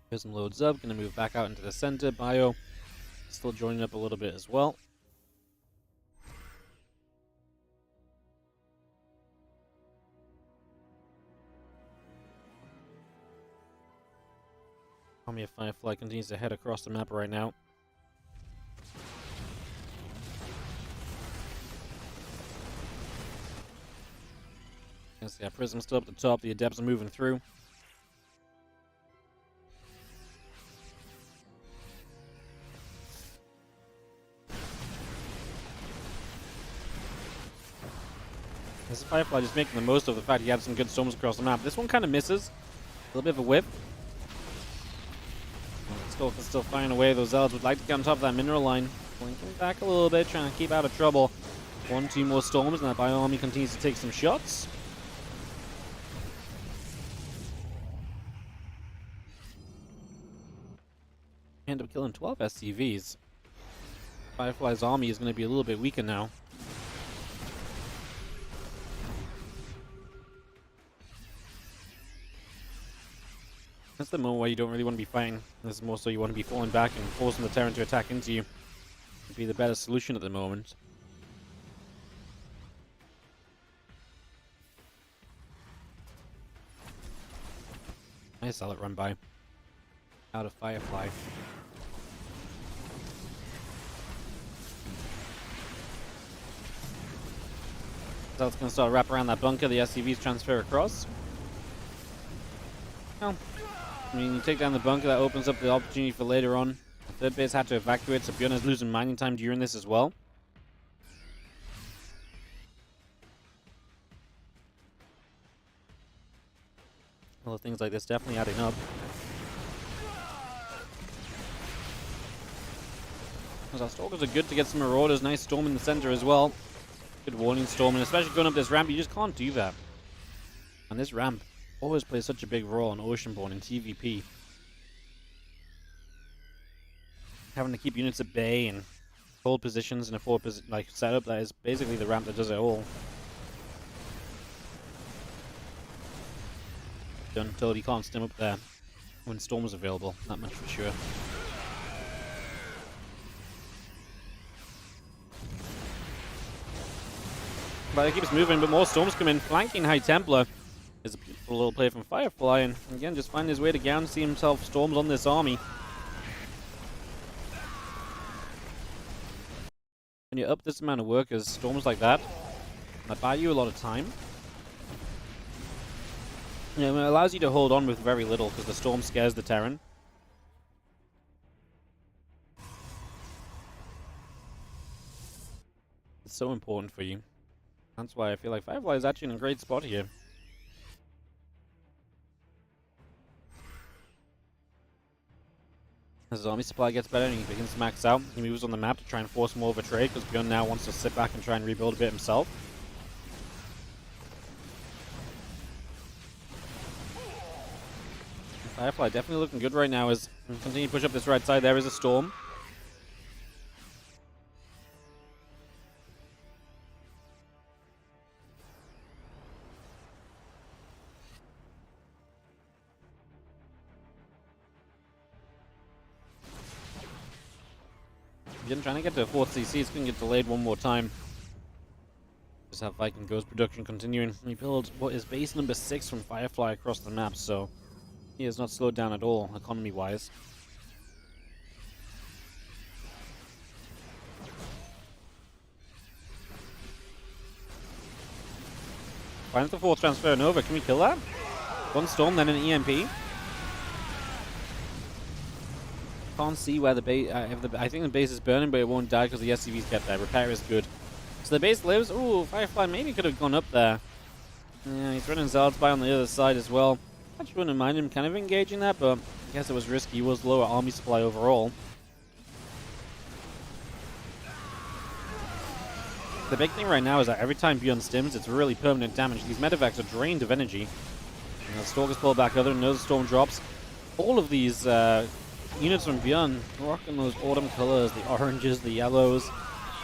Prism loads up. Going to move back out into the center. Bio still joining up a little bit as well. Army of Firefly continues to head across the map right now. Yes, yeah, Prism still up at the top. The Adepts are moving through. This is Firefly just making the most of the fact he had some good storms across the map. This one kind of misses. A little bit of a whip. Stalker's still firing away. Those Zealots would like to get on top of that mineral line. Blinking back a little bit, trying to keep out of trouble. 1-2 more storms, and that Bio Army continues to take some shots. End up killing 12 SCVs. Firefly's army is going to be a little bit weaker now. That's the moment where you don't really want to be fighting. This is more so you want to be falling back and forcing the Terran to attack into you. Would be the better solution at the moment. Nice solid run by. Out of Firefly. So it's going to start wrap around that bunker. The SCVs transfer across. Well, I mean, you take down the bunker, that opens up the opportunity for later on. The third base had to evacuate, so Bjorn is losing mining time during this as well. Little things like this definitely adding up. Because our Stalkers are good to get some Marauders. Nice storm in the center as well. Good warning storm, and especially going up this ramp, you just can't do that. And this ramp always plays such a big role on Oceanborn and TVP. Having to keep units at bay and hold positions in a forward setup, that is basically the ramp that does it all. Until you can't stim up there when storm's available, that much for sure. But it keeps moving, but more storms come in. Flanking High Templar is a beautiful little play from Firefly, and again, just finding his way to guarantee himself storms on this army. When you up this amount of workers, storms like that buy you a lot of time. You know, it allows you to hold on with very little because the storm scares the Terran. It's so important for you. That's why I feel like Firefly is actually in a great spot here. As his army supply gets better and he begins to max out, he moves on the map to try and force more of a trade because Bjorn now wants to sit back and try and rebuild a bit himself. Firefly definitely looking good right now as we continue to push up this right side. There is a storm. Bjorn trying to get to a 4th CC. It's going to get delayed one more time. Just have Viking Ghost production continuing. We build what is base number 6 from Firefly across the map, so he has not slowed down at all, economy-wise. Finds the 4th transfer and over. Can we kill that? One storm, then an EMP. Can't see where the base. I think the base is burning, but it won't die because the SCVs get there. Repair is good. So the base lives. Ooh, Firefly maybe could have gone up there. Yeah, he's running Zards by on the other side as well. Actually wouldn't mind him kind of engaging that, but I guess it was risky. He was lower army supply overall. The big thing right now is that every time Bjorn stims, it's really permanent damage. These medevacs are drained of energy. And the Stalkers pull back other, another storm drops. All of these units from Bjorn rocking those autumn colors, the oranges, the yellows.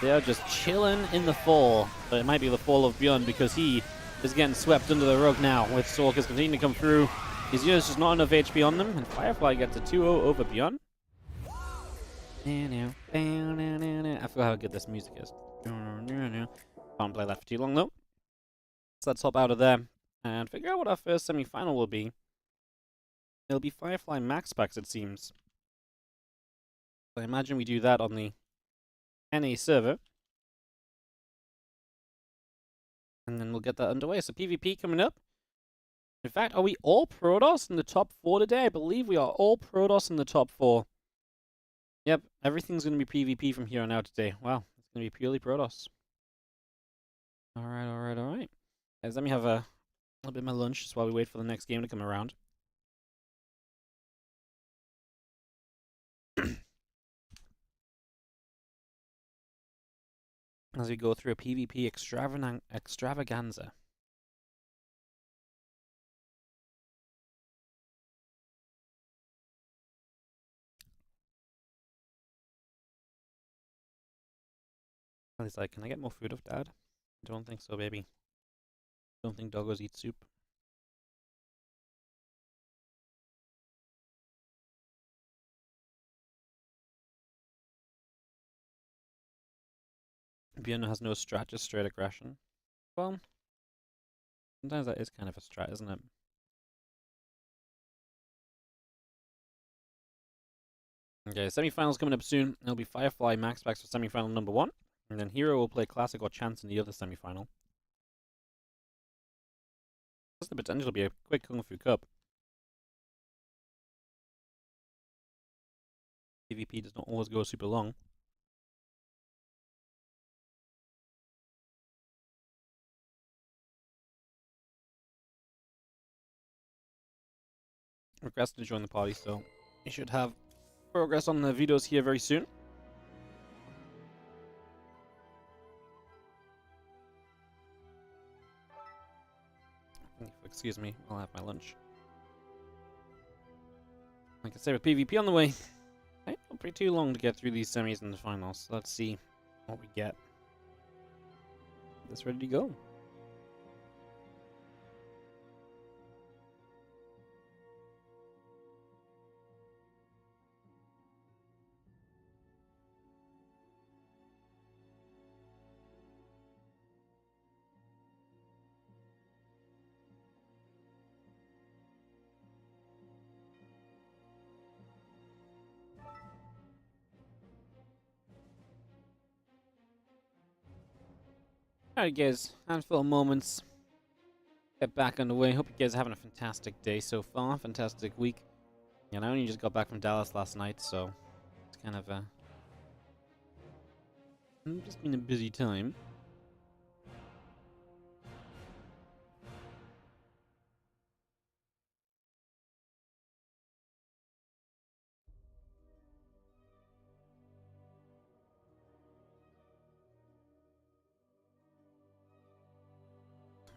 They are just chilling in the fall. But it might be the fall of Bjorn because he is getting swept under the rug now with Stalkers continuing to come through. His units just not enough HP on them, and Firefly gets a 2-0 over Bjorn. I forgot how good this music is. Can't play that for too long though. So let's hop out of there and figure out what our first semi-final will be. It'll be Firefly Maxpax, it seems. I imagine we do that on the NA server. And then we'll get that underway. So PvP coming up. In fact, are we all Protoss in the top 4 today? I believe we are all Protoss in the top 4. Yep, everything's going to be PvP from here on out today. Wow, it's going to be purely Protoss. Alright. Guys, let me have a little bit of my lunch just while we wait for the next game to come around. As we go through a PvP extravaganza. He's like, can I get more food of Dad? I don't think so, baby. Don't think doggos eat soup. Vienna has no strat, just straight aggression. Well, sometimes that is kind of a strat, isn't it? Okay, semifinals coming up soon. It'll be Firefly Maxpax for semifinal number 1. And then Hero will play Classic or Chance in the other semifinal. That's the potential to be a quick Kung Fu Cup. PvP does not always go super long. Request to join the party, so you should have progress on the videos here very soon. Excuse me, I'll have my lunch. Like I say, with PvP on the way, it won't be too long to get through these semis and the finals. So let's see what we get. This ready to go. Alright guys, handful of moments. Get back underway. Hope you guys are having a fantastic day so far, fantastic week. And I only just got back from Dallas last night, so it's kind of just been a busy time.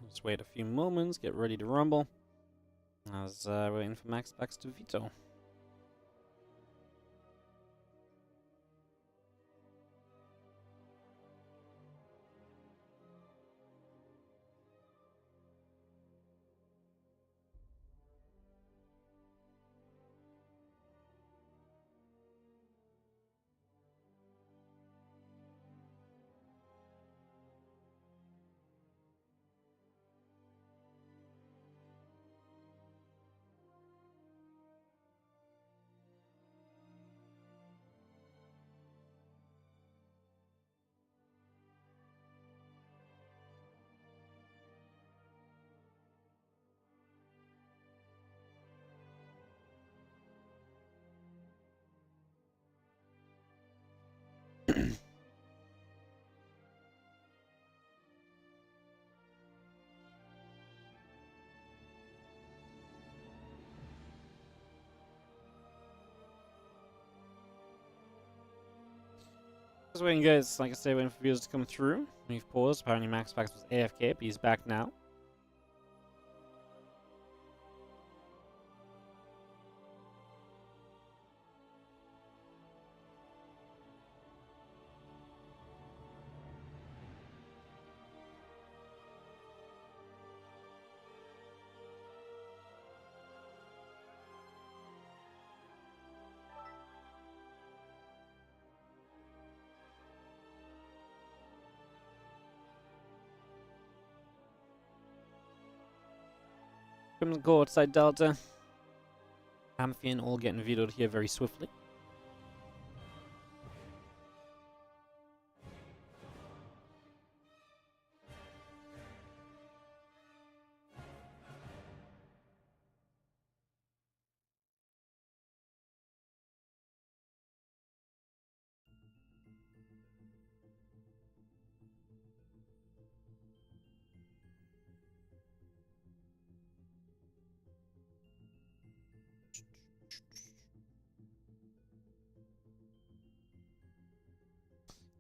Just wait a few moments, get ready to rumble. As we're waiting for Maxpax to veto. Just waiting, guys. Like I say, waiting for viewers to come through. We've paused. Apparently, Maxpax was AFK, but he's back now. Crimson go outside Delta. Amphion all getting vetoed here very swiftly.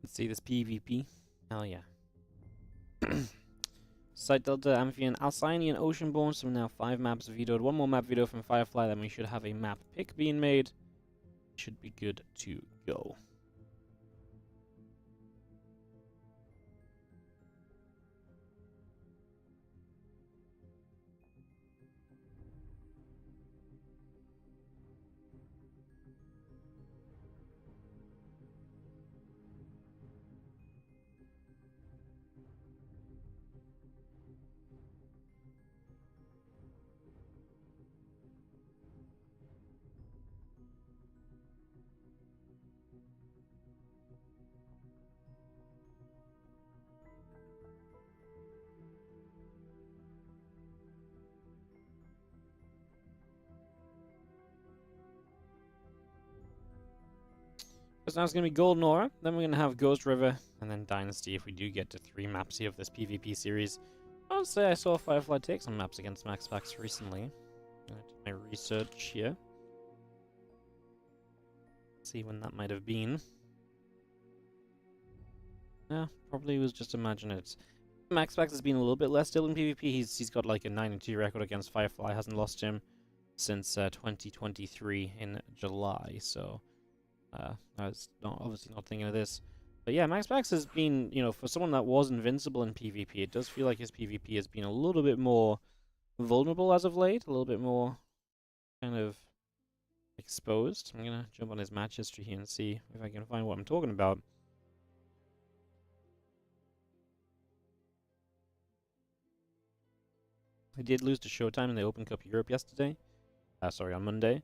Let's see this PvP. Hell yeah. Side Delta, Amphion, Alcyone, and Oceanborn. So now 5 maps vetoed. 1 more map veto from Firefly. Then we should have a map pick being made. Should be good to go. So now it's going to be Golden Aura, then we're going to have Ghost River, and then Dynasty if we do get to 3 maps here of this PvP series. I would say I saw Firefly take some maps against Maxpax recently. I did my research here. See when that might have been. Yeah, probably was just imagine it. Maxpax has been a little bit less still in PvP. He's got like a 9-2 record against Firefly. Hasn't lost him since 2023 in July. So I was obviously not thinking of this. But yeah, Maxpax has been, you know, for someone that was invincible in PvP, it does feel like his PvP has been a little bit more vulnerable as of late. A little bit more kind of exposed. I'm gonna jump on his match history here and see if I can find what I'm talking about. He did lose to Showtime in the Open Cup Europe yesterday. Sorry, on Monday.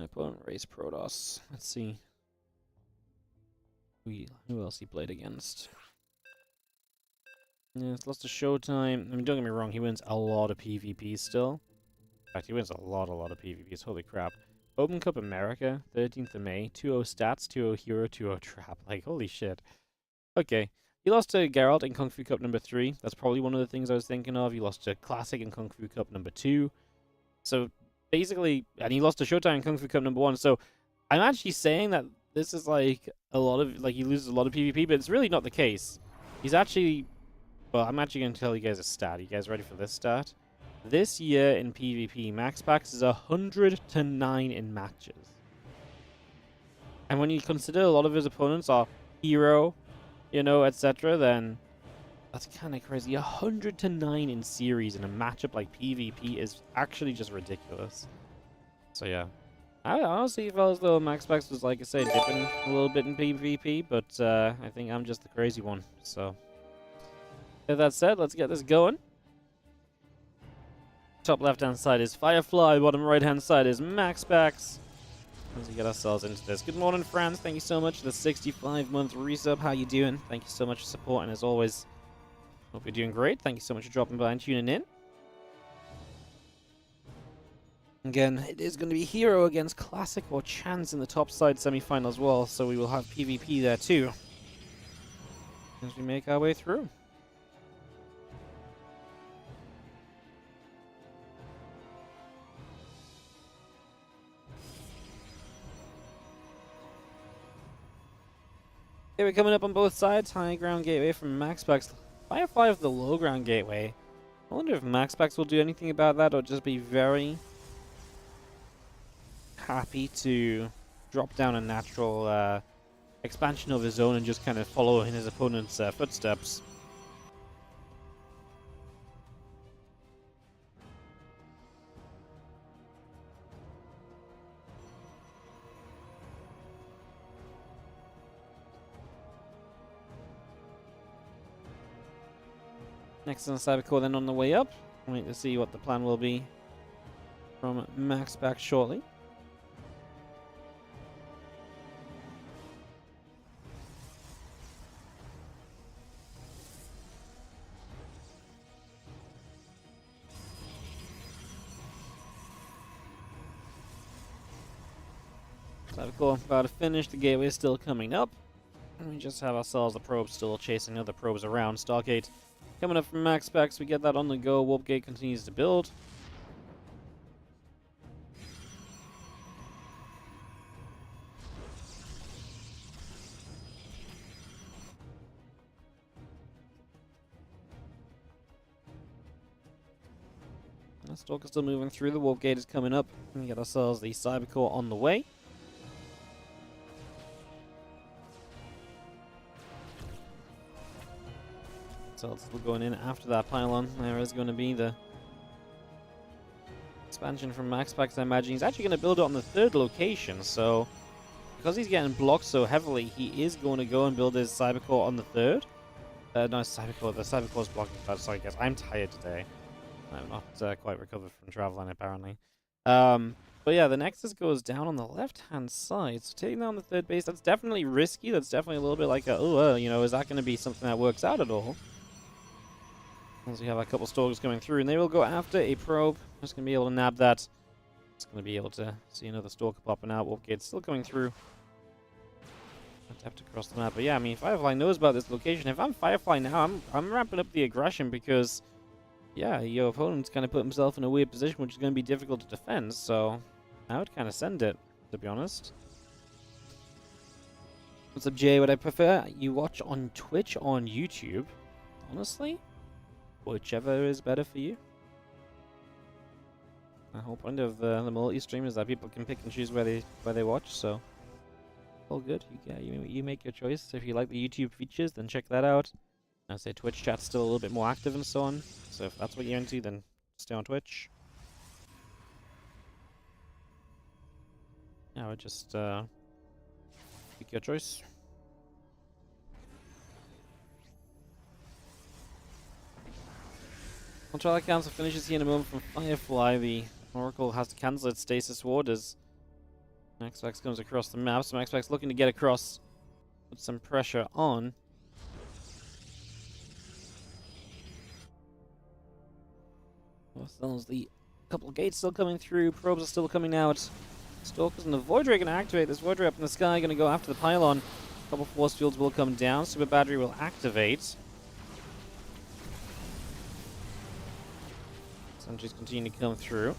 Opponent race Protoss. Let's see. Who else he played against? Yeah, it's lost to Showtime. I mean, don't get me wrong, he wins a lot of PvP still. In fact, he wins a lot of PvPs. Holy crap. Open Cup America, 13th of May. 2-0 stats, 2-0 hero, 2-0 trap. Like, holy shit. Okay. He lost to Geralt in Kung Fu Cup number 3. That's probably one of the things I was thinking of. He lost to Classic in Kung Fu Cup number 2. So, basically, and he lost to Showtime in Kung Fu Cup number 1. So, I'm actually saying that this is like a lot of, like, he loses a lot of PvP, but it's really not the case. He's actually, well, I'm actually going to tell you guys a stat. Are you guys ready for this stat? This year in PvP, Maxpax is 100-9 in matches. And when you consider a lot of his opponents are hero, you know, etc., then that's kind of crazy. 100-9 in series in a matchup like PvP is actually just ridiculous. So yeah, I honestly felt as though Maxpax was, like I say, dipping a little bit in PvP, but I think I'm just the crazy one. So with that said, let's get this going. Top left-hand side is Firefly, bottom right-hand side is Maxpax. As we get ourselves into this. Good morning, friends. Thank you so much for the 65-month resub. How you doing? Thank you so much for supporting, as always. Hope you're doing great. Thank you so much for dropping by and tuning in. Again, it is going to be Hero against Classic or Chance in the top side semi-final as well, so we will have PvP there too as we make our way through. Okay, we're coming up on both sides. High ground gateway from Maxpax. Firefly with the low ground gateway. I wonder if Maxpax will do anything about that or just be very happy to drop down a natural expansion of his own and just kind of follow in his opponent's footsteps. Next on the Cybercore, then on the way up. Wait to see what the plan will be from Maxpax shortly. Cybercore about to finish. The gateway is still coming up. And we just have ourselves the probes still chasing other probes around. Stargate coming up from Maxpax, we get that on the go. Warp Gate continues to build. The Stalker's still moving through. The Warp Gate is coming up. We get ourselves the Cybercore on the way. So we're going in after that pylon. There is going to be the expansion from Maxpax, I imagine. He's actually going to build it on the 3rd location, so because he's getting blocked so heavily, he is going to go and build his Cybercore on the 3rd. No, Cybercore. The Cybercore's blocking the 3rd. Sorry, guys. I'm tired today. I'm not quite recovered from traveling, apparently. But yeah, the Nexus goes down on the left-hand side. So taking down the 3rd base, that's definitely risky. That's definitely a little bit like, you know, is that going to be something that works out at all? As we have a couple stalkers coming through, and they will go after a probe. Just going to be able to nab that. Just going to be able to see another stalker popping out. Warp Gate's still coming through. Tapped across the map. But yeah, I mean, Firefly knows about this location. If I'm Firefly now, I'm ramping up the aggression because, yeah, your opponent's kind of put himself in a weird position, which is going to be difficult to defend. So I would kind of send it, to be honest. What's up, Jay? Would I prefer you watch on Twitch or on YouTube? Honestly, whichever is better for you. The whole point of the multi-stream is that people can pick and choose where they watch. So all good. You make your choice. If you like the YouTube features, then check that out. I say Twitch chat's still a little bit more active and so on. So if that's what you're into, then stay on Twitch. Yeah, I would just pick your choice. I'll try that cancel finishes here in a moment from Firefly. The Oracle has to cancel its stasis ward as Maxpax comes across the map. So Maxpax looking to get across, put some pressure on. There's the couple of gates still coming through. Probes are still coming out. Stalkers and the Void Ray going to activate. This Void Ray up in the sky going to go after the pylon. A couple force fields will come down. Super Battery will activate. Sentries continue to come through.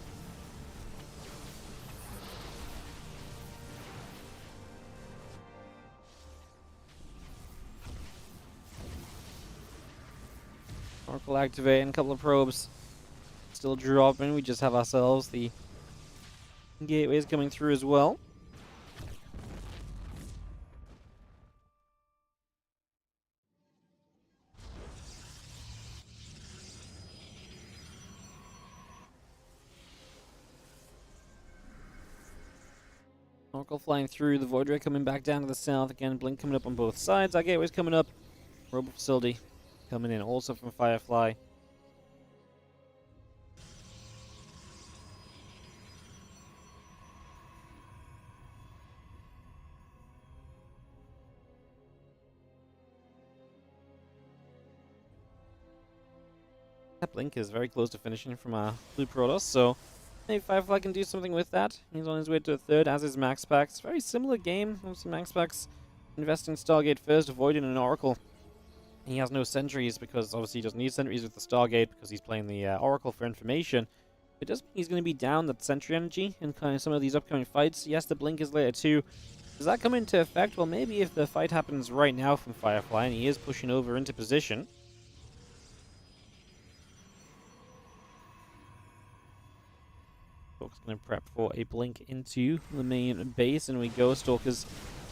Oracle activating, a couple of probes still dropping. We just have ourselves the gateways coming through as well. Oracle flying through, the Void Ray coming back down to the south. Again, Blink coming up on both sides. Our gateway's coming up. Robot Facility coming in also from Firefly. That Blink is very close to finishing from our Blue Protoss, so maybe Firefly can do something with that. He's on his way to a third, as is Maxpax. Very similar game. Obviously, Maxpax investing Stargate first, avoiding an Oracle. He has no sentries because obviously he doesn't need sentries with the Stargate because he's playing the Oracle for information. It does mean he's going to be down that sentry energy in kind of some of these upcoming fights. Yes, the Blink is later too. Does that come into effect? Well, maybe if the fight happens right now from Firefly and he is pushing over into position. Stalker's going to prep for a Blink into the main base, and we go. Stalkers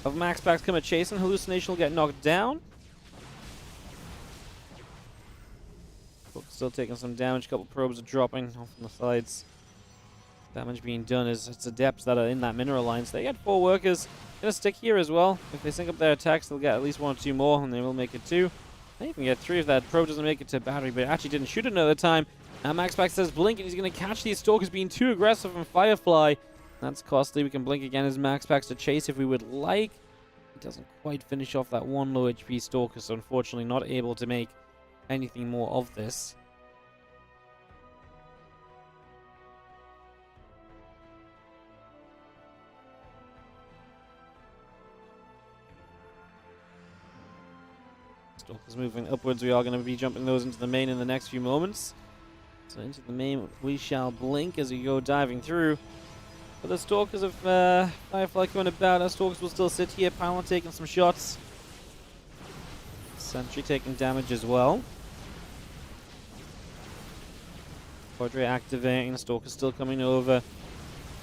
of Maxpax come a chasing. Hallucination will get knocked down. Stalker's still taking some damage. A couple probes are dropping off on the sides. Damage being done as it's Adepts that are in that mineral line. So they get 4 workers. Going to stick here as well. If they sync up their attacks, they'll get at least 1 or 2 more, and they will make it 2. They even get 3 if that probe doesn't make it to battery, but it actually didn't shoot another time. Now Maxpax says Blink, and he's going to catch these Stalkers being too aggressive from Firefly. That's costly. We can Blink again as Maxpax to chase if we would like. He doesn't quite finish off that 1 low HP Stalker, so unfortunately not able to make anything more of this. Stalkers moving upwards. We are going to be jumping those into the main in the next few moments. So into the main we shall Blink as we go diving through. But the Stalkers of Firefly coming about. Our Stalkers will still sit here. Pylon taking some shots. Sentry taking damage as well. Void Ray activating. Stalkers still coming over.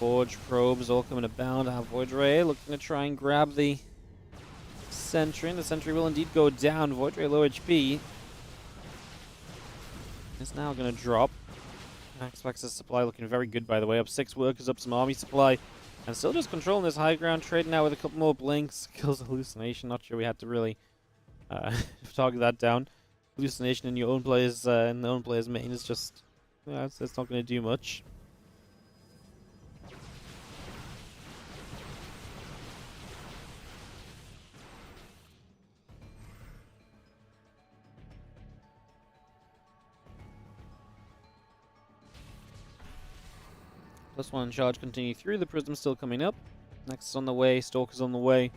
Forge probes all coming about. Our Void Ray looking to try and grab the Sentry. And the Sentry will indeed go down. Void Ray low HP. It's now going to drop. Maxpax's supply looking very good, by the way. Up 6 workers, up some army supply. And still just controlling this high ground. Trading out with a couple more Blinks. Kills Hallucination. Not sure we had to really target that down. Hallucination in your own player's main is just... yeah, it's not going to do much. +1 charge continue through. The Prism still coming up. Next is on the way. Stalker's on the way.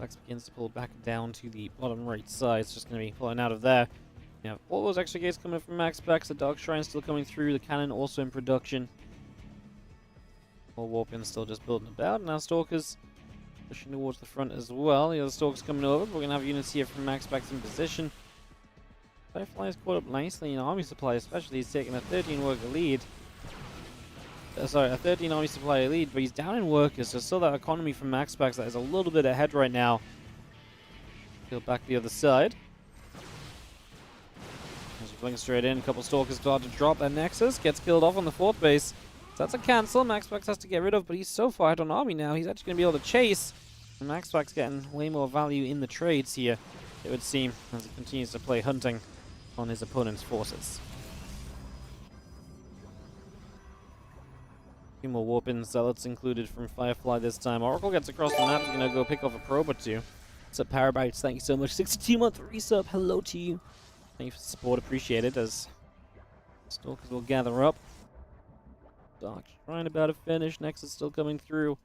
Maxpax begins to pull back down to the bottom right side. It's just going to be pulling out of there. You have all those extra gates coming from Maxpax. The Dark Shrine still coming through. The cannon also in production. More Warpins still just building about. Now Stalkers pushing towards the front as well. The other Stalkers coming over. We're going to have units here from Maxpax in position. Firefly is caught up nicely in army supply, especially. He's taking a 13 worker lead. Sorry, a 13 army supply lead, but he's down in workers, so still that economy from Maxpax that is a little bit ahead right now. Go back the other side. As he flings straight in, a couple Stalkers start to drop their Nexus, gets killed off on the 4th base. So that's a cancel. Maxpax has to get rid of, but he's so far ahead on army now, he's actually going to be able to chase. And Maxpax getting way more value in the trades here, it would seem, as he continues to play hunting on his opponent's forces. Few more Warpin Zealots included from Firefly this time. Oracle gets across the map. He's going to go pick off a probe or two. What's up, Parabytes? Thank you so much. 62-month resub. Hello to you. Thank you for the support. Appreciate it. As Stalkers will gather up. Dark Shrine about to finish. Nexus still coming through.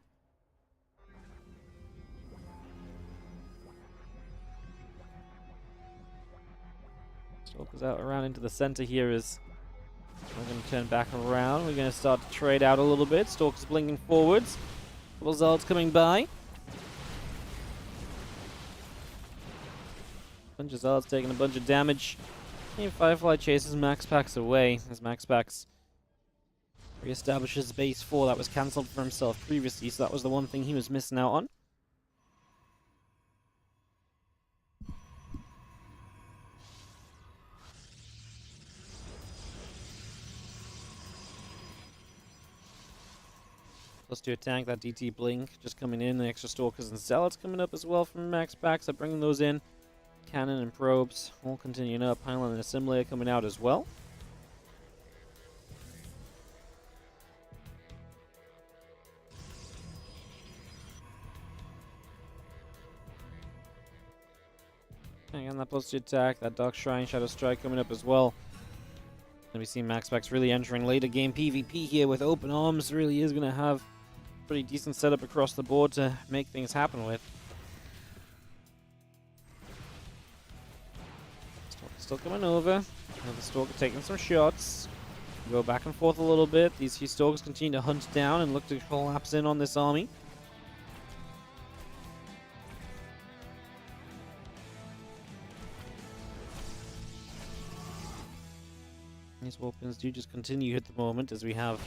Stalkers out around into the center here is... We're going to turn back around. We're going to start to trade out a little bit. Stalkers blinking forwards. Couple Zealots coming by. Bunch of Zealots taking a bunch of damage. And Firefly chases Maxpax away as Maxpax reestablishes base 4 that was cancelled for himself previously, so that was the one thing he was missing out on. Plus 2 attack, that DT blink just coming in. The extra Stalkers and Zealots coming up as well from Maxpax. So bringing those in. Cannon and probes all continuing up. Pylon and Assimilator coming out as well. Again, that plus 2 attack, that Dark Shrine, Shadow Strike coming up as well. And we see Maxpax really entering later game PvP here with open arms. Really is going to have pretty decent setup across the board to make things happen with. Stalker still coming over. Another Stalker taking some shots. Go back and forth a little bit. These few Stalkers continue to hunt down and look to collapse in on this army. These weapons do just continue at the moment as we have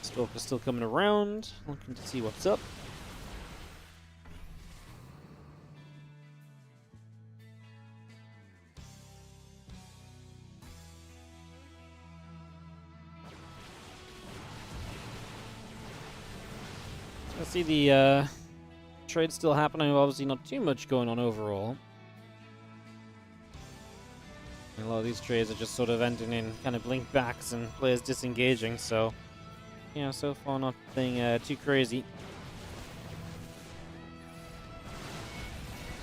Stalkers still coming around, looking to see what's up. I see the trade still happening, obviously not too much going on overall. A lot of these trades are just sort of ending in kind of blink backs and players disengaging, so yeah, so far nothing too crazy.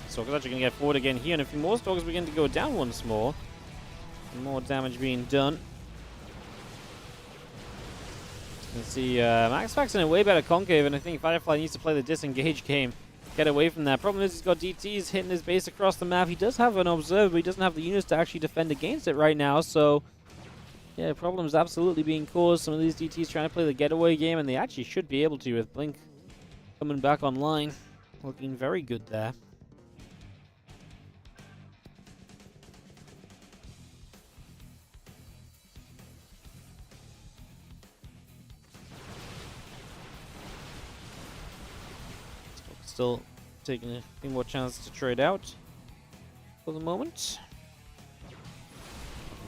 Stalkers actually going to get forward again here, and a few more Stalkers begin to go down once more. And more damage being done. You can see Maxpax in a way better concave, and I think Firefly needs to play the disengage game. Get away from that. Problem is he's got DTs hitting his base across the map. He does have an observer, but he doesn't have the units to actually defend against it right now, so yeah, problems absolutely being caused. Some of these DTs trying to play the getaway game, and they actually should be able to with Blink coming back online. Looking very good there. Still taking a few more chances to trade out for the moment.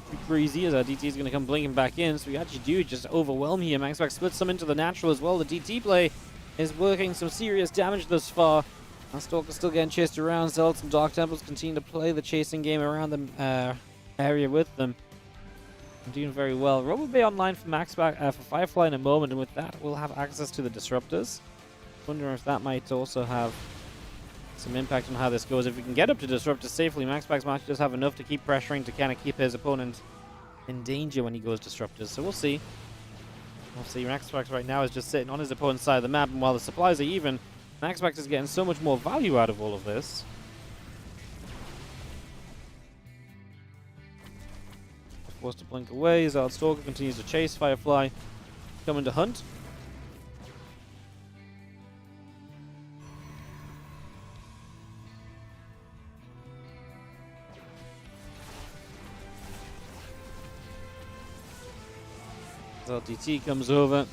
Too crazy as our DT is going to come blinking back in, so we actually do just overwhelm here. Maxpax splits some into the natural as well. The DT play is working some serious damage thus far. Our Stalker's still getting chased around. Zealots and Dark Temples continue to play the chasing game around the area with them. I'm doing very well. Robo Bay online for Maxpax for Firefly in a moment, and with that we'll have access to the disruptors. Wondering if that might also have some impact on how this goes. If we can get up to disruptors safely, Maxpax might just have enough to keep pressuring to kind of keep his opponent in danger when he goes disruptors. So we'll see. We'll see. Maxpax right now is just sitting on his opponent's side of the map, and while the supplies are even, Maxpax is getting so much more value out of all of this. Forced to blink away. Zard Stalker continues to chase Firefly. Coming to hunt. LTT comes over.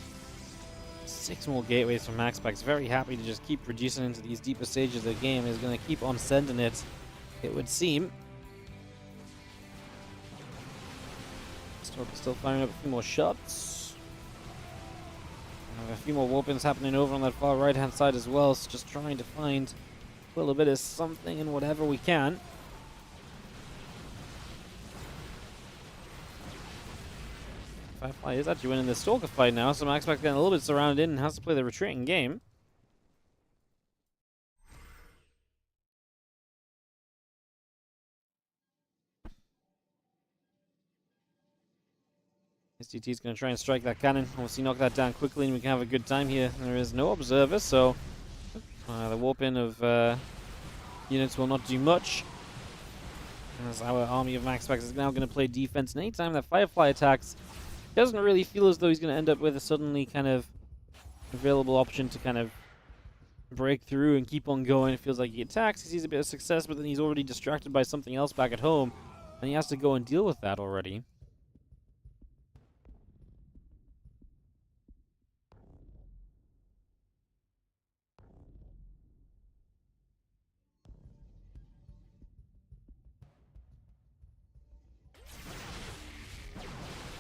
6 more gateways from Maxpax. Very happy to just keep reducing into these deeper stages of the game. Is going to keep on sending it, it would seem. Still firing up a few more shots. A few more warpings happening over on that far right hand side as well. So just trying to find a little bit of something in whatever we can. Firefly is actually winning the Stalker fight now, so Maxpax getting a little bit surrounded in and has to play the retreating game. SDT is going to try and strike that cannon. Obviously knock that down quickly and we can have a good time here. There is no observer, so the warp-in of units will not do much. As our army of Maxpax is now going to play defense, and anytime that Firefly attacks, it doesn't really feel as though he's going to end up with a suddenly kind of available option to kind of break through and keep on going. It feels like he attacks, he sees a bit of success, but then he's already distracted by something else back at home, and he has to go and deal with that already.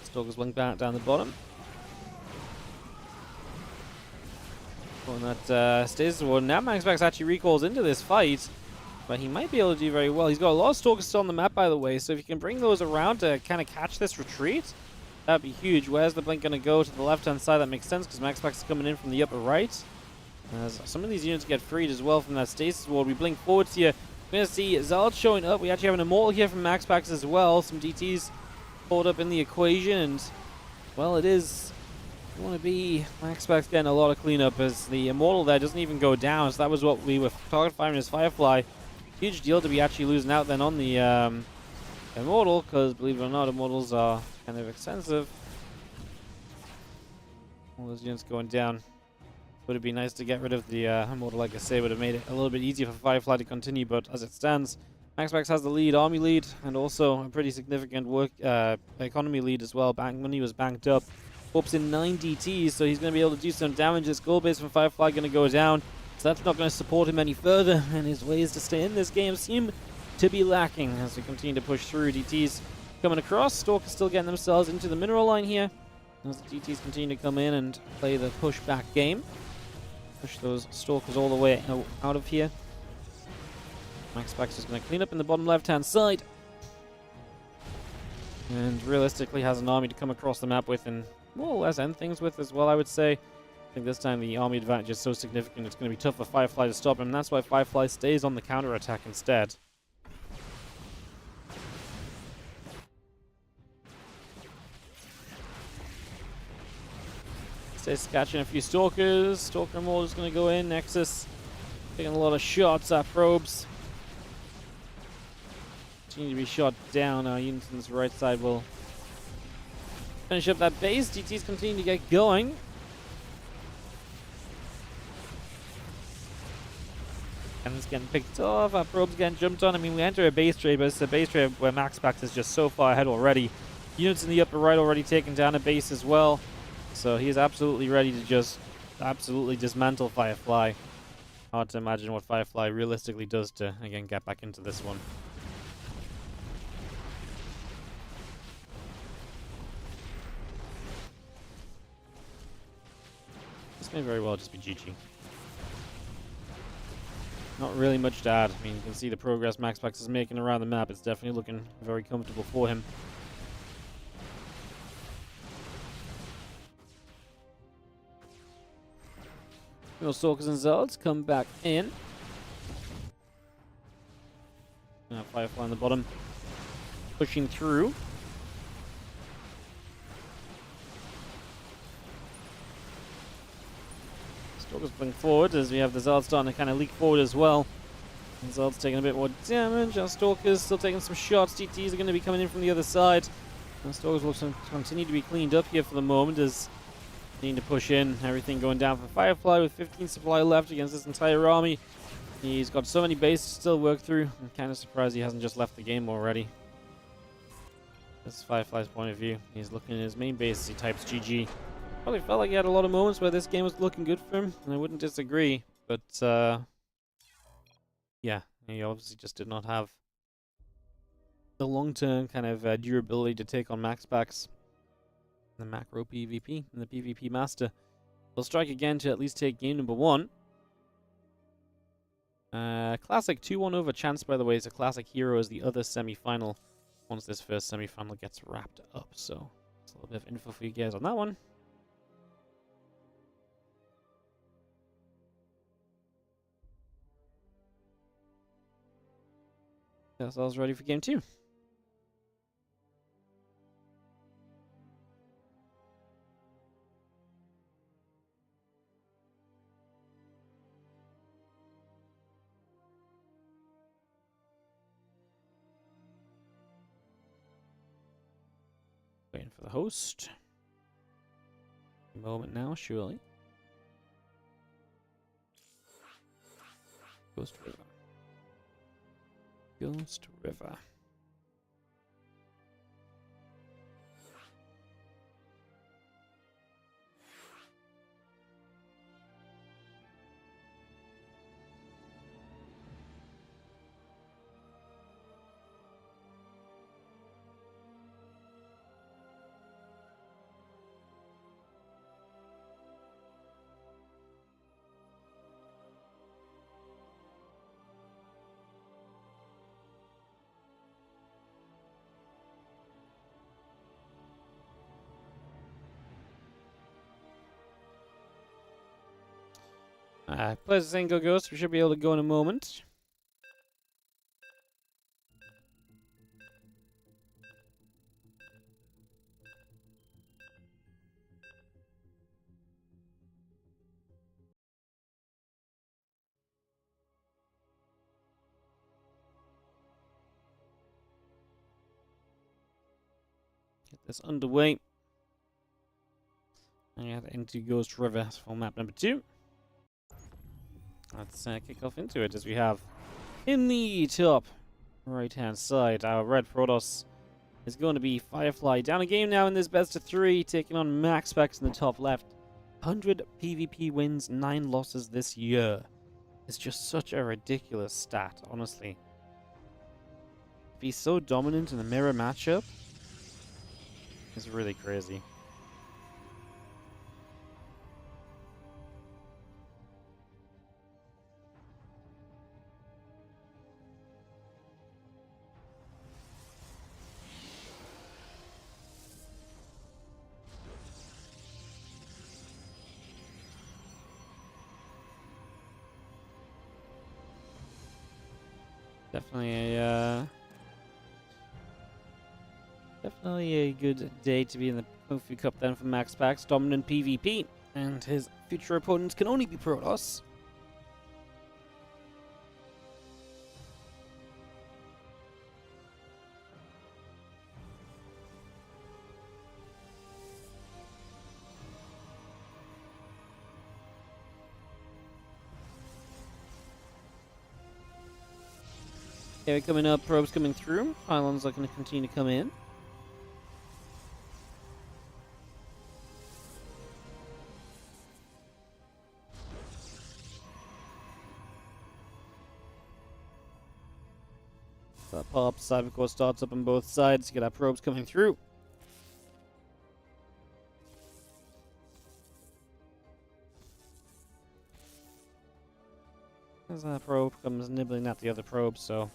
Stalker's blink back down the bottom. On that stasis ward. Now Maxpax actually recalls into this fight, but he might be able to do very well. He's got a lot of Stalkers still on the map, by the way, so if you can bring those around to kind of catch this retreat, that'd be huge. Where's the blink going to go? To the left-hand side. That makes sense, because Maxpax is coming in from the upper right. As some of these units get freed as well from that stasis ward. We blink forwards here. We're going to see Zald showing up. We actually have an Immortal here from Maxpax as well. Some DTs pulled up in the equation, and well, it is you want to be Maxpax getting a lot of cleanup as the Immortal there doesn't even go down. So that was what we were target firing as Firefly. Huge deal to be actually losing out then on the Immortal, because believe it or not, Immortals are kind of expensive. All those units going down. Would have been nice to get rid of the Immortal, like I say, would have made it a little bit easier for Firefly to continue, but as it stands, Maxpax has the lead, army lead, and also a pretty significant economy lead as well. Bank money was banked up. Warps in 9 DTs, so he's going to be able to do some damage. This gold base from Firefly going to go down, so that's not going to support him any further, and his ways to stay in this game seem to be lacking as we continue to push through. DTs coming across. Stalkers still getting themselves into the mineral line here as the DTs continue to come in and play the push-back game. Push those Stalkers all the way out of here. Maxpax is going to clean up in the bottom left-hand side. And realistically has an army to come across the map with and more or less end things with as well, I would say. I think this time the army advantage is so significant it's going to be tough for Firefly to stop him. And that's why Firefly stays on the counter-attack instead. Stays catching a few Stalkers. Stalker Immortal is going to go in. Nexus taking a lot of shots at probes. Continue to be shot down. Our units on this right side will finish up that base. DTs continue to get going. And it's getting picked off. Our probes getting jumped on. I mean, we enter a base trade, but it's a base trade where Maxpax is just so far ahead already. Units in the upper right already taking down a base as well. So he is absolutely ready to just absolutely dismantle Firefly. Hard to imagine what Firefly realistically does to, again, get back into this one. This may very well just be GG. Not really much to add. I mean, you can see the progress Maxpax is making around the map. It's definitely looking very comfortable for him. Stalkers and Zards come back in. Now Firefly on the bottom, pushing through. Stalker's pulling forward as we have the Zard starting to kind of leak forward as well. And Zard's taking a bit more damage. Our Stalker's still taking some shots. TTs are going to be coming in from the other side. And Stalkers will continue to be cleaned up here for the moment as needing to push in. Everything going down for Firefly with 15 supply left against this entire army. He's got so many bases to still work through. I'm kind of surprised he hasn't just left the game already. This is Firefly's point of view. He's looking at his main base as he types GG. Probably felt like he had a lot of moments where this game was looking good for him, and I wouldn't disagree. But, yeah, he obviously just did not have the long-term kind of durability to take on Maxpax, the macro PvP, and the PvP master. They'll strike again to at least take game number 1. Classic 2-1 over chance, by the way, is a classic hero as the other semi-final once this first semi-final gets wrapped up. So, it's a little bit of info for you guys on that one. That's all ready for game 2. Waiting for the host. A moment now, surely. Ghost River. Ghost River. Plays the single ghost. We should be able to go in a moment. Get this underway. And you have into Ghost River for map number 2. Let's kick off into it as we have in the top right-hand side, our red Protoss is going to be Firefly. Down a game now in this best of 3, taking on Maxpax in the top left. 100 PvP wins, 9 losses this year. It's just such a ridiculous stat, honestly. To be so dominant in a mirror matchup is really crazy. Definitely a good day to be in the Kofi Cup then for Maxpax. Dominant PvP, and his future opponents can only be Protoss. Okay, coming up, probes coming through. Pylons are going to continue to come in. That pops, Cybercore starts up on both sides. You get our probes coming through. As that probe comes nibbling at the other probe, so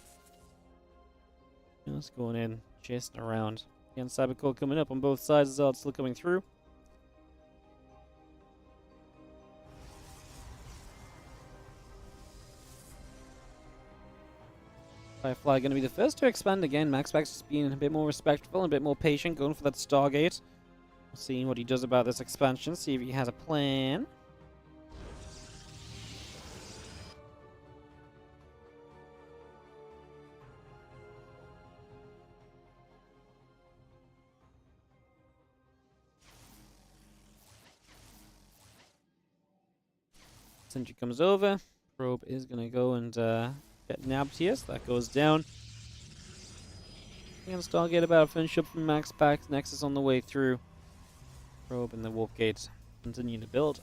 just going in, chasing around. Again, Cybercore coming up on both sides as well, it's still coming through. Firefly going to be the first to expand again. Maxpax just being a bit more respectful and a bit more patient, going for that Stargate. We'll see what he does about this expansion, see if he has a plan. Sentry comes over. Probe is going to go and get nabbed here, so that goes down. And Stargate about to finish up from Maxpax. Nexus on the way through. Probe and the Warp Gate continue to build.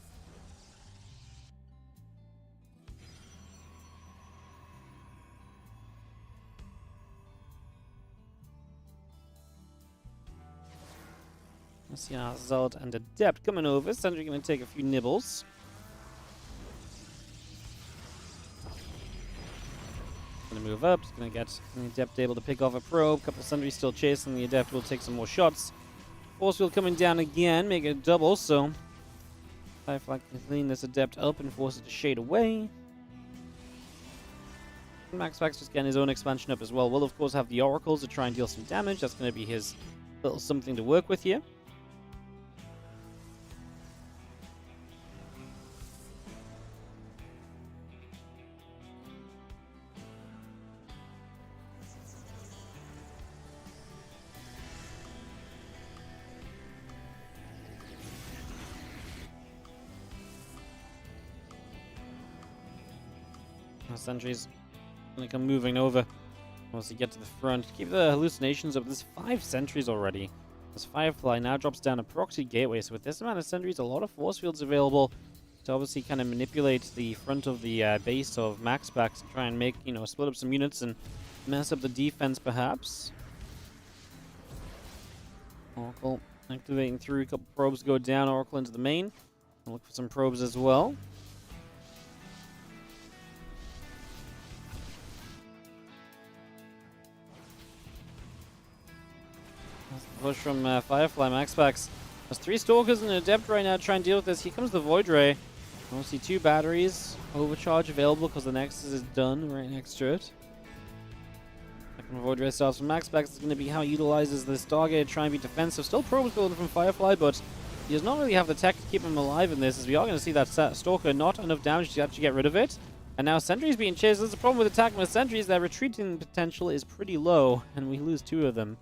Let's see Zod and Adept coming over. Sentry going to take a few nibbles. Going to move up. He's going to get the Adept able to pick off a probe. Couple Sentries still chasing. The Adept will take some more shots. Force field coming down again, make it a double. So Firefly can clean this Adept up and force it to shade away. Maxpax just getting his own expansion up as well. Will of course have the Oracles to try and deal some damage. That's going to be his little something to work with here. Sentries gonna come moving over once you get to the front. Keep the hallucinations up. There's 5 sentries already. This Firefly now drops down a proxy gateway. So with this amount of sentries, a lot of force fields available to obviously kind of manipulate the front of the base of Maxpax and try and make, you know, split up some units and mess up the defense perhaps. Oracle activating through. A couple probes go down. Oracle into the main. I'll look for some probes as well. Push from Firefly. Maxpax has 3 Stalkers and an Adept right now to try and deal with this. Here comes the Void Ray. I see 2 batteries. Overcharge available because the Nexus is done right next to it. Second Void Ray starts from Maxpax. Is going to be how he utilizes the Stargate to try and be defensive. Still probes building from Firefly, but he does not really have the tech to keep him alive in this, as we are going to see that Stalker not enough damage to actually get rid of it. And now Sentry's being chased. There's a problem with attacking with Sentries. Their retreating potential is pretty low, and we lose 2 of them.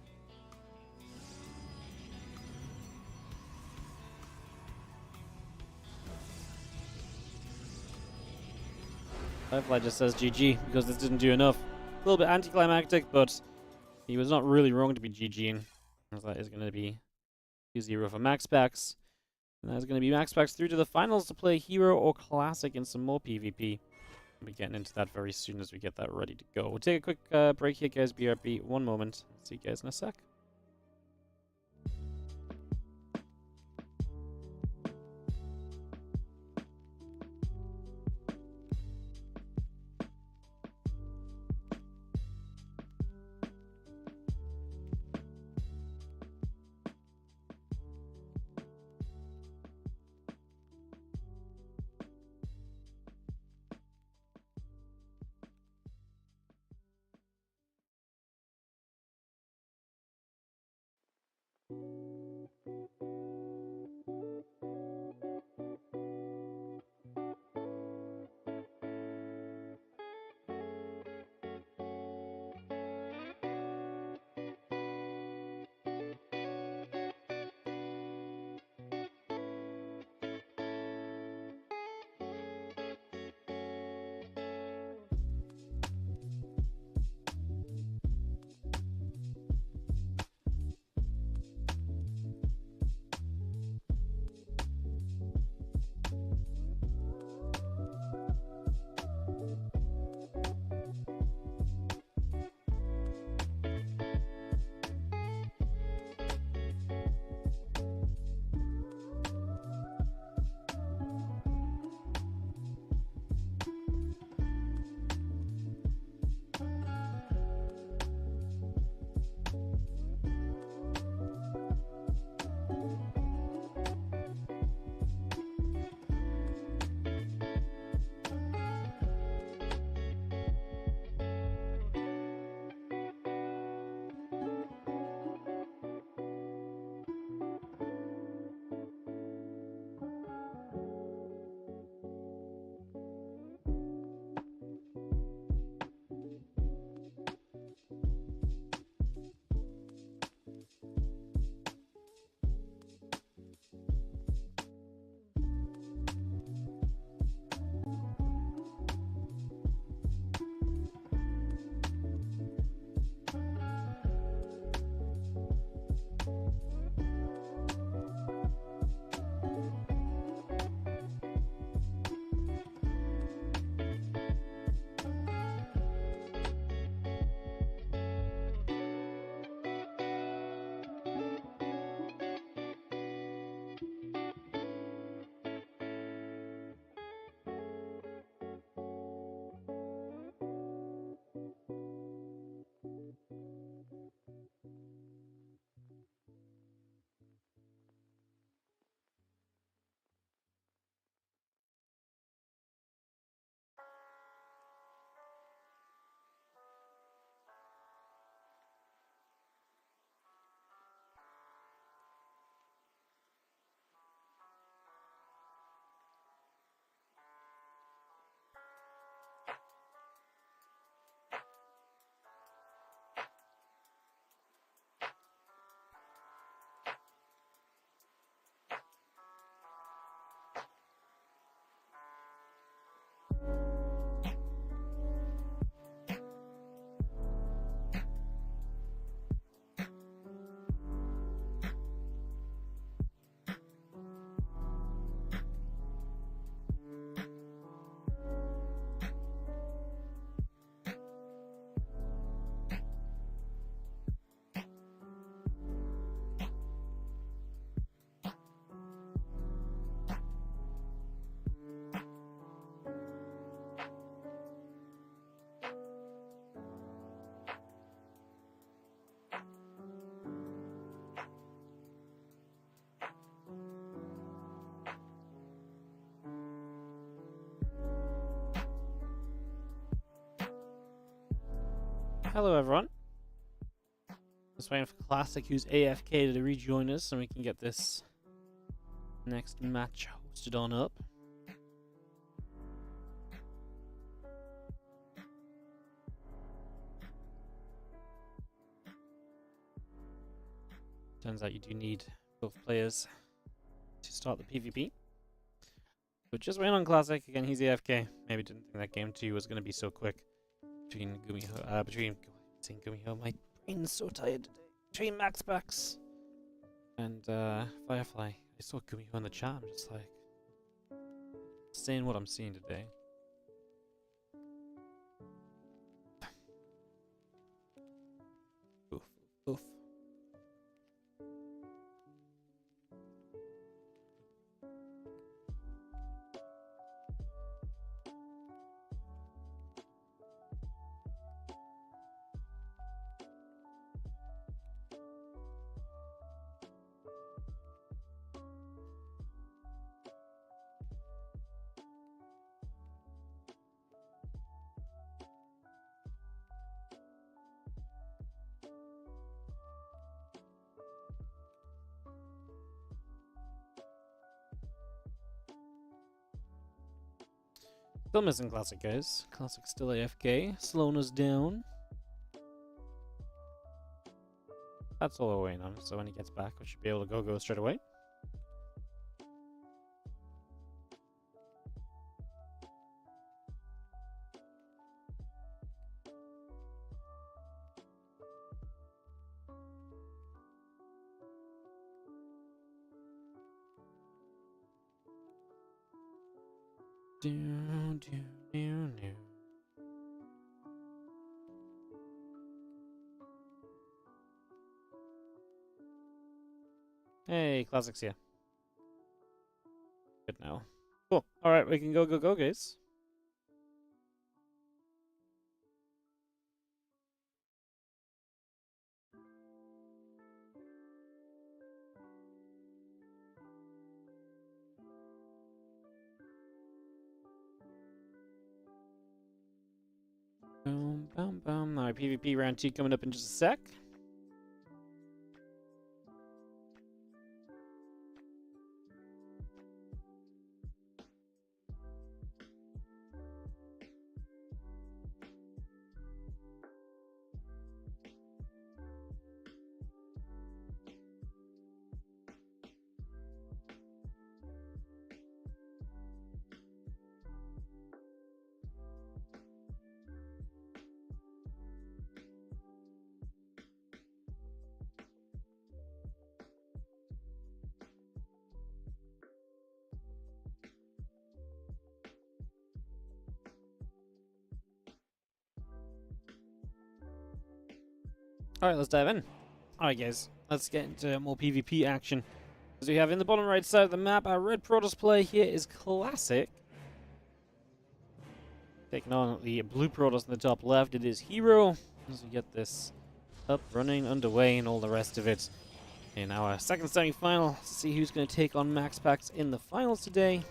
Firefly just says GG because this didn't do enough. A little bit anticlimactic, but he was not really wrong to be GGing. That is going to be 2-0 for Maxpax. And that is going to be Maxpax through to the finals to play Hero or Classic in some more PvP. We'll be getting into that very soon as we get that ready to go. We'll take a quick break here, guys. BRB, 1 moment. See you guys in a sec. hello everyone. Just waiting for Classic, who's AFK, to rejoin us, and we can get this next match hosted on up. Turns out you do need both players to start the PvP. But just waiting on Classic. Again, he's AFK. Maybe didn't think that game 2 was going to be so quick. Between Gumiho, my brain's so tired today. Between Maxpax and Firefly. I saw Gumiho in the chat. I'm just like, seeing what I'm seeing today. Oof, oof. Still missing Classic, guys. Classic's still AFK, slowing us down. That's all we're waiting on, so when he gets back, we should be able to go straight away. Hey, Classic's here. Good now. Cool. Alright, we can go, guys. Boom, boom, boom. Alright, PvP round 2 coming up in just a sec. Alright, let's dive in. Alright guys, let's get into more PvP action. As we have in the bottom right side of the map, our red Protoss player here is Classic. Taking on the blue Protoss in the top left, it is Hero. As we get this up, running, underway, and all the rest of it. In our second semi-final, to see who's going to take on Maxpax in the finals today.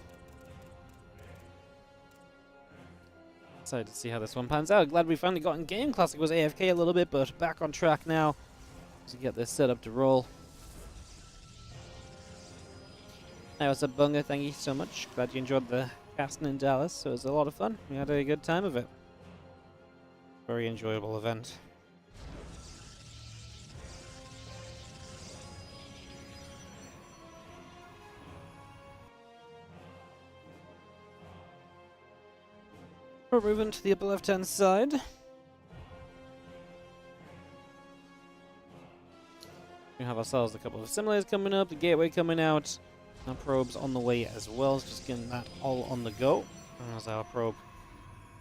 Excited to see how this one pans out. Glad we finally got in game. Classic was AFK a little bit, but back on track now to get this set up to roll. Hey, what's up, Bunga? Thank you so much. Glad you enjoyed the casting in Dallas. It was a lot of fun. We had a good time of it. Very enjoyable event. We're moving to the upper left-hand side. We have ourselves a couple of simulators coming up, the gateway coming out, our probe's on the way as well, just getting that all on the go. And as our probe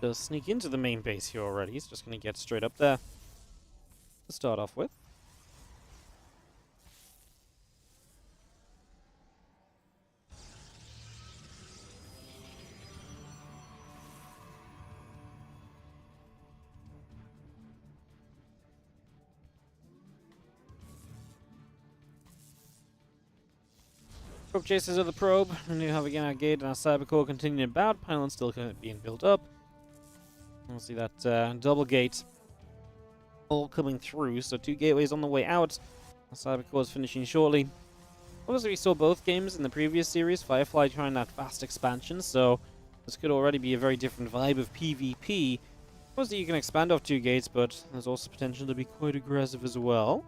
does sneak into the main base here already, it's just going to get straight up there to start off with. Probe chases of the probe, and we have again our gate and our cybercore continuing about. Pylon still being built up. We'll see that double gate all coming through. So 2 gateways on the way out. Cybercore is finishing shortly. Obviously, we saw both games in the previous series. Firefly trying that fast expansion, so this could already be a very different vibe of PvP. Obviously, you can expand off 2 gates, but there's also potential to be quite aggressive as well.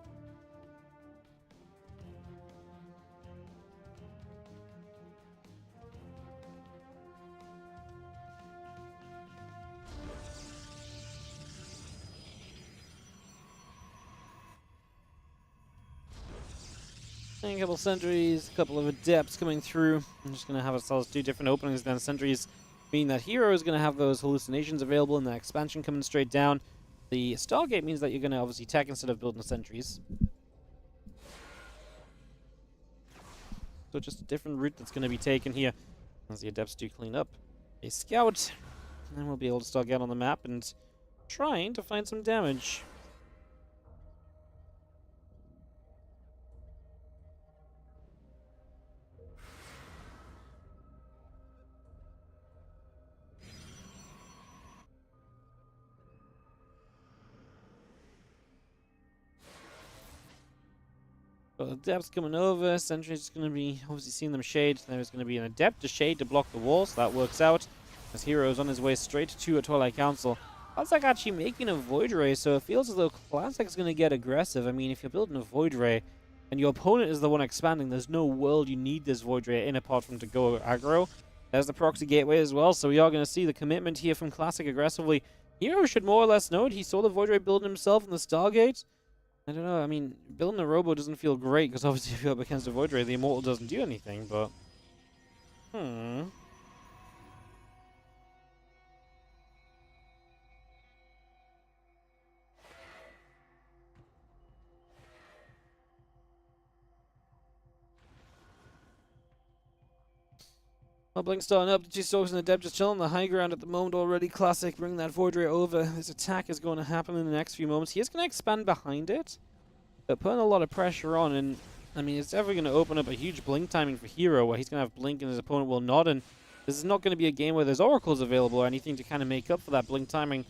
A couple sentries, a couple of adepts coming through. I'm just going to have ourselves 2 different openings then. Sentries mean that Hero is going to have those hallucinations available and the expansion coming straight down. The Stargate means that you're going to obviously tech instead of building sentries. So just a different route that's going to be taken here as the adepts do clean up a scout. And then we'll be able to start getting on the map and trying to find some damage. So the adepts coming over, sentry's going to be obviously seeing them shade. There's going to be an adept to shade to block the wall, so that works out. As Hero's on his way straight to a Twilight Council. Classic actually making a Void Ray, so it feels as though Classic's going to get aggressive. I mean, if you're building a Void Ray and your opponent is the one expanding, there's no world you need this Void Ray in apart from to go aggro. There's the proxy gateway as well, so we are going to see the commitment here from Classic aggressively. Hero should more or less know it. He saw the Void Ray building himself in the Stargate. I don't know, I mean, building a Robo doesn't feel great, because obviously if you're up against a Void Ray, the Immortal doesn't do anything, but... Well, Blink starting up, the 2 Stalkers and the Adept just chilling on the high ground at the moment already. Classic bringing that Void Ray over. This attack is going to happen in the next few moments. He is going to expand behind it. They're putting a lot of pressure on, and I mean, it's ever going to open up a huge blink timing for Hero, where he's going to have blink and his opponent will not, and this is not going to be a game where there's oracles available or anything to kind of make up for that blink timing,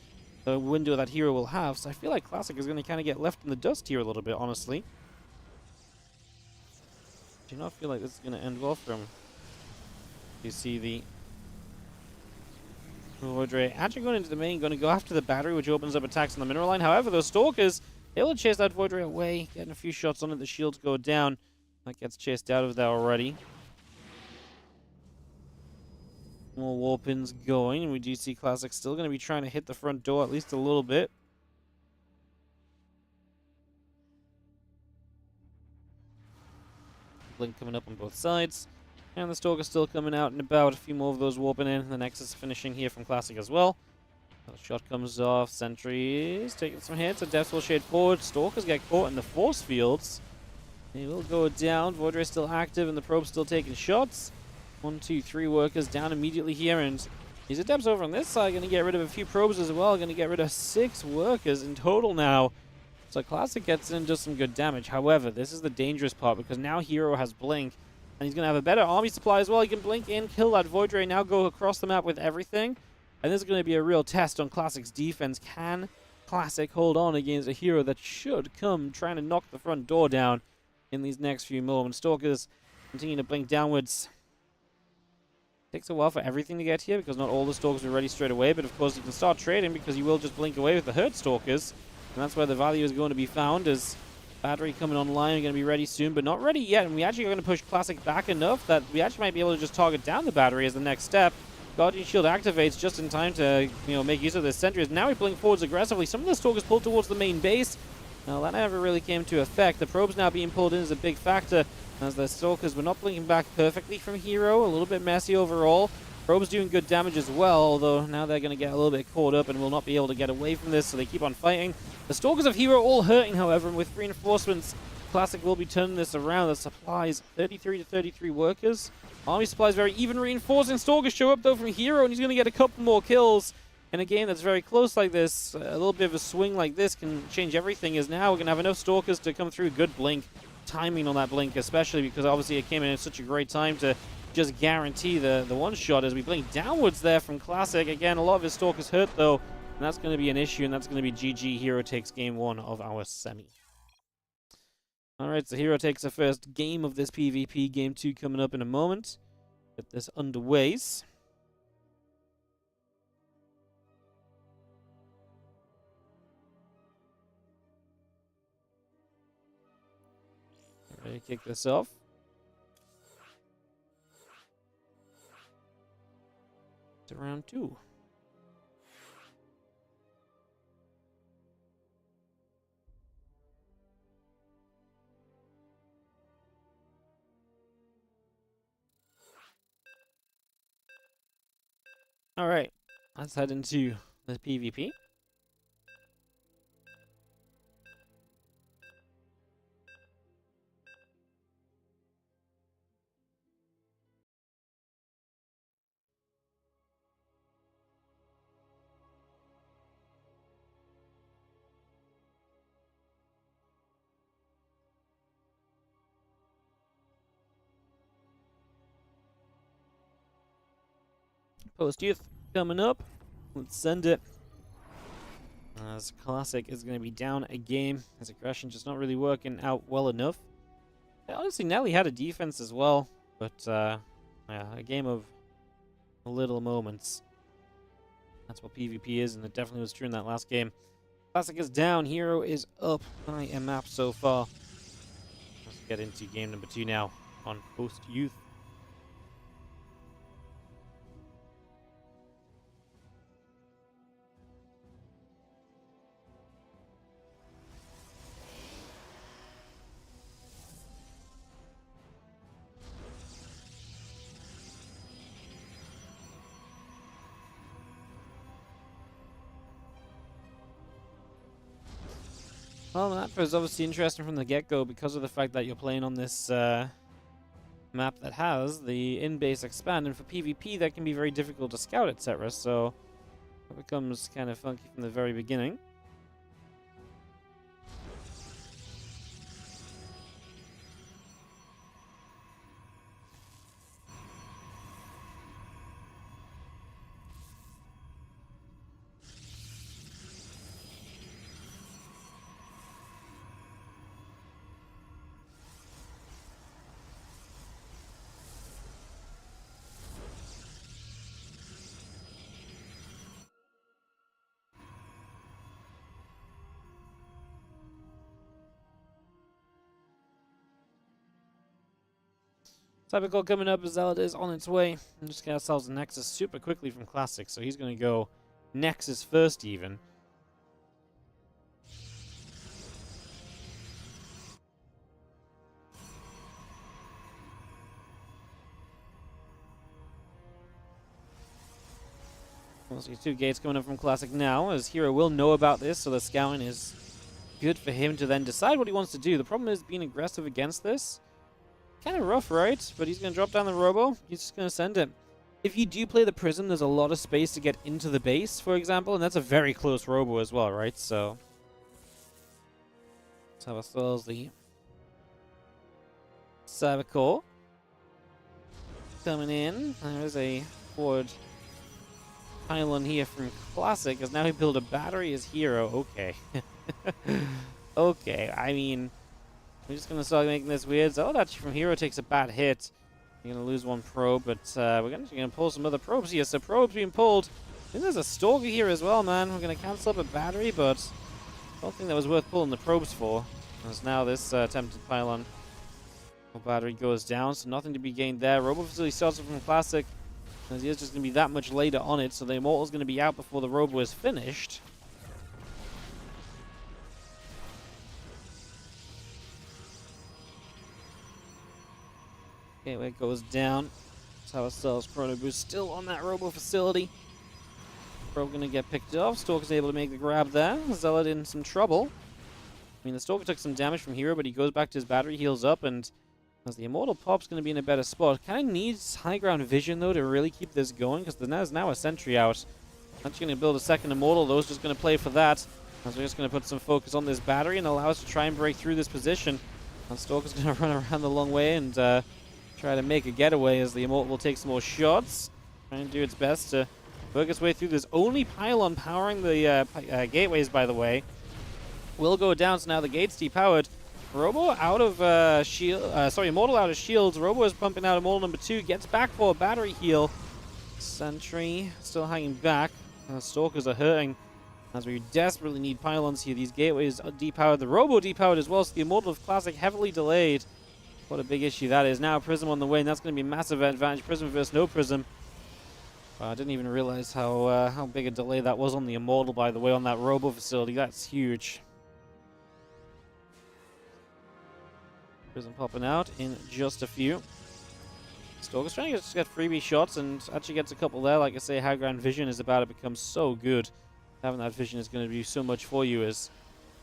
the window that Hero will have, so I feel like Classic is going to kind of get left in the dust here a little bit, honestly. Do not feel like this is going to end well for him. You see the Void Ray actually going into the main, going to go after the battery, which opens up attacks on the mineral line. However, those Stalkers able to chase that Void Ray away, getting a few shots on it. The shields go down. That gets chased out of there already. More warpins going, and we do see Classic still going to be trying to hit the front door at least a little bit. Blink coming up on both sides. And the Stalker still coming out and about. A few more of those warping in. The Nexus finishing here from Classic as well. The shot comes off. Sentries taking some hits. Adepts will shade forward. Stalkers get caught in the force fields. They will go down. Void Ray still active and the Probe's still taking shots. 1, 2, 3 workers down immediately here. And these Adepts over on this side going to get rid of a few Probes as well. Going to get rid of 6 workers in total now. So Classic gets in and does some good damage. However, this is the dangerous part because now Hero has Blink. And he's going to have a better army supply as well. He can blink in, kill that Void Ray, now go across the map with everything. And this is going to be a real test on Classic's defense. Can Classic hold on against a Hero that should come trying to knock the front door down in these next few moments? Stalkers continue to blink downwards. Takes a while for everything to get here because not all the Stalkers are ready straight away. But of course you can start trading because you will just blink away with the Herd Stalkers. And that's where the value is going to be found, as battery coming online, going to be ready soon, but not ready yet. And we actually are going to push Classic back enough that we actually might be able to just target down the battery as the next step. Guardian Shield activates just in time to, make use of this sentries. Now we blink forwards aggressively. Some of the Stalkers pulled towards the main base. Now that never really came to effect. The Probes now being pulled in is a big factor, as the Stalkers were not blinking back perfectly from Hero. A little bit messy overall. Probes doing good damage as well, although now they're going to get a little bit caught up and will not be able to get away from this, so they keep on fighting. The Stalkers of Hero all hurting, however, and with reinforcements, Classic will be turning this around. The supplies, 33 to 33 workers. Army supplies very even reinforcing. Stalkers show up, though, from Hero, and he's going to get a couple more kills. In a game that's very close like this, a little bit of a swing like this can change everything, as now we're going to have enough Stalkers to come through. Good blink. Timing on that blink, especially because obviously it came in at such a great time to just guarantee the one shot as we blink downwards there from Classic. Again, a lot of his Stalkers hurt though. And that's going to be an issue, and that's going to be GG. Hero takes game 1 of our semi. Alright, so Hero takes the first game of this PvP. Game 2 coming up in a moment. Get this underway. Ready to kick this off. To round 2. Alright, let's head into the PvP. Post-youth coming up. Let's send it. As Classic is going to be down a game. His aggression just not really working out well enough. Honestly, Nelly had a defense as well. But, yeah, a game of little moments. That's what PvP is, and it definitely was true in that last game. Classic is down. Hero is up by a map so far. Let's get into game number 2 now on Post-youth. Well, the map is obviously interesting from the get-go because of the fact that you're playing on this map that has the in-base expand, and for PvP that can be very difficult to scout, etc. So it becomes kind of funky from the very beginning. Typical coming up as Zealot is on its way. And just get ourselves a Nexus super quickly from Classic, so he's going to go Nexus first even. We'll see 2 gates coming up from Classic now, as Hero will know about this, so the scouting is good for him to then decide what he wants to do. The problem is being aggressive against this. Kind of rough, right? But he's going to drop down the robo. He's just going to send it. If you do play the Prism, there's a lot of space to get into the base, for example, and that's a very close robo as well, right? So let's have ourselves the Cybercore coming in. There's a forward pylon here from Classic, as now he built a battery as Hero. Okay. Okay, I mean, we're just going to start making this weird. So, actually from Hero takes a bad hit. You're going to lose 1 probe, but we're going to pull some other probes here. So probes being pulled. I think there's a Stalker here as well, man. We're going to cancel up a battery, but I don't think that was worth pulling the probes for. As now this attempted pylon battery goes down, so nothing to be gained there. Robo Facility starts from Classic, as he is just going to be that much later on it, so the Immortal's going to be out before the Robo is finished. Okay, it goes down. Let's have ourselves Chrono Boost still on that Robo Facility. Probe going to get picked off. Stalker's able to make the grab there. Zealot in some trouble. I mean, the Stalker took some damage from Hero, but he goes back to his battery, heals up, and as the Immortal pop's going to be in a better spot. Kind of needs high ground vision, though, to really keep this going, because there's now a sentry out. Actually going to build a second Immortal. Those just going to play for that. As we're just going to put some focus on this battery and allow us to try and break through this position. And Stalker's going to run around the long way and try to make a getaway, as the Immortal will take some more shots. Try and do its best to work its way through. There's only pylon powering the gateways, by the way. Will go down, so now the gate's depowered. Robo out of shield, Immortal out of shields. Robo is pumping out Immortal number 2, gets back for a battery heal. Sentry still hanging back. Stalkers are hurting, as we desperately need pylons here. These gateways are depowered. The Robo depowered as well, so the Immortal of Classic heavily delayed. What a big issue that is. Now Prism on the way, and that's going to be a massive advantage. Prism versus no Prism. I didn't even realize how big a delay that was on the Immortal, by the way, on that Robo facility. That's huge. Prism popping out in just a few. Stalker's trying to just get freebie shots and actually gets a couple there. Like I say, high ground vision is about to become so good. Having that vision is going to do so much for you, as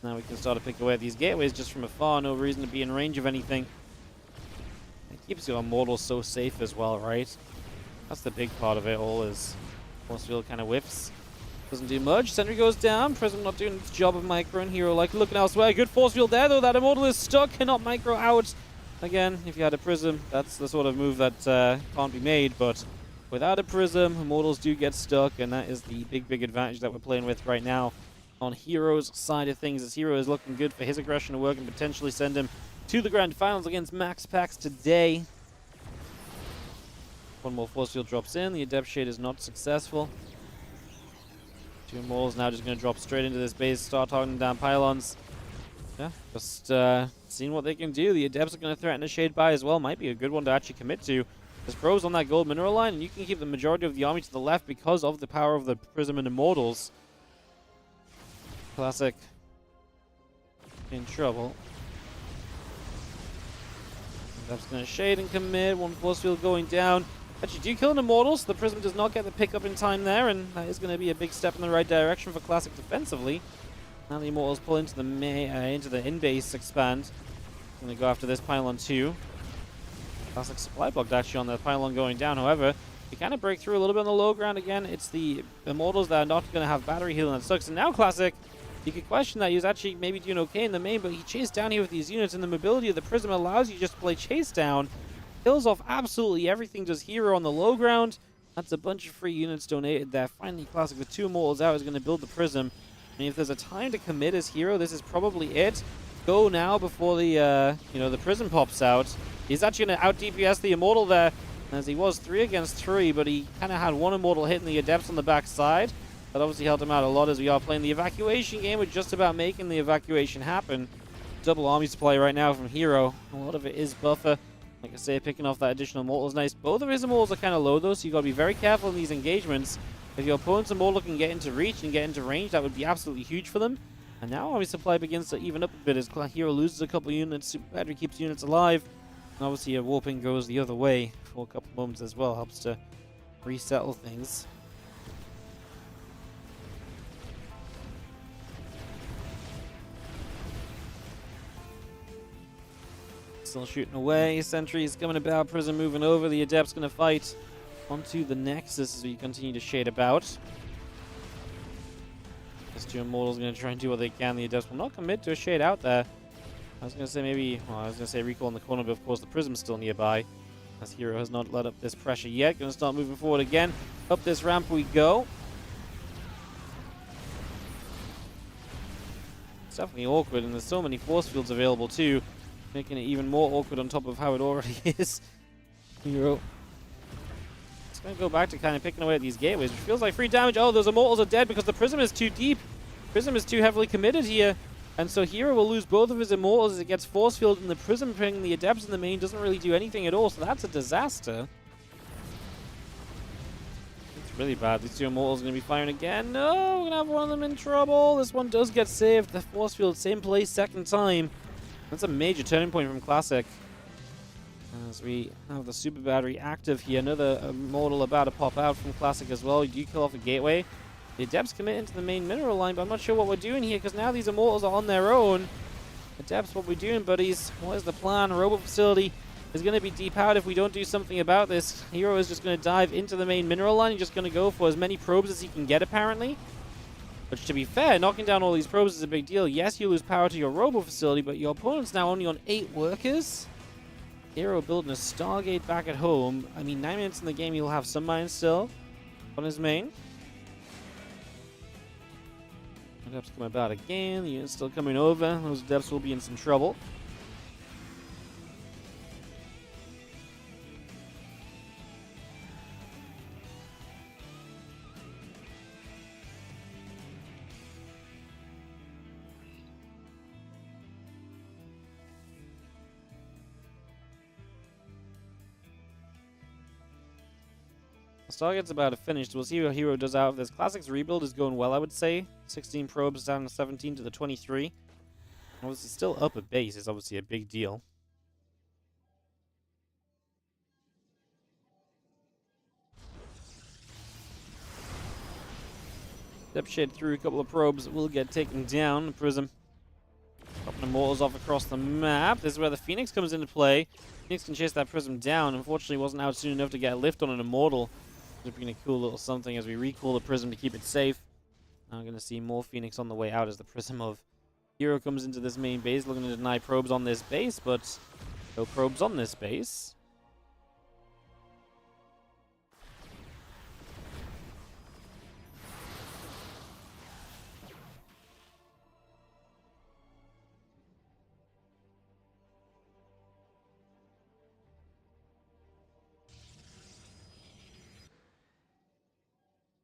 now we can start to pick away at these gateways just from afar. No reason to be in range of anything. It keeps your Immortals so safe as well, right? That's the big part of it all, is Force Field kind of whiffs. Doesn't do much. Sentry goes down. Prism not doing its job of micro, and Hero like looking elsewhere. Good Force Field there, though. That Immortal is stuck. Cannot micro out. Again, if you had a Prism, that's the sort of move that can't be made. But without a Prism, Immortals do get stuck, and that is the big advantage that we're playing with right now on Hero's side of things. As Hero is looking good for his aggression to work and potentially send him to the Grand Finals against Maxpax today. One more Force Field drops in. The Adept Shade is not successful. 2 Immortals now just going to drop straight into this base, start targeting down pylons. Yeah, just seeing what they can do. The Adepts are going to threaten a Shade buy as well. Might be a good one to actually commit to. There's pros on that gold mineral line, and you can keep the majority of the army to the left because of the power of the Prism and Immortals. Classic in trouble. Adepts going to Shade and commit. 1 Force Field going down. Actually, do kill an Immortal, so the Prism does not get the pickup in time there, and that is going to be a big step in the right direction for Classic defensively. Now the Immortals pull into the in-base expand. Going to go after this pylon too. Classic supply blocked actually on the pylon going down. However, you kind of break through a little bit on the low ground again. It's the Immortals that are not going to have battery heal, and that sucks. And now Classic, you could question that he was actually maybe doing okay in the main, but he chased down here with these units, and the mobility of the Prism allows you just to play chase down. Kills off absolutely everything, does Hero on the low ground. That's a bunch of free units donated there. Finally, Classic with 2 Immortals out is going to build the Prism. And if there's a time to commit as Hero, this is probably it. Go now before the the Prism pops out. He's actually going to out DPS the Immortal there, as he was 3 against 3, but he kind of had 1 Immortal hitting the Adepts on the back side. That obviously helped him out a lot, as we are playing the evacuation game. We're just about making the evacuation happen. Double army supply right now from Hero. A lot of it is buffer. Like I say, picking off that additional Immortal is nice. Both of his Immortals are kind of low, though, so you've got to be very careful in these engagements. If your opponent's Immortal can get into reach and get into range, that would be absolutely huge for them. And now army supply begins to even up a bit as Hero loses a couple units. Super Battery keeps units alive. And obviously, a warping goes the other way for a couple moments as well. Helps to resettle things. Still shooting away. Sentry's coming about. Prism moving over. The Adept's going to fight onto the Nexus as we continue to shade about. These 2 Immortals going to try and do what they can. The Adepts will not commit to a shade out there. I was going to say maybe, well, I was going to say recall in the corner, but of course the Prism's still nearby, as Hero has not let up this pressure yet. Going to start moving forward again. Up this ramp we go. It's definitely awkward, and there's so many force fields available too, making it even more awkward on top of how it already is. Hero. It's going to go back to kind of picking away at these gateways, which feels like free damage. Oh, those Immortals are dead because the Prism is too deep. Prism is too heavily committed here. And so Hero will lose both of his Immortals as it gets force field, and the Prism bringing the Adepts in the main doesn't really do anything at all. So that's a disaster. It's really bad. These 2 Immortals are going to be firing again. No, we're going to have one of them in trouble. This one does get saved. The force field, same place, second time. That's a major turning point from Classic. As we have the Super Battery active here. Another Immortal about to pop out from Classic as well. You do kill off a gateway. The Adepts commit into the main mineral line, but I'm not sure what we're doing here, because now these Immortals are on their own. Adepts, what we're doing, buddies? What is the plan? Robo Facility is going to be depowered if we don't do something about this. Hero is just going to dive into the main mineral line. He's just going to go for as many probes as he can get, apparently. Which, to be fair, knocking down all these probes is a big deal. Yes, you lose power to your Robo Facility, but your opponent's now only on 8 workers. Hero building a Stargate back at home. I mean, 9 minutes in the game, he'll have some mines still on his main. Depths come about again. The unit's still coming over. Those depths will be in some trouble. Stargate's about to finish. We'll see what Hero does out of this. Classic's rebuild is going well, I would say. 16 probes down to 17 to the 23. Obviously, still up a base is obviously a big deal. Depth shade through a couple of probes will get taken down. The Prism dropping Immortals off across the map. This is where the Phoenix comes into play. Phoenix can chase that Prism down. Unfortunately, wasn't out soon enough to get a lift on an Immortal. Would have been a cool little something as we recall the Prism to keep it safe. Now we're going to see more Phoenix on the way out as the Prism of Hero comes into this main base, looking to deny probes on this base, but no probes on this base.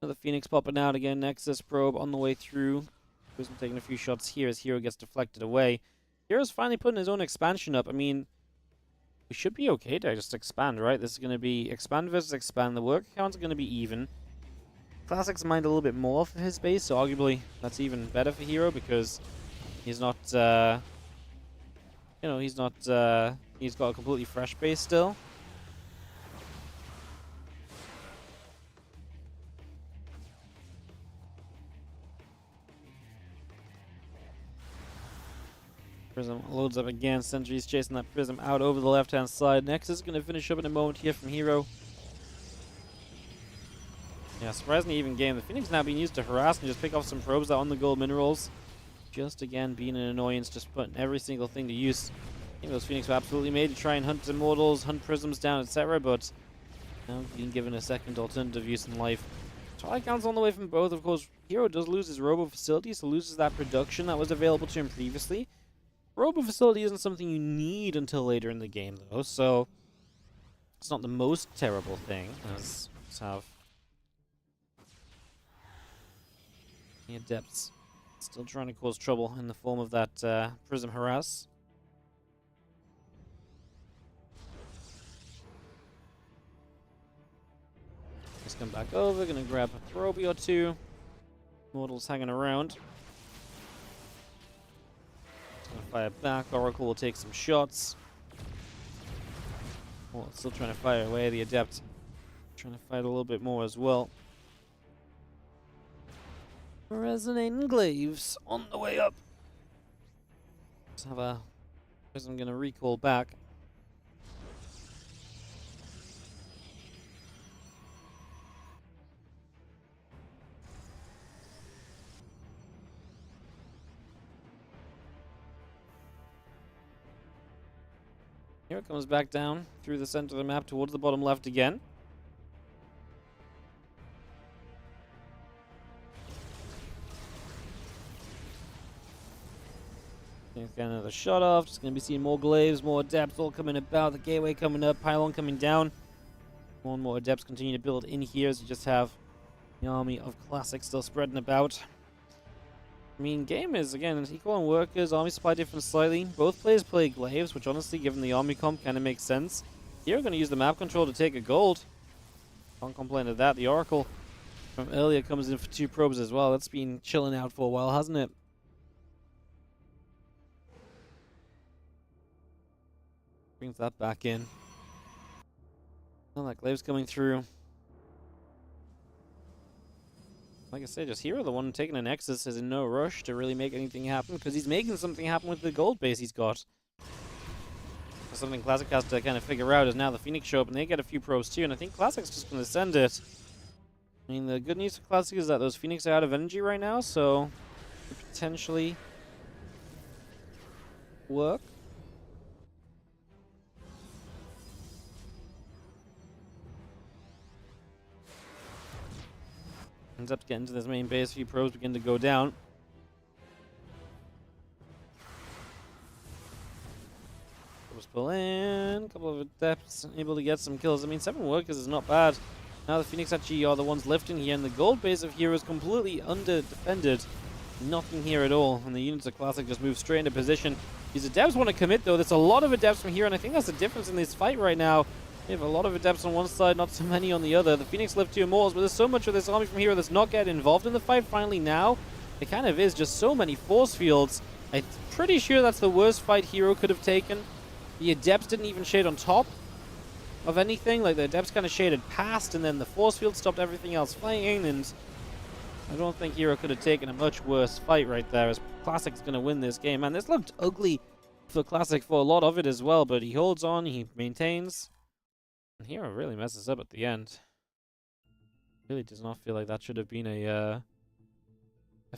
Another Phoenix popping out again. Nexus probe on the way through. Prism taking a few shots here as Hero gets deflected away. Hero's finally putting his own expansion up. I mean, we should be okay to just expand, right? This is going to be expand versus expand. The work count's going to be even. Classic's mined a little bit more for his base, so arguably that's even better for Hero because he's not, he's got a completely fresh base still. Prism loads up again. Sentry's chasing that Prism out over the left-hand side. Nexus is going to finish up in a moment here from Hero. Yeah, surprisingly even game. The Phoenix now being used to harass and just pick off some probes that on the gold minerals. Just again being an annoyance, just putting every single thing to use. I think those Phoenix were absolutely made to try and hunt Immortals, hunt Prisms down, etc. But now being given a second alternative use in life. Twilight counts on the way from both. Of course, Hero does lose his Robo Facility, so loses that production that was available to him previously. Robo Facility isn't something you need until later in the game, though, so it's not the most terrible thing. Let's have the Adepts still trying to cause trouble in the form of that Prism Harass. Just come back over, gonna grab a Proby or two. Mortals hanging around. Fire back. Oracle will take some shots. Well, still trying to fire away. The Adept trying to fight a little bit more as well. Resonating Glaives on the way up. Let's have a Prism gonna recall back. Here it comes back down through the center of the map towards the bottom left again. Get another shot off. Just going to be seeing more glaives, more adepts all coming about. The gateway coming up, pylon coming down. More and more adepts continue to build in here as you just have the army of classics still spreading about. I mean, game is, again, equal on workers, army supply different slightly. Both players play glaives, which honestly, given the army comp, kind of makes sense. Here, we're going to use the map control to take a gold. Can't complain of that. The Oracle from earlier comes in for 2 probes as well. That's been chilling out for a while, hasn't it? Brings that back in. Oh, that glaive's coming through. Like I said, just Hero, the one taking a Nexus, is in no rush to really make anything happen, because he's making something happen with the gold base he's got. Something Classic has to kind of figure out is now the Phoenix show up, and they get a few probes too, and I think Classic's just going to send it. I mean, the good news for Classic is that those Phoenix are out of energy right now, so could potentially work. Ends up getting to this main base, a few probes begin to go down. pull in. A couple of Adepts able to get some kills. I mean, 7 workers is not bad. Now the Phoenix actually are the ones lifting here, and the gold base of Heroes completely under-defended. Nothing here at all, and the units of Classic just move straight into position. These Adepts want to commit, though. There's a lot of Adepts from here, and I think that's the difference in this fight right now. We have a lot of Adepts on one side, not so many on the other. The Phoenix lift 2 Immortals, but there's so much of this army from Hero that's not getting involved in the fight. Finally now, it kind of is just so many force fields. I'm pretty sure that's the worst fight Hero could have taken. The Adepts didn't even shade on top of anything. Like, the Adepts kind of shaded past, and then the force field stopped everything else fighting, and I don't think Hero could have taken a much worse fight right there, as Classic's going to win this game. Man, this looked ugly for Classic for a lot of it as well, but he holds on, he maintains. And Hero really messes up at the end. Really does not feel like that should have been a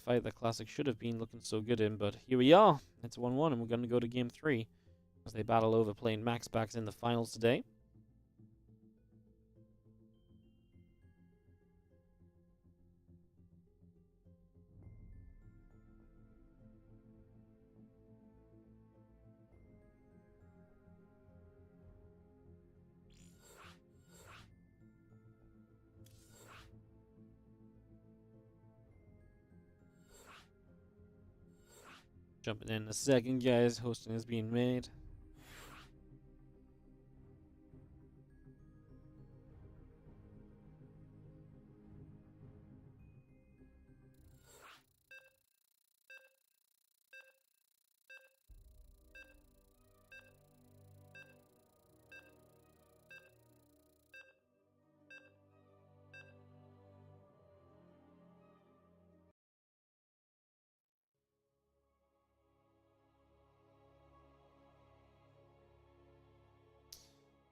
fight that Classic should have been looking so good in, but here we are. It's 1-1, and we're going to go to Game 3 as they battle over playing Maxpax in the finals today. Jumping in a second, guys. Hosting is being made.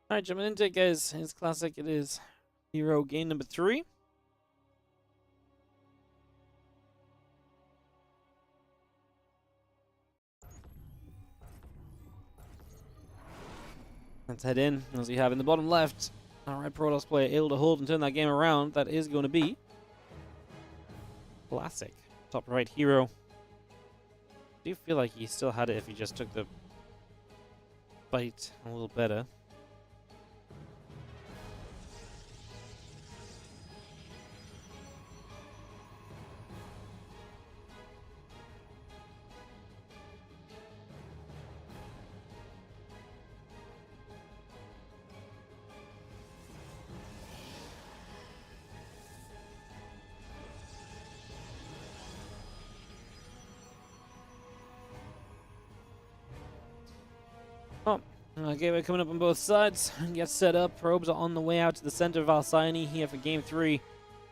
Alright, jumping into it, guys. It's Classic. It is Hero game number 3. Let's head in. As you have in the bottom left, alright, Protoss player able to hold and turn that game around. That is going to be Classic. Top right, Hero. I do feel like he still had it if he just took the fight a little better. Oh, gateway coming up on both sides. Gets set up. Probes are on the way out to the center of Alcyone here for Game 3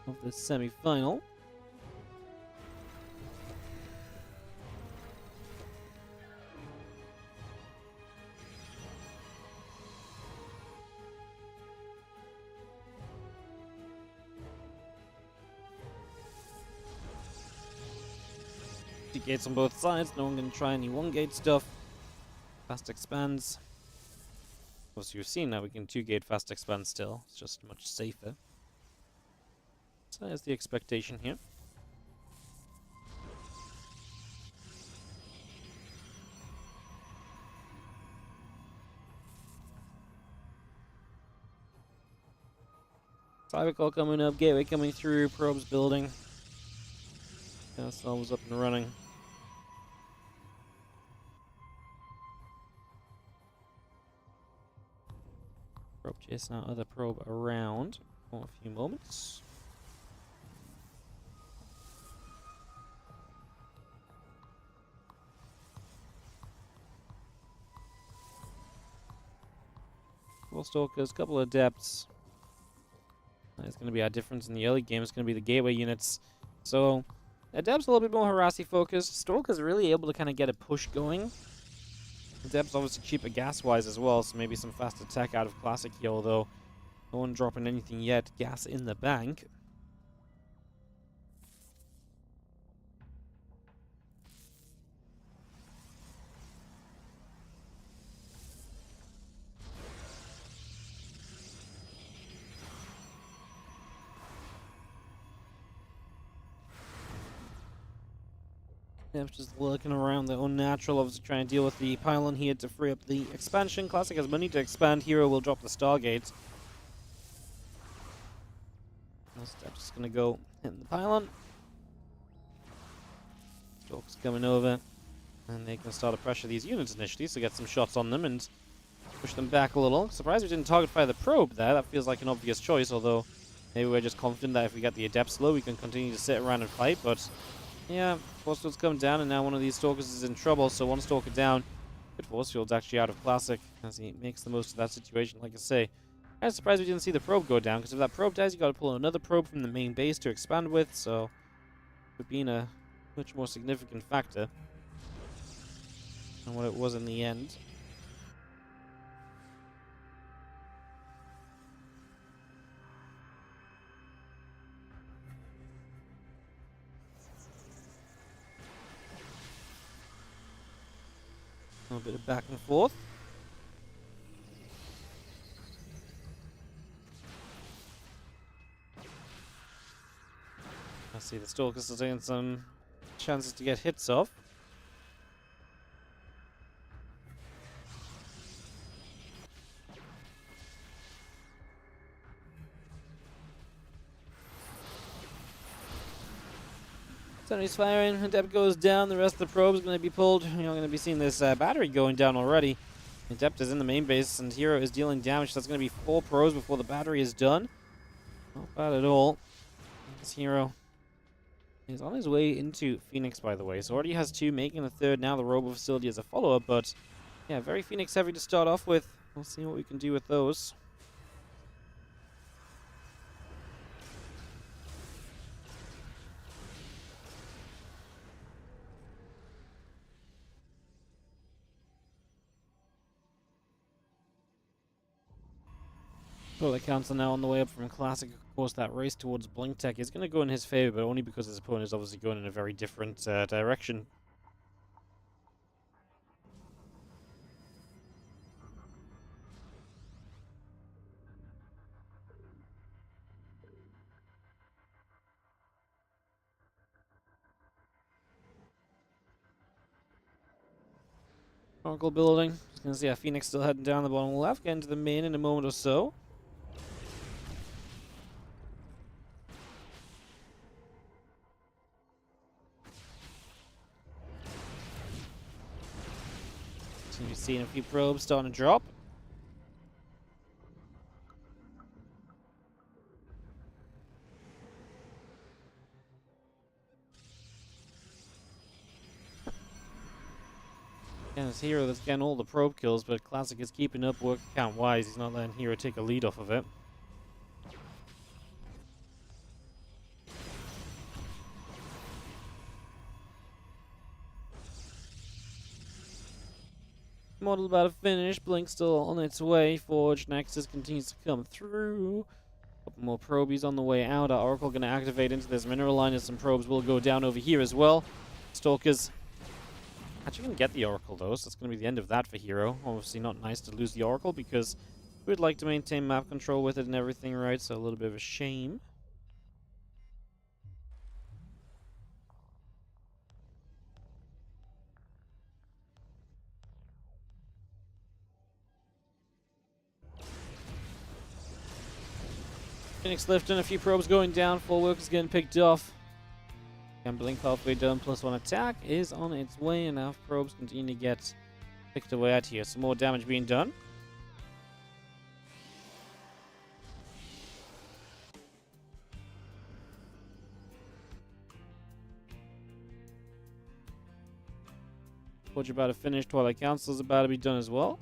of the semi-final. Two gates on both sides. No one going to try any one-gate stuff. Fast expands. As you've seen now, we can 2-gate fast expand still. It's just much safer. So that's the expectation here. Cyber call coming up, gateway coming through, probes building. That's almost up and running. Probe chasing out other probe around for a few moments. Couple stalkers, couple of adepts. That's going to be our difference in the early game. It's going to be the gateway units. So adepts a little bit more harassy focused. Stalkers really able to kind of get a push going. Adepts obviously cheaper gas-wise as well, so maybe some fast attack out of Classic here, although no one dropping anything yet. Gas in the bank. Clem's just looking around the unnatural, obviously trying to deal with the pylon here to free up the expansion. Classic has money to expand. Hero will drop the Stargate. Step just gonna go hit the pylon. Stalk's coming over, and they can start to pressure these units initially, so get some shots on them and push them back a little. Surprised we didn't target fire the probe there. That feels like an obvious choice, although maybe we're just confident that if we get the adept slow, we can continue to sit around and fight. But yeah, force field's come down, and now one of these stalkers is in trouble. So one stalker down. Good force field's actually out of classic as he makes the most of that situation. Like I say, I'm surprised we didn't see the probe go down, because if that probe dies, you got to pull another probe from the main base to expand with. So it would be a much more significant factor than what it was in the end. A little bit of back and forth. I see the Stalkers are taking some chances to get hits off. Somebody's firing, Adept goes down, the rest of the probe is going to be pulled. You're going to be seeing this battery going down already. Adept is in the main base, and Hero is dealing damage. So that's going to be 4 probes before the battery is done. Not bad at all. This Hero is on his way into Phoenix, by the way. So already has 2, making a 3rd. Now the Robo Facility as a follow-up, but yeah, very Phoenix heavy to start off with. We'll see what we can do with those. Toilet Council now on the way up from Classic. Of course, that race towards Blink Tech is going to go in his favor, but only because his opponent is obviously going in a very different direction. Oracle building. Just going to see Phoenix still heading down the bottom left. Get into the main in a moment or so. So you're seeing a few probes starting to drop. And it's Hero that's getting all the probe kills, but Classic is keeping up work count wise. He's not letting Hero take a lead off of it. Model about to finish. Blink still on its way. Forge Nexus continues to come through. Couple more probies on the way out. Our Oracle going to activate into this mineral line, and some probes will go down over here as well. Stalkers actually going to get the Oracle though, so that's going to be the end of that for Hero. Obviously not nice to lose the Oracle, because we'd like to maintain map control with it and everything, right? So a little bit of a shame. Phoenix lifting, a few probes going down, full work is getting picked off. And Blink halfway done, +1 attack is on its way, and now probes continue to get picked away out here. Some more damage being done. Forge about to finish, Twilight Council is about to be done as well.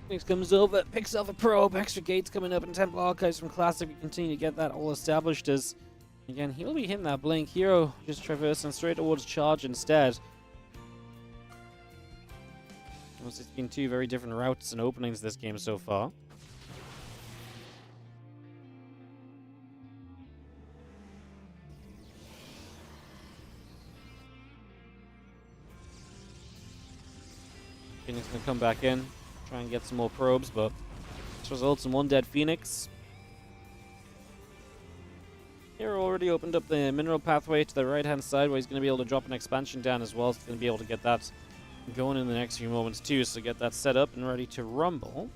Phoenix comes over, picks off a probe, extra gates coming up, and Temple Archives from Classic. We continue to get that all established as, again, he'll be hitting that Blink. Hero just traversing straight towards Charge instead. It's been 2 very different routes and openings this game so far. Phoenix gonna come back in, try and get some more probes, but this results in one dead Phoenix. Hero already opened up the mineral pathway to the right-hand side where he's going to be able to drop an expansion down as well. So he's going to be able to get that going in the next few moments too. So get that set up and ready to rumble.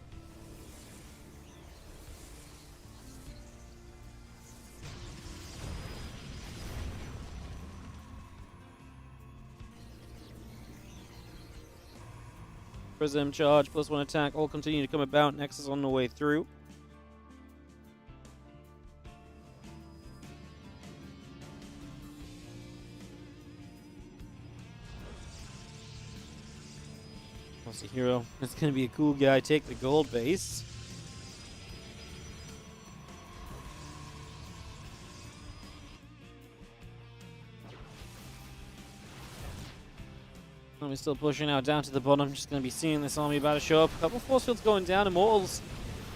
Prism charge, +1 attack, all continue to come about. Nexus on the way through. The hero. It's going to be a cool guy. Take the gold base. We're still pushing out down to the bottom. Just going to be seeing this army about to show up. A couple force fields going down. Immortals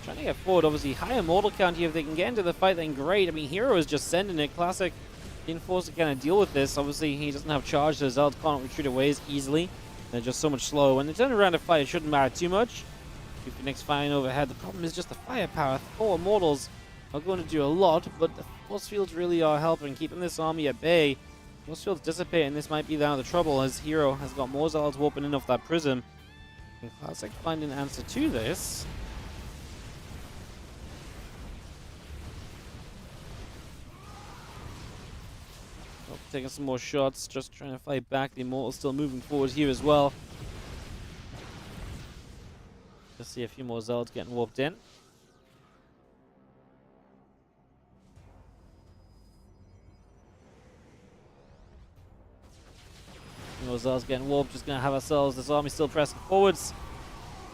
trying to get forward. Obviously, high immortal count here. If they can get into the fight, then great. I mean, hero is just sending it. Classic being forced to kind of deal with this. Obviously, he doesn't have charge, so his ult can't retreat away as easily. They're just so much slower. When they turn around to fight, it shouldn't matter too much. Two Phoenix flying overhead. The problem is just the firepower. 4 Immortals are going to do a lot, but the force fields really are helping, keeping this army at bay. Force fields dissipate, and this might be down the trouble as Hero has got more Zealots warping in off that Prism. And Classic find an answer to this. Taking some more shots, just trying to fight back. The Immortal's still moving forward here as well. Let's see a few more Zealots getting warped in. More Zealots getting warped, just going to have ourselves this army still pressing forwards.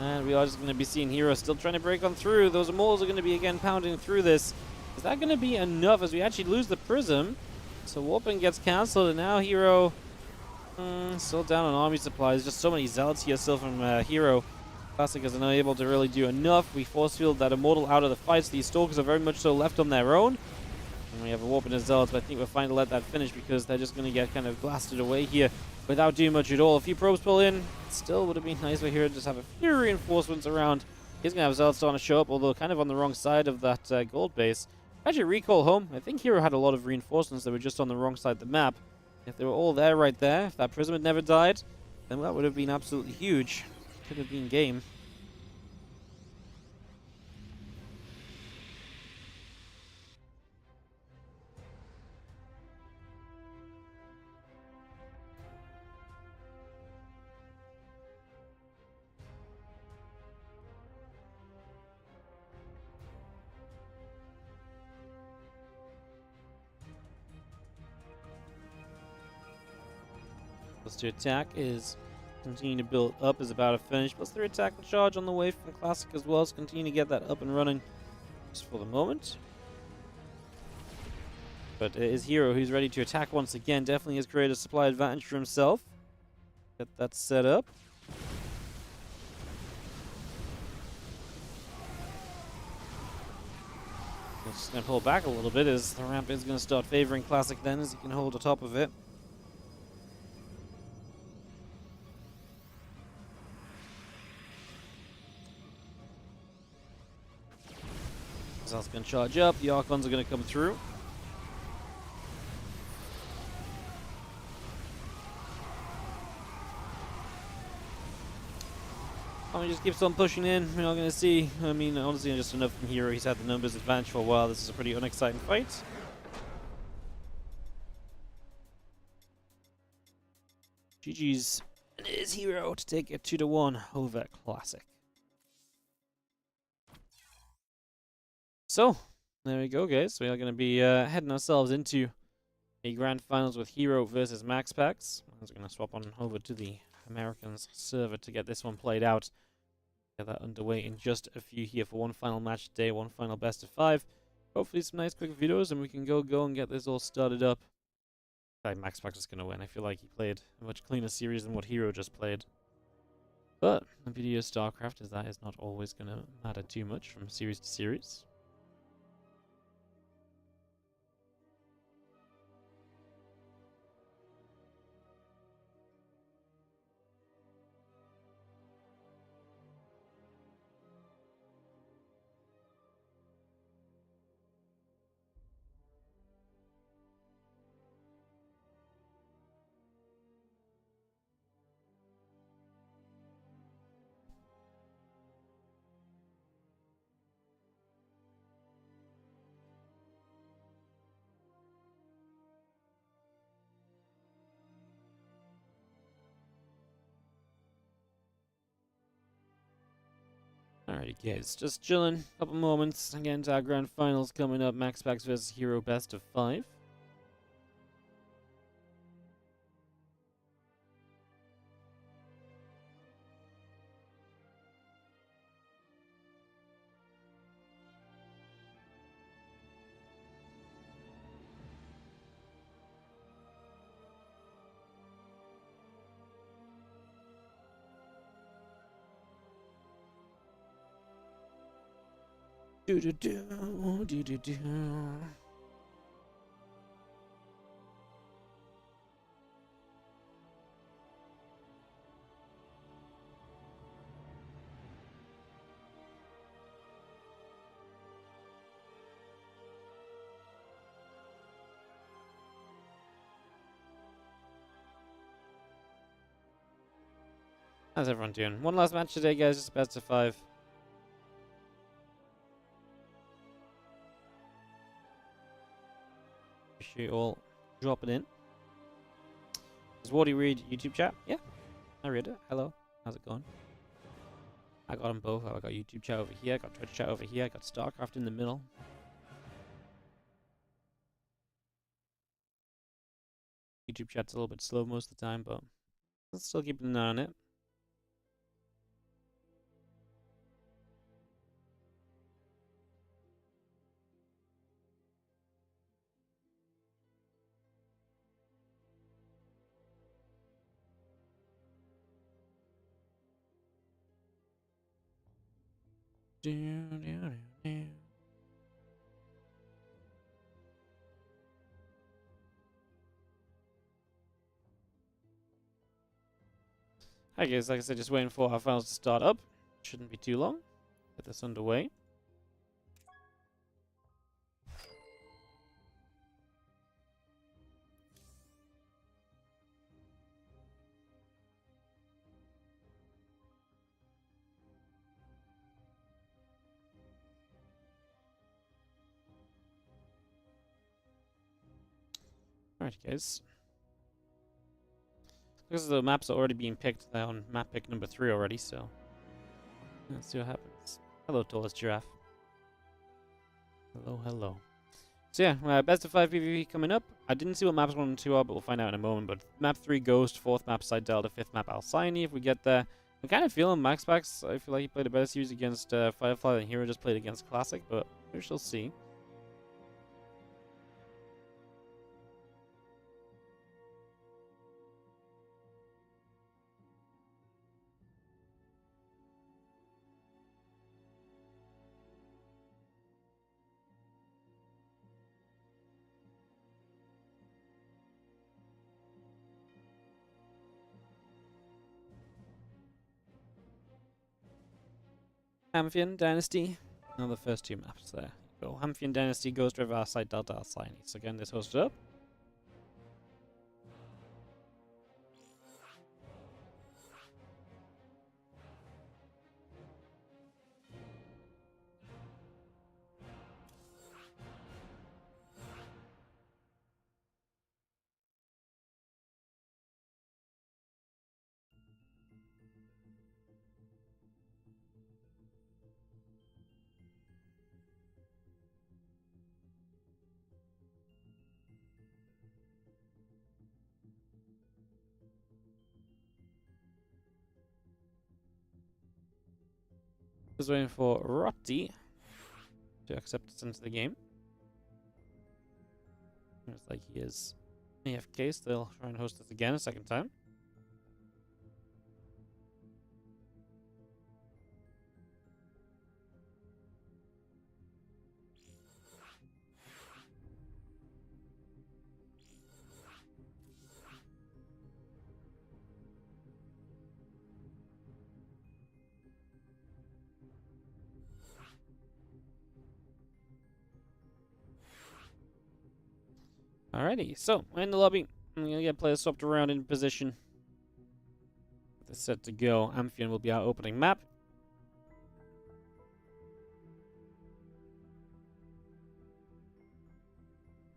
And we are just going to be seeing Hero still trying to break on through. Those Immortals are going to be again pounding through this. Is that going to be enough as we actually lose the Prism? So warping gets cancelled, and now Hero still down on army supplies. Just so many Zealots here still from Hero. Classic is not able to really do enough. We force field that Immortal out of the fights. These Stalkers are very much so left on their own. And we have a warp in his Zealots, but I think we're fine to let that finish because they're just going to get kind of blasted away here without doing much at all. A few probes pull in. Still would have been nice for Hero to just have a few reinforcements around. He's going to have Zealots starting to show up, although kind of on the wrong side of that gold base. Actually, recall home. I think Hero had a lot of reinforcements that were just on the wrong side of the map. If they were all there right there, if that Prism had never died, then that would have been absolutely huge. Could have been game. +2 attack is continuing to build up, is about to finish. +3 attack and charge on the way from Classic as well, so continue to get that up and running just for the moment. But it is Hero who's ready to attack once again. Definitely has created a supply advantage for himself. Get that set up. Just going to pull back a little bit as the ramp is going to start favoring Classic then, as he can hold the top of it. That's going to charge up. The Archons are going to come through. He just keeps on pushing in. We're not going to see. I mean, honestly, just enough from Hero. He's had the numbers advantage for a while. This is a pretty unexciting fight. GG's. And it is Hero to take it 2-1 over Classic. So, there we go, guys. We are going to be heading ourselves into a grand finals with Hero versus Maxpax. I'm going to swap on over to the Americans server to get this one played out. Get that underway in just a few here for one final match today, one final best of 5. Hopefully some nice quick videos and we can go and get this all started up. Maxpax is going to win. I feel like he played a much cleaner series than what Hero just played. But the beauty of Starcraft is that is not always going to matter too much from series to series. Alrighty, guys, just chilling. Couple moments. Again, to our grand finals coming up. Maxpax vs. Hero best of 5. Do do do do do do. How's everyone doing? One last match today, guys. Just best of 5. Appreciate you all dropping in. Does Wardy read YouTube chat? Yeah, I read it. Hello, how's it going? I got them both. I got YouTube chat over here. I got Twitch chat over here. I got Starcraft in the middle. YouTube chat's a little bit slow most of the time, but let's still keep an eye on it. Hi guys, like I said, just waiting for our finals to start up. Shouldn't be too long. Get this underway. Alright guys. Because the maps are already being picked, they're on map pick number 3 already, so let's see what happens. Hello, tallest giraffe. Hello, hello. So yeah, best of 5 PvP coming up. I didn't see what maps 1 and 2 are, but we'll find out in a moment. But map 3 Ghost, 4th map Side Delta, 5th map Alcyone if we get there. I'm kind of feeling Maxpax. I feel like he played a better series against Firefly than Hero just played against Classic, but we shall see. Amphion Dynasty. Now the first 2 maps there. So Amphion Dynasty, Ghost River, Side Delta, Alcyone. So again, this hosted up. Just waiting for Rotti to accept us into the game. Looks like he is AFK, so they'll try and host us again a second time. Alrighty, so we're in the lobby. I'm gonna get players swapped around in position. They're set to go. Amphion will be our opening map.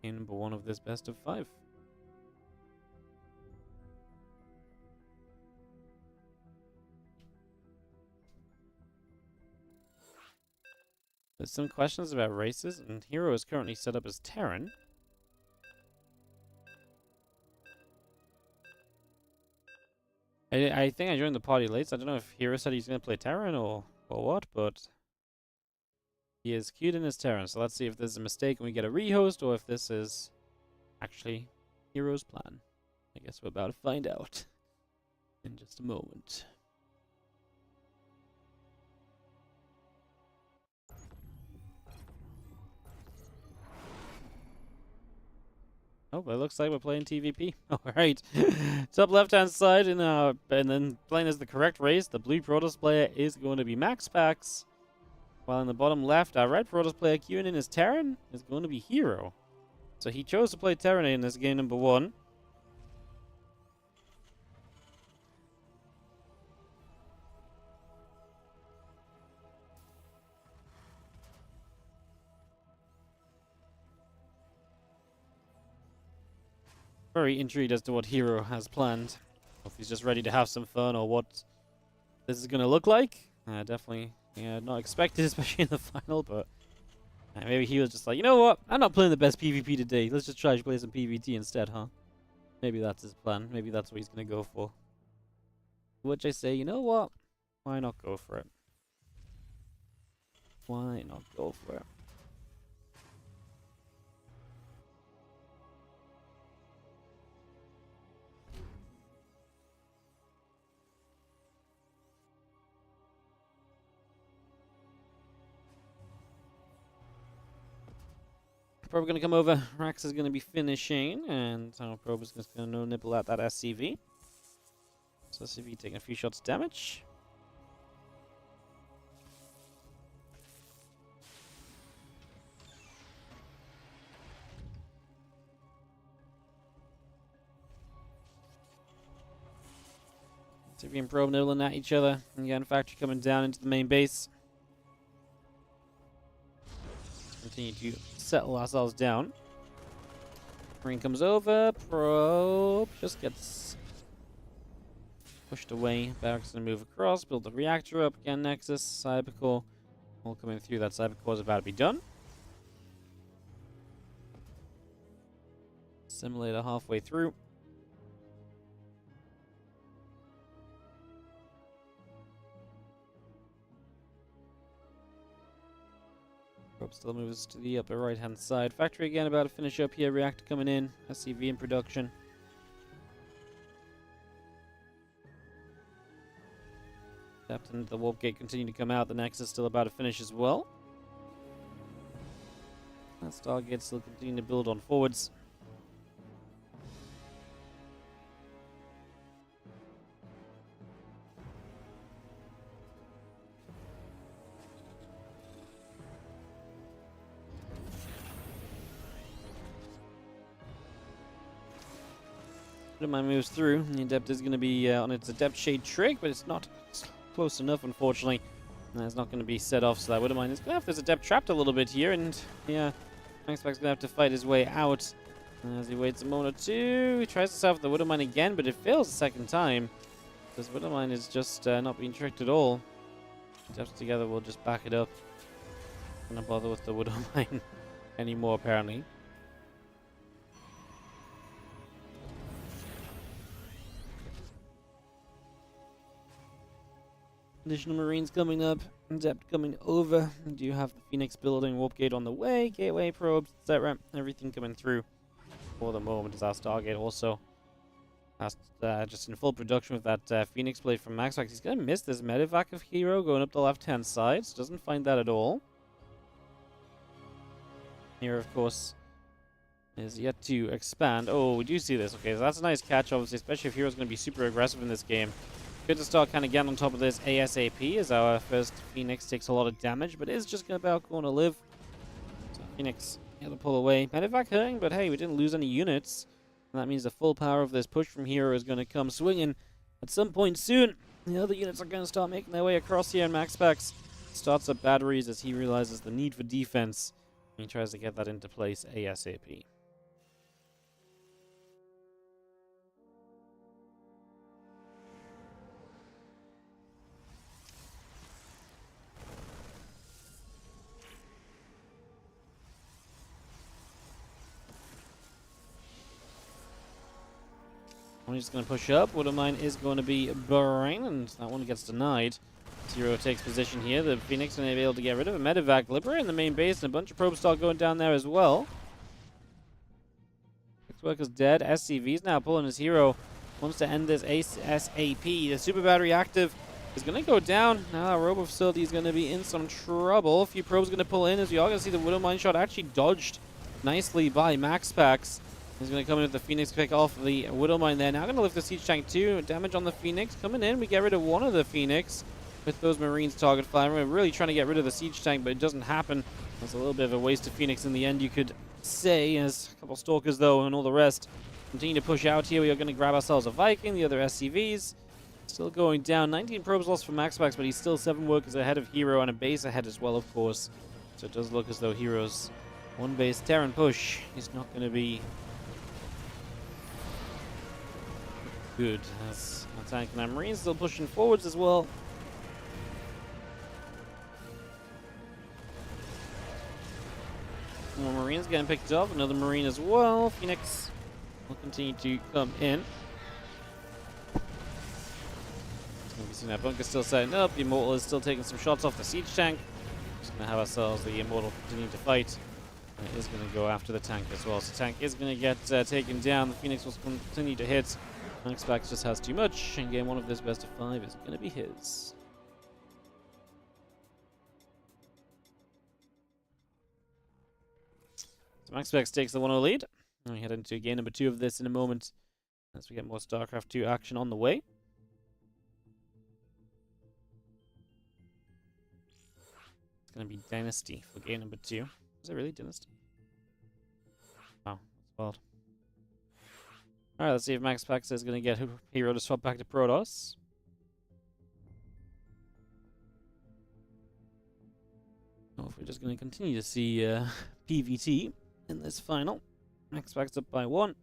In number 1 of this best of 5. There's some questions about races, and Hero is currently set up as Terran. I think I joined the party late, so I don't know if Hero said he's going to play Terran or what, but he is queued in as Terran. So let's see if there's a mistake and we get a rehost, or if this is actually Hero's plan. I guess we're about to find out in just a moment. Oh, it looks like we're playing TVP. All right. Top left-hand side, and then playing as the correct race, the blue Protoss player is going to be Maxpax. While in the bottom left, our red Protoss player queuing in as Terran is going to be Hero. So he chose to play Terran in this game number 1. Very intrigued as to what Hero has planned. If he's just ready to have some fun or what this is going to look like. Definitely not expected, especially in the final, but maybe he was just like, you know what? I'm not playing the best PvP today. Let's just try to play some PvT instead, huh? Maybe that's his plan. Maybe that's what he's going to go for. Which I say, you know what? Why not go for it? Why not go for it? Probe going to come over. Rax is going to be finishing, and our Probe is just going to nibble at that SCV. So SCV taking a few shots of damage. SCV and Probe nibbling at each other. And again, Factory coming down into the main base. Continue to settle ourselves down. Marine comes over. Probe just gets pushed away. Barracks gonna move across, build the reactor up. Again, Nexus, Cybercore, all coming through. That Cybercore is about to be done. Simulator halfway through. Probe still moves to the upper right hand side. Factory again about to finish up here. Reactor coming in. SCV in production. Captain, the warp gate continue to come out. The Nexus still about to finish as well. That Stargate still continuing to build on forwards. My moves through. The Adept is going to be on its Adept Shade trick, but it's not close enough, unfortunately. And it's not going to be set off, so that Widowmine is going to have this Adept trapped a little bit here, and yeah, Maxpax going to have to fight his way out. As he waits a moment or two, he tries to salve the Widowmine again, but it fails the second time. Because Widowmine is just not being tricked at all. Adepts together will just back it up. Not going to bother with the Widowmine anymore, apparently. Additional Marines coming up, Adept coming over. We do have the Phoenix building, Warp Gate on the way, Gateway probes, etc. Everything coming through for the moment as our Stargate also has just in full production with that Phoenix blade from Maxpax. He's going to miss this medevac of Hero going up the left-hand side, so doesn't find that at all. Here, of course, is yet to expand. Oh, we do see this. Okay, so that's a nice catch, obviously, especially if Hero's going to be super aggressive in this game. Good to start kind of getting on top of this ASAP as our first Phoenix takes a lot of damage, but is just about going to live. So Phoenix able to pull away. Medevac hurting, but hey, we didn't lose any units. And that means the full power of this push from Hero is going to come swinging at some point soon. The other units are going to start making their way across here, and Maxpax starts up batteries as he realizes the need for defense. And he tries to get that into place ASAP. One just going to push up. Widowmine is going to be Brain, and that one gets denied. Zero takes position here. The Phoenix going to be able to get rid of a Medevac. Liberating the main base, and a bunch of probes start going down there as well. Worker's dead. SCV's now pulling his hero. Wants to end this SAP. The super battery active is going to go down. Now, Robo Facility is going to be in some trouble. A few probes going to pull in, as we all going to see the Widowmine shot actually dodged nicely by Maxpax. He's going to come in with the Phoenix, pick off the Widowmine there. Now going to lift the Siege Tank too. Damage on the Phoenix. Coming in, we get rid of one of the Phoenix with those Marines target fire. We're really trying to get rid of the Siege Tank, but it doesn't happen. It's a little bit of a waste of Phoenix in the end, you could say, as a couple Stalkers though and all the rest continue to push out here. We are going to grab ourselves a Viking. The other SCVs still going down. 19 probes lost for Maxpax, but he's still 7 workers ahead of Hero and a base ahead as well, of course. So it does look as though Hero's one base Terran push is not going to be good. As tank and Marines still pushing forwards as well. More Marines getting picked up. Another Marine as well. Phoenix will continue to come in. You see that bunker still setting up. The Immortal is still taking some shots off the Siege Tank. Just going to have ourselves the Immortal continue to fight. And it is going to go after the tank as well. So tank is going to get taken down. The Phoenix will continue to hit. Maxpax just has too much. And game 1 of this best of 5 is going to be his. So Maxpax takes the 1-0 lead. And we head into game number 2 of this in a moment as we get more StarCraft 2 action on the way. It's going to be Dynasty for game number 2. Is it really Dynasty? Wow, that's wild. Alright, let's see if Maxpax is going to get Hero to swap back to Protoss. Or if we're just going to continue to see PVT in this final. Maxpax up by 1.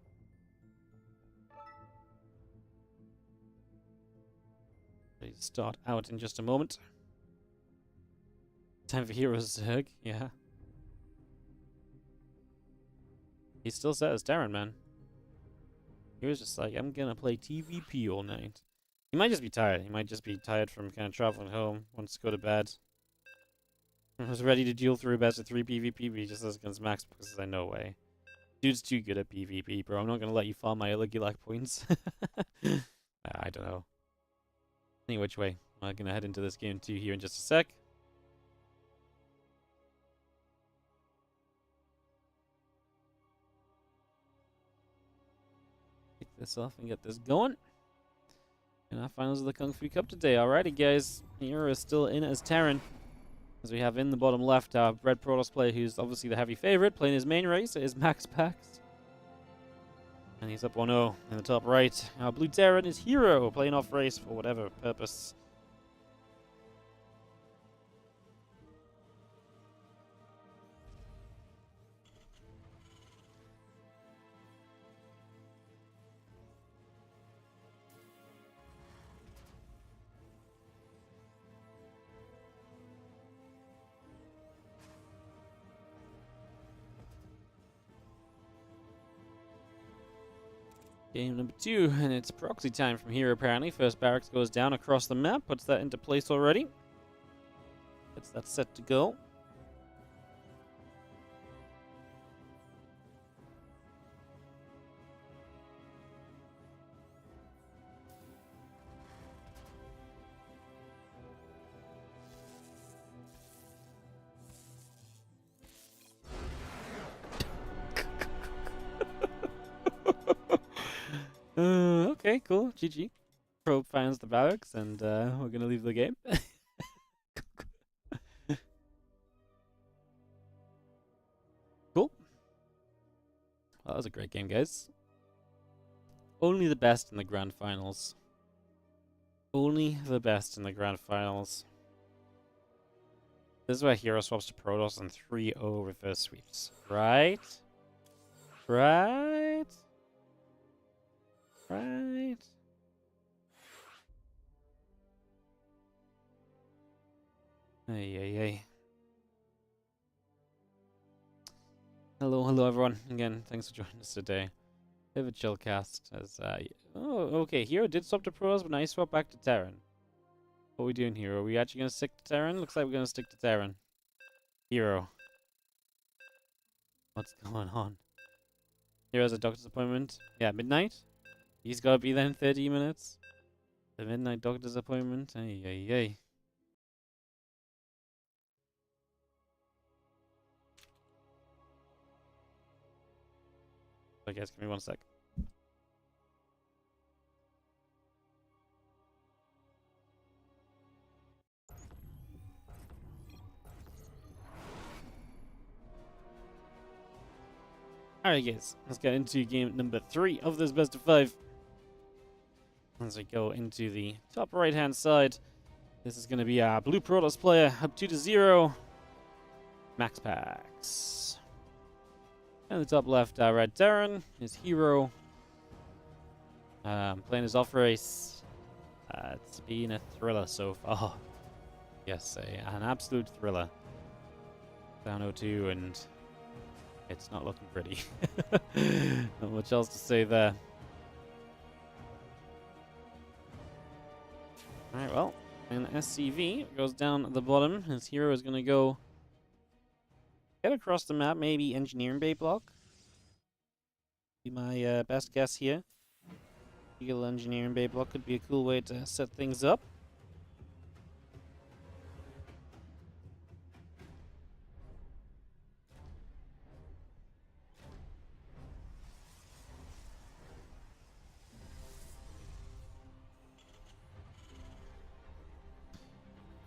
Ready to start out in just a moment. Time for Heroes Zerg, yeah. He's still set as Terran, man. He was just like, I'm gonna play TVP all night. He might just be tired. He might just be tired from kind of traveling home. Wants to go to bed. I was ready to deal through best of 3 PvP, but he just says against Max because I no way. Dude's too good at PvP, bro. I'm not gonna let you farm my Illigulac points. I don't know. Any which way, I'm gonna head into this game 2 here in just a sec. Kick this off and get this going. And our finals of the Kung Fu Cup today. Alrighty, guys. Hero is still in as Terran. As we have in the bottom left, our Red Protoss player, who's obviously the heavy favorite, playing his main race, is Maxpax. And he's up 1-0 in the top right. Our Blue Terran is Hero, playing off race for whatever purpose. Game number 2, and it's proxy time from here apparently. First barracks goes down across the map, puts that into place already. Gets that set to go. Okay, cool. GG. Probe finds the barracks, and we're gonna leave the game. Cool. Well, that was a great game, guys. Only the best in the grand finals. Only the best in the grand finals. This is where Hero swaps to Protoss and 3-0 reverse sweeps. Right? Right? Right. Hey. Hello everyone. Again, thanks for joining us today. Bit of a chill cast. As oh, okay. Hero did swap to pros, but now he swapped back to Terran. What are we doing here? Are we actually going to stick to Terran? Looks like we're going to stick to Terran. Hero. What's going on? Hero's a doctor's appointment. Yeah, midnight. He's got to be there in 30 minutes. The midnight doctor's appointment. Ay, ay, ay. I guess, give me one sec. Alright guys, let's get into game number 3 of this best of 5. As we go into the top right hand side, this is going to be our blue Protoss player, up 2-0, Maxpax. And the top left, our red Terran, his hero, playing his off race. It's been a thriller so far. Yes, an absolute thriller. Down 0-2 and it's not looking pretty. Not much else to say there. Alright, well, and SCV goes down at the bottom. His hero is going to go get across the map, maybe engineering bay block. Be my best guess here. Eagle engineering bay block could be a cool way to set things up.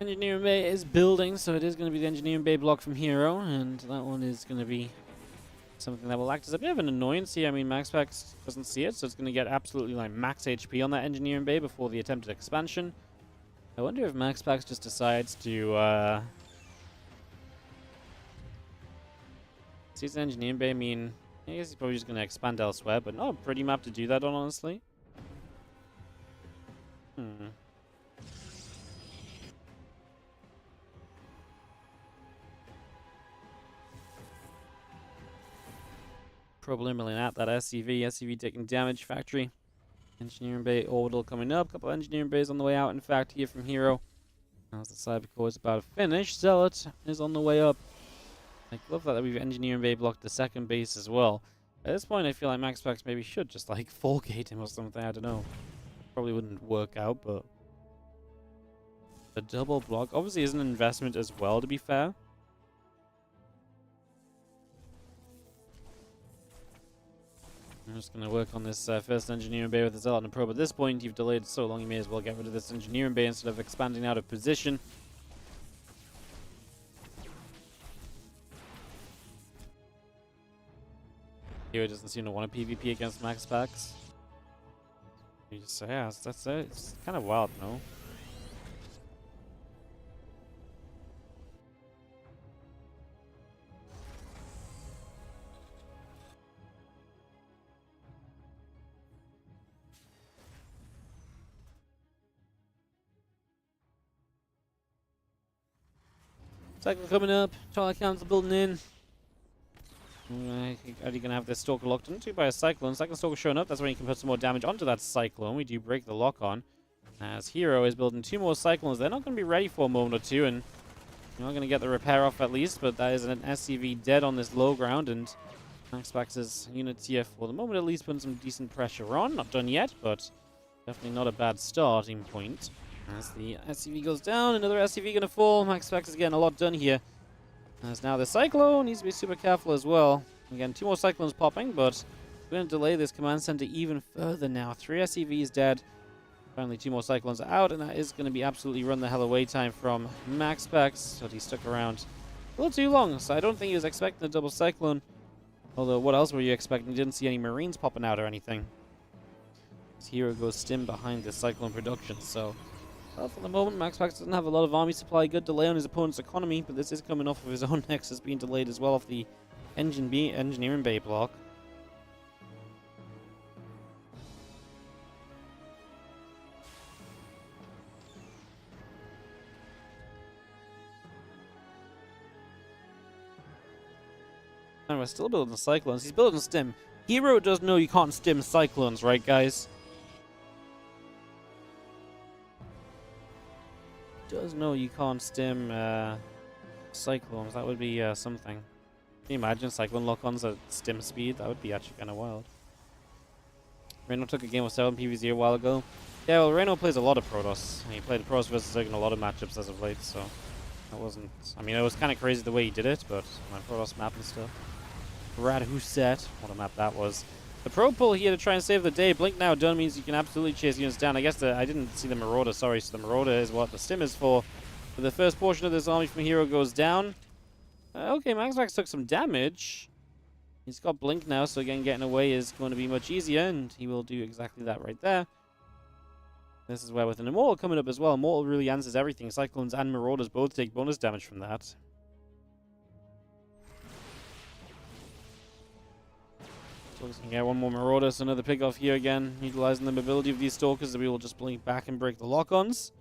Engineering bay is building, so it is going to be the engineering bay block from hero, and that one is going to be something that will act as a bit of an annoyance here. I mean, Maxpax doesn't see it, so it's going to get absolutely like max HP on that engineering bay before the attempted expansion. I wonder if Maxpax just decides to sees the engineering bay. I mean, I guess he's probably just going to expand elsewhere, but not a pretty map to do that on, honestly. Probably at that SCV taking damage. Factory. Engineering bay orbital coming up. Couple engineering bays on the way out, in fact, here from hero. As the Cybercore is about to finish, Zealot is on the way up. I love that we've engineering bay blocked the second base as well. At this point, I feel like Maxpax maybe should just like full gate him or something. I don't know. Probably wouldn't work out, but the double block obviously is an investment as well, to be fair. I'm just going to work on this first engineering bay with the Zealot and Probe. At this point, you've delayed so long, you may as well get rid of this engineering bay instead of expanding out of position. Hero doesn't seem to want a PvP against Maxpax. So yeah, that's it. It's kind of wild, no? Cycle coming up. Twilight Council building in. Are you going to have this Stalker locked into by a Cyclone? Second Stalker showing up. That's when you can put some more damage onto that Cyclone. We do break the lock on. As Hero is building 2 more Cyclones. They're not going to be ready for a moment or two. And you're not going to get the repair off at least. But that is an SCV dead on this low ground. And Maxpax's units here for the moment at least putting some decent pressure on. Not done yet, but definitely not a bad starting point. As the SCV goes down, another SCV going to fall. Maxpax is getting a lot done here. As now the Cyclone needs to be super careful as well. Again, 2 more Cyclones popping, but we're going to delay this command center even further now. 3 SCVs dead. Finally, 2 more Cyclones are out, and that is going to be absolutely run the hell away time from Maxpax. But he stuck around a little too long, so I don't think he was expecting a double Cyclone. Although, what else were you expecting? You didn't see any Marines popping out or anything. His hero goes stim behind the Cyclone production, so... Well, for the moment, Maxpax doesn't have a lot of army supply. Good delay on his opponent's economy, but this is coming off of his own Nexus being delayed as well off the engineering bay block. And we're still building Cyclones. He's building Stim. Hero does know you can't stim Cyclones, right, guys? Does know you can't stim Cyclones. That would be something. Can you imagine Cyclone lock-ons at stim speed? That would be actually kind of wild. Reno took a game of 7 PvZ a while ago. Yeah, well, Reno plays a lot of Protoss. He played Protoss versus Zerg in a lot of matchups as of late, so that wasn't... I mean, it was kind of crazy the way he did it, but my Protoss map and stuff. Brad Huset, what a map that was. The pro pull here to try and save the day. Blink now done means you can absolutely chase units down. I guess I didn't see the Marauder, sorry, so the Marauder is what the stim is for. But the first portion of this army from Hero goes down. Okay, Maxpax took some damage. He's got Blink now, so again, getting away is going to be much easier, and he will do exactly that right there. This is where with an Immortal coming up as well, Immortal really answers everything. Cyclones and Marauders both take bonus damage from that. So we can get one more Marauder, so another pick off here again, utilizing the mobility of these Stalkers that we will just blink back and break the lock-ons.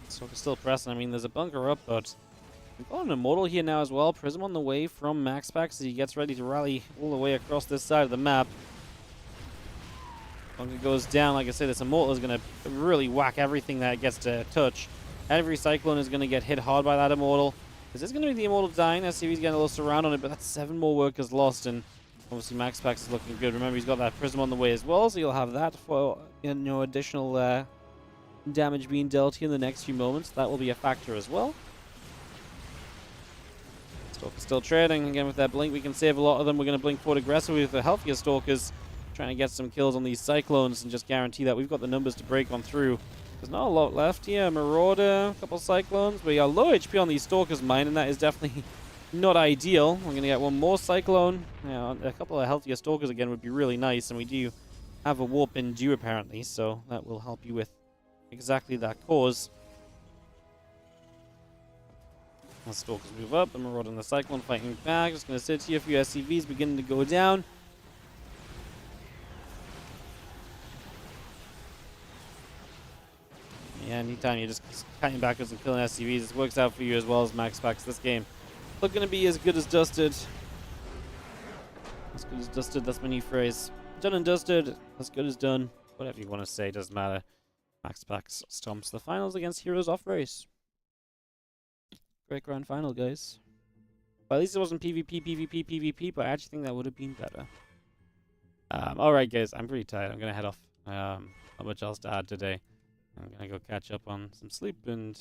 So we're still pressing. I mean, there's a bunker up, but we've got an Immortal here now as well. Prism on the way from Maxpax as he gets ready to rally all the way across this side of the map. Bunker goes down. Like I said, this Immortal is going to really whack everything that it gets to touch. Every Cyclone is going to get hit hard by that Immortal. Is this going to be the Immortal dying? SCV's getting a little surround on it, but that's 7 more workers lost, and obviously Maxpax is looking good. Remember, he's got that Prism on the way as well, so you'll have that for additional damage being dealt here in the next few moments. That will be a factor as well. Stalker's still trading. Again, with that blink, we can save a lot of them. We're going to blink forward aggressively with the healthier Stalkers, trying to get some kills on these Cyclones and just guarantee that we've got the numbers to break on through. There's not a lot left here. Marauder, a couple Cyclones. We are low HP on these Stalkers, mine, and that is definitely not ideal. We're going to get one more Cyclone. A couple of healthier Stalkers again would be really nice, and we do have a warp in due apparently, so that will help you with exactly that cause. The Stalkers move up, the Marauder and the Cyclone fighting back. Just going to sit here. A few SCVs beginning to go down. Yeah, anytime you're just cutting backwards and killing SCVs, this works out for you as well as Maxpax. This game looking to be as good as dusted. As good as dusted, that's my new phrase. Done and dusted, as good as done. Whatever you want to say, doesn't matter. Maxpax stomps the finals against Heroes off race. Great grand final, guys. Well, at least it wasn't PvP, PvP, PvP, but I actually think that would have been better. Alright, guys, I'm pretty tired. I'm going to head off. Not much else to add today. I'm going to go catch up on some sleep and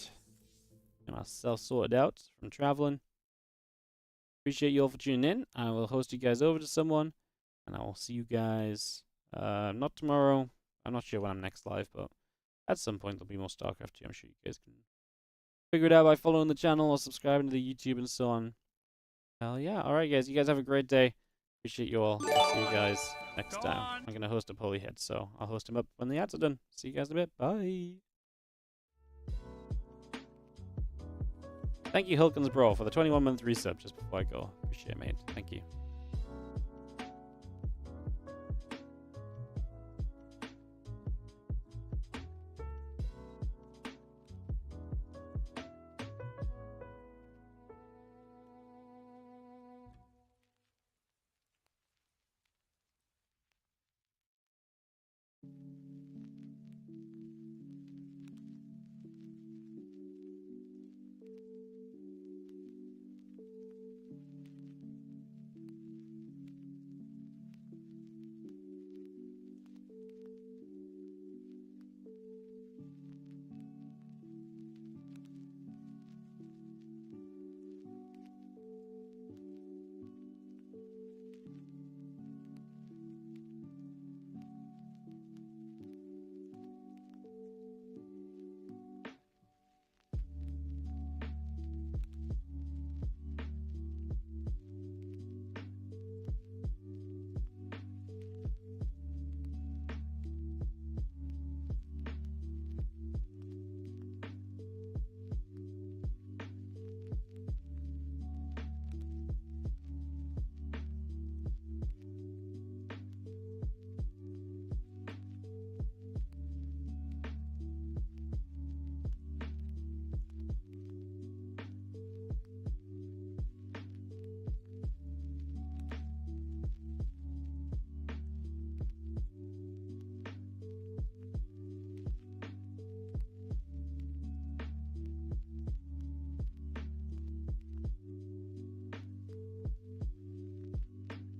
get myself sorted out from traveling. Appreciate you all for tuning in. I will host you guys over to someone, and I will see you guys not tomorrow. I'm not sure when I'm next live, but at some point there'll be more Starcraft 2. I'm sure you guys can figure it out by following the channel or subscribing to the YouTube and so on. Hell yeah. Alright, guys. You guys have a great day. Appreciate you all. I'll see you guys next time. I'm going to host a Polyhead, so I'll host him up when the ads are done. See you guys in a bit. Bye. Thank you, Hilkins Bro, for the 21-month resub just before I go. Appreciate it, mate. Thank you.